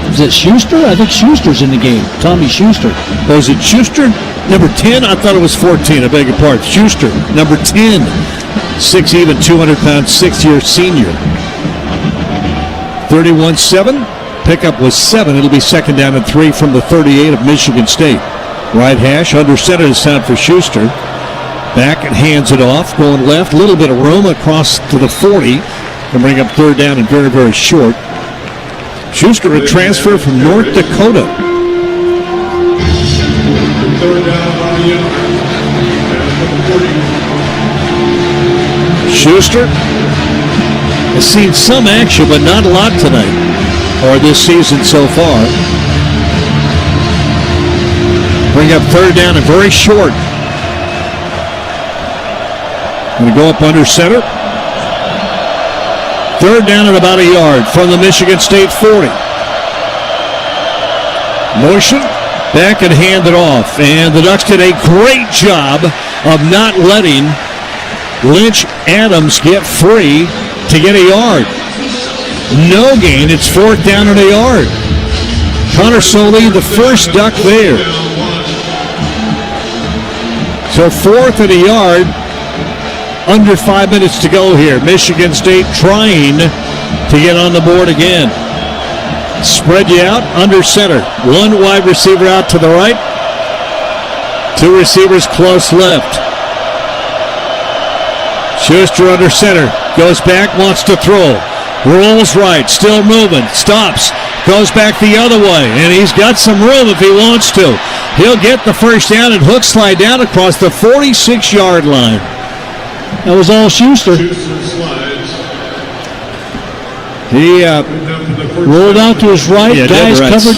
Is it Schuster? I think Schuster's in the game. Tommy Schuster. Was it Schuster? Number 10? I thought it was 14. I beg your pardon. Schuster, number 10. 6 even, 200-pound, 6-year senior. 31-7. Pickup was 7. It'll be second down and 3 from the 38 of Michigan State. Right hash, under center this time for Schuster. Back and hands it off. Going left, a little bit of room across to the 40. Can bring up third down and very, very short. Schuster, a transfer from North Dakota. Schuster has seen some action, but not a lot tonight, or this season so far. Bring up third down and very short. Going to go up under center. Third down at about a yard from the Michigan State 40. Motion, back and hand it off. And the Ducks did a great job of not letting Lynch Adams get free to get a yard. No gain. It's fourth down and a yard. Connor Soley, the first Duck there. So 4th and a yard. Under 5 minutes to go here. Michigan State trying to get on the board again. Spread you out under center. One wide receiver out to the right. 2 receivers close left. Schuster under center. Goes back, wants to throw. Rolls right, still moving. Stops. Goes back the other way. And he's got some room if he wants to. He'll get the first down and hook slide down across the 46-yard line. That was all Schuster. He rolled out to his right. Guys covered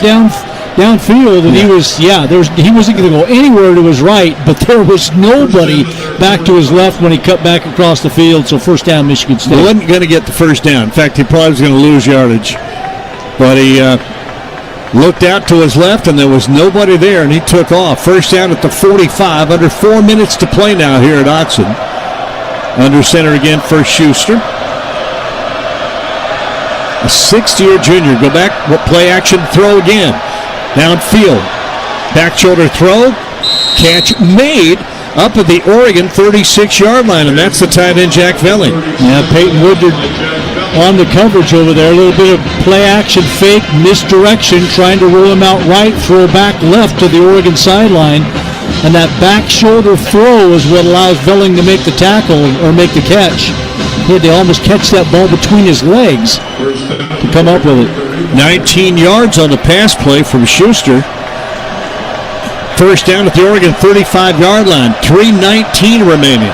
downfield, and he wasn't going to go anywhere to his right, but there was nobody back to his left when he cut back across the field. So first down, Michigan State. He wasn't going to get the first down. In fact, he probably was going to lose yardage. But he looked out to his left, and there was nobody there, and he took off. First down at the 45. Under 4 minutes to play now here at Autzen. Under center again for Schuster. A 6th-year junior. Go back, play action, throw again. Downfield. Back shoulder throw. Catch made up at the Oregon 36-yard line, and that's the tight end, Jack Velling. Yeah, Peyton Woodard on the coverage over there. A little bit of play action fake, misdirection, trying to roll him out right, throw back left to the Oregon sideline. And that back shoulder throw is what allows Velling to make the tackle or make the catch. He had to almost catch that ball between his legs to come up with it. 19 yards on the pass play from Schuster. First down at the Oregon 35-yard line. 3:19 remaining.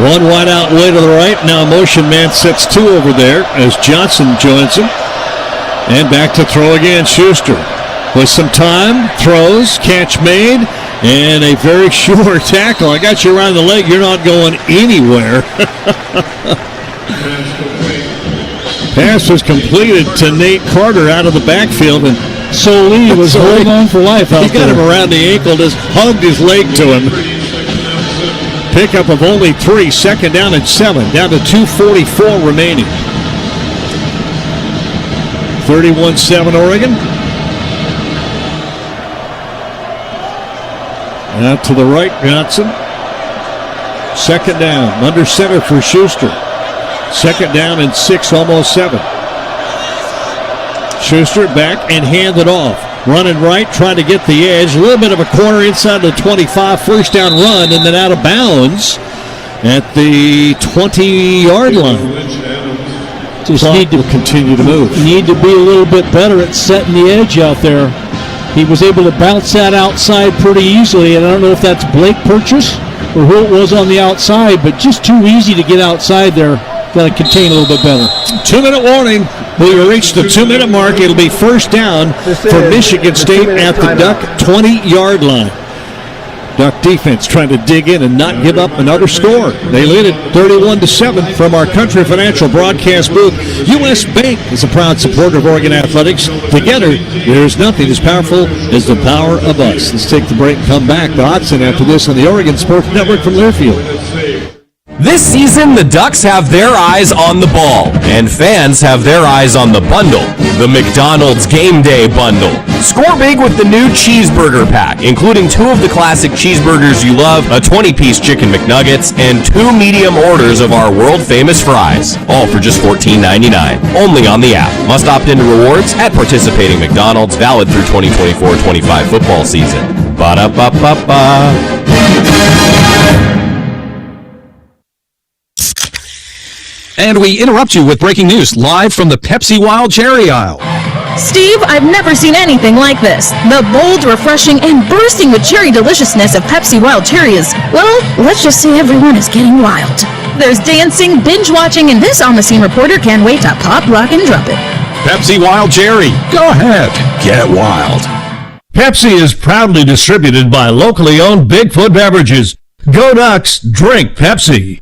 One wide out way to the right. Now motion man sets 2 over there as Johnson joins him. And back to throw again, Schuster. With some time, throws, catch made, and a very short tackle. I got you around the leg. You're not going anywhere. Pass was completed to Nate Carter out of the backfield, and Soley was holding on for life out there. He got him around the ankle, just hugged his leg to him. Pickup of only 3, second down and 7, down to 2:44 remaining. 31-7 Oregon. Out to the right, Johnson. Second down, under center for Schuster. Second down and 6, almost 7. Schuster back and hand it off. Running right, trying to get the edge. A little bit of a corner inside the 25. First down run, and then out of bounds at the 20-yard line. Just need to continue to move. Need to be a little bit better at setting the edge out there. He was able to bounce that outside pretty easily, and I don't know if that's Blake Purchase or who it was on the outside, but just too easy to get outside there. Got to contain a little bit better. 2-minute warning. We reached the 2-minute mark. It'll be first down for Michigan State at the Duck 20-yard line. Duck defense trying to dig in and not give up another score. They lead it 31-7 from our Country Financial broadcast booth. U.S. Bank is a proud supporter of Oregon athletics. Together, there's nothing as powerful as the power of us. Let's take the break and come back to Autzen after this on the Oregon Sports Network from Learfield. This season, the Ducks have their eyes on the ball, and fans have their eyes on the bundle, the McDonald's Game Day Bundle. Score big with the new Cheeseburger Pack, including 2 of the classic cheeseburgers you love, a 20-piece Chicken McNuggets, and 2 medium orders of our world-famous fries, all for just $14.99, only on the app. Must opt into rewards at participating McDonald's, valid through 2024-25 football season. Ba-da-ba-ba-ba. And we interrupt you with breaking news live from the Pepsi Wild Cherry aisle. Steve, I've never seen anything like this. The bold, refreshing, and bursting with cherry deliciousness of Pepsi Wild Cherry is, well, let's just say everyone is getting wild. There's dancing, binge-watching, and this on-the-scene reporter can't wait to pop, rock, and drop it. Pepsi Wild Cherry. Go ahead. Get wild. Pepsi is proudly distributed by locally owned Bigfoot Beverages. Go Ducks, drink Pepsi.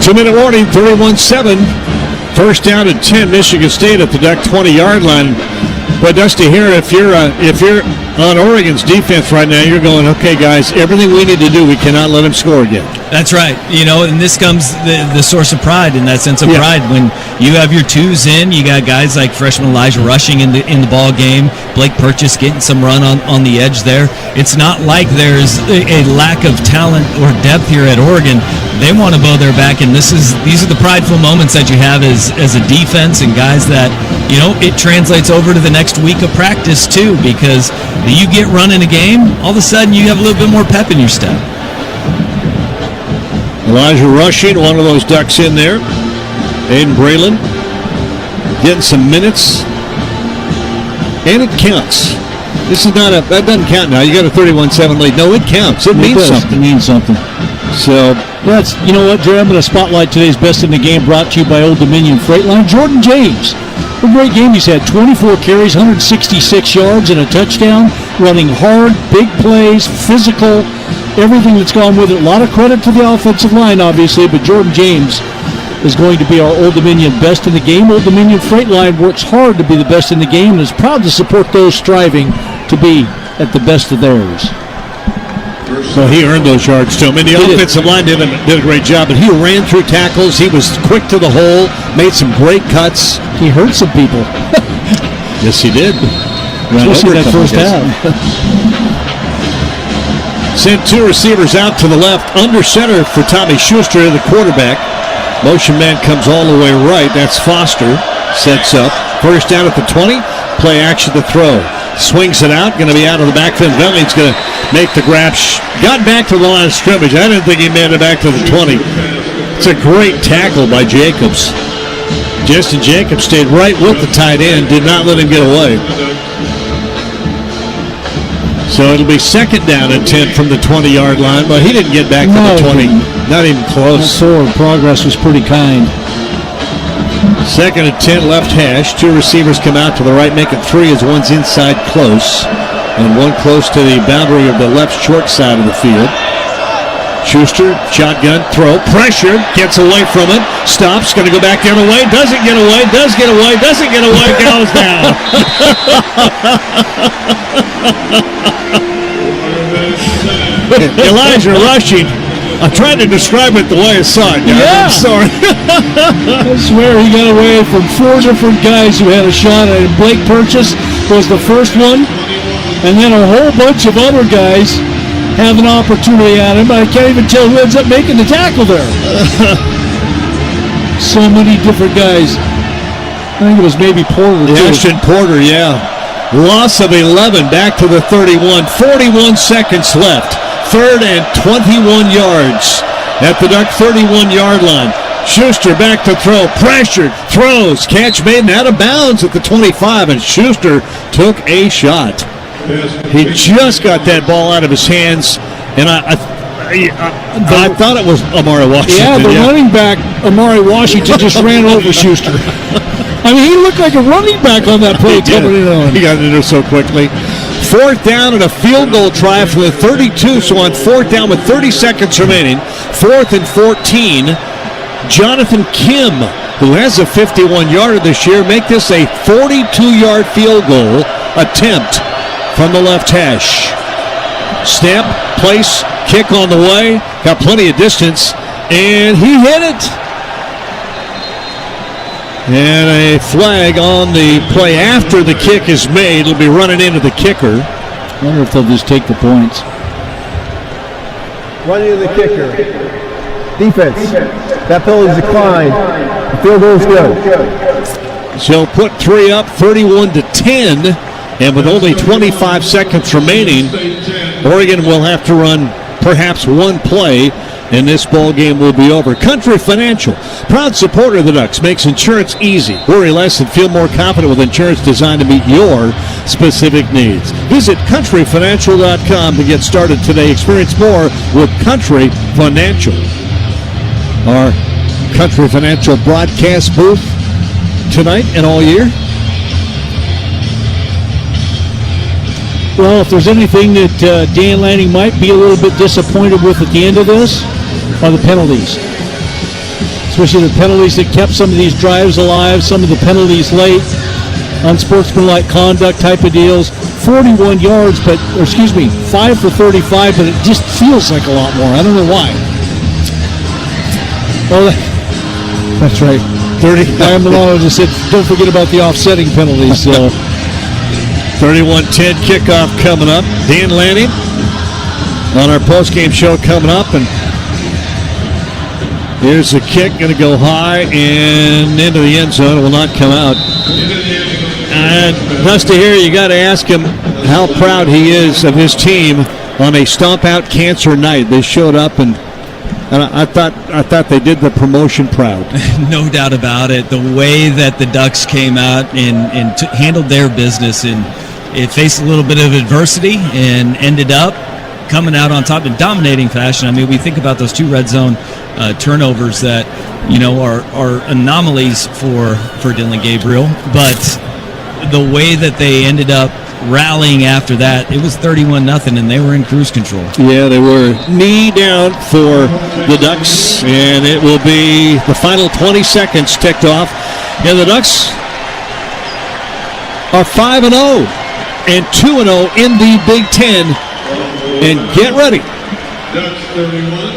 Two-minute warning, 31-7. First down at 10, Michigan State at the Duck 20-yard line. But Dusty, here, if you're on Oregon's defense right now, you're going, okay, guys, everything we need to do, we cannot let them score again. That's right. And this comes the source of pride, in that sense of pride. When you have your twos in, you got guys like freshman Elijah Rushing in the ball game, Blake Purchase getting some run on the edge there. It's not like there's a lack of talent or depth here at Oregon. They want to bow their back, and these are the prideful moments that you have as a defense and guys that, it translates over to the next week of practice too, because you get running a game, all of a sudden you have a little bit more pep in your step. Elijah Rushing, one of those Ducks in there. Aiden Braylon getting some minutes, and it counts. This is not that doesn't count now. You got a 31-7 lead. No, it counts. It means something. It means something. So that's, you know what, Jerry, I'm going to spotlight today's best in the game, brought to you by Old Dominion Freight Line. Jordan James. A great game he's had. 24 carries, 166 yards, and a touchdown. Running hard, big plays, physical, everything that's gone with it. A lot of credit to the offensive line, obviously, but Jordan James is going to be our Old Dominion best in the game. Old Dominion Freight Line works hard to be the best in the game and is proud to support those striving to be at the best of theirs. So he earned those yards to him. And the offensive line did a great job. But he ran through tackles. He was quick to the hole, made some great cuts. He hurt some people. Yes, he did. Especially that first half. Sent two receivers out to the left, under center for Tommy Schuster, the quarterback. Motion man comes all the way right. That's Foster. Sets up. First down at the 20. Play action to throw. Swings it out. Going to be out of the backfield. Velling's going to make the grab. Got back to the line of scrimmage. I didn't think he made it back to the 20. It's a great tackle by Jacobs. Justin Jacobs stayed right with the tight end. Did not let him get away. So it'll be second down and 10 from the 20-yard line, but he didn't get back to the 20. Not even close. Forward progress was pretty kind. Second and 10, left hash. Two receivers come out to the right, making three as one's inside close, and one close to the boundary of the left short side of the field. Schuster, shotgun, throw, pressure, gets away from it, stops, going to go back the other way, doesn't get away, does get away, doesn't get away, goes down. Elijah Rushing. I tried to describe it the way I saw it, guys. Yeah. I'm sorry. I swear he got away from four different guys who had a shot at him. Blake Purchase was the first one, and then a whole bunch of other guys have an opportunity at him, but I can't even tell who ends up making the tackle there. So many different guys. I think it was maybe Porter, too. Ashton Porter, yeah. Loss of 11, back to the 31. 41 seconds left. Third and 21 yards at the Duck 31-yard line. Schuster back to throw. Pressured. Throws. Catch made and out of bounds at the 25, and Schuster took a shot. He just got that ball out of his hands, and I thought it was Amari Washington. Yeah, the running back, Amari Washington, just ran over Schuster. I mean, he looked like a running back on that play. He got it in there so quickly. Fourth down and a field goal try from the 32, so on fourth down with 30 seconds remaining, 4th and 14, Jonathan Kim, who has a 51-yarder this year, make this a 42-yard field goal attempt from the left hash. Snap, place, kick on the way, got plenty of distance, and he hit it. And a flag on the play after the kick is made. It'll be running into the kicker. I wonder if they'll just take the points. Running into the kicker. Defense. That penalty is declined. The field goal is good. So put 3 up, 31-10. And with only 25 seconds remaining, Oregon will have to run perhaps one play, and this ball game will be over. Country Financial, proud supporter of the Ducks, makes insurance easy. Worry less and feel more confident with insurance designed to meet your specific needs. Visit countryfinancial.com to get started today. Experience more with Country Financial. Our Country Financial broadcast booth tonight and all year. Well, if there's anything that Dan Lanning might be a little bit disappointed with at the end of this, are the penalties. Especially the penalties that kept some of these drives alive, some of the penalties late. unsportsmanlike conduct type of deals. 41 yards, 5 for 35, but it just feels like a lot more. I don't know why. Oh, that's right. 30. Brian Milano just said, don't forget about the offsetting penalties. 31-10 kickoff coming up. Dan Lanning on our postgame show coming up, and here's the kick, going to go high and into the end zone. It will not come out. And Dusty here, you got to ask him how proud he is of his team on a Stomp Out Cancer night. They showed up, and I thought they did the promotion proud. No doubt about it. The way that the Ducks came out and handled their business, and it faced a little bit of adversity and ended up coming out on top in dominating fashion. I mean, we think about those 2 red zone turnovers that, are anomalies for Dylan Gabriel, but the way that they ended up rallying after that, it was 31-0, and they were in cruise control. Yeah, they were knee down for the Ducks, and it will be the final 20 seconds ticked off. And the Ducks are 5-0 and 2-0 in the Big Ten. And get ready,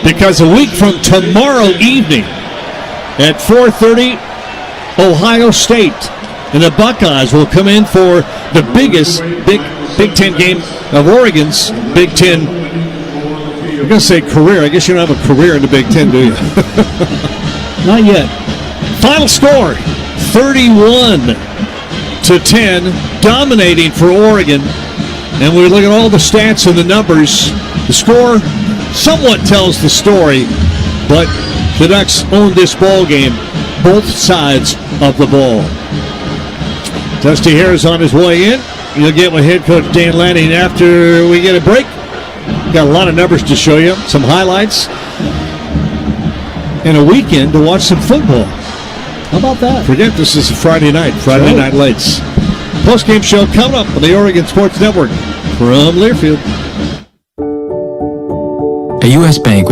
because a week from tomorrow evening at 4:30, Ohio State and the Buckeyes will come in for the biggest Big Ten game of Oregon's Big Ten. I'm going to say career. I guess you don't have a career in the Big Ten, do you? Not yet. Final score, 31-10, dominating for Oregon. And we look at all the stats and the numbers. The score somewhat tells the story, but the Ducks own this ball game, both sides of the ball. Dusty Harris on his way in. You'll get with head coach Dan Lanning after we get a break. Got a lot of numbers to show you, some highlights, and a weekend to watch some football. How about that? Forget this is a Friday night lights. Post-game show coming up on the Oregon Sports Network from Learfield. A U.S. bank with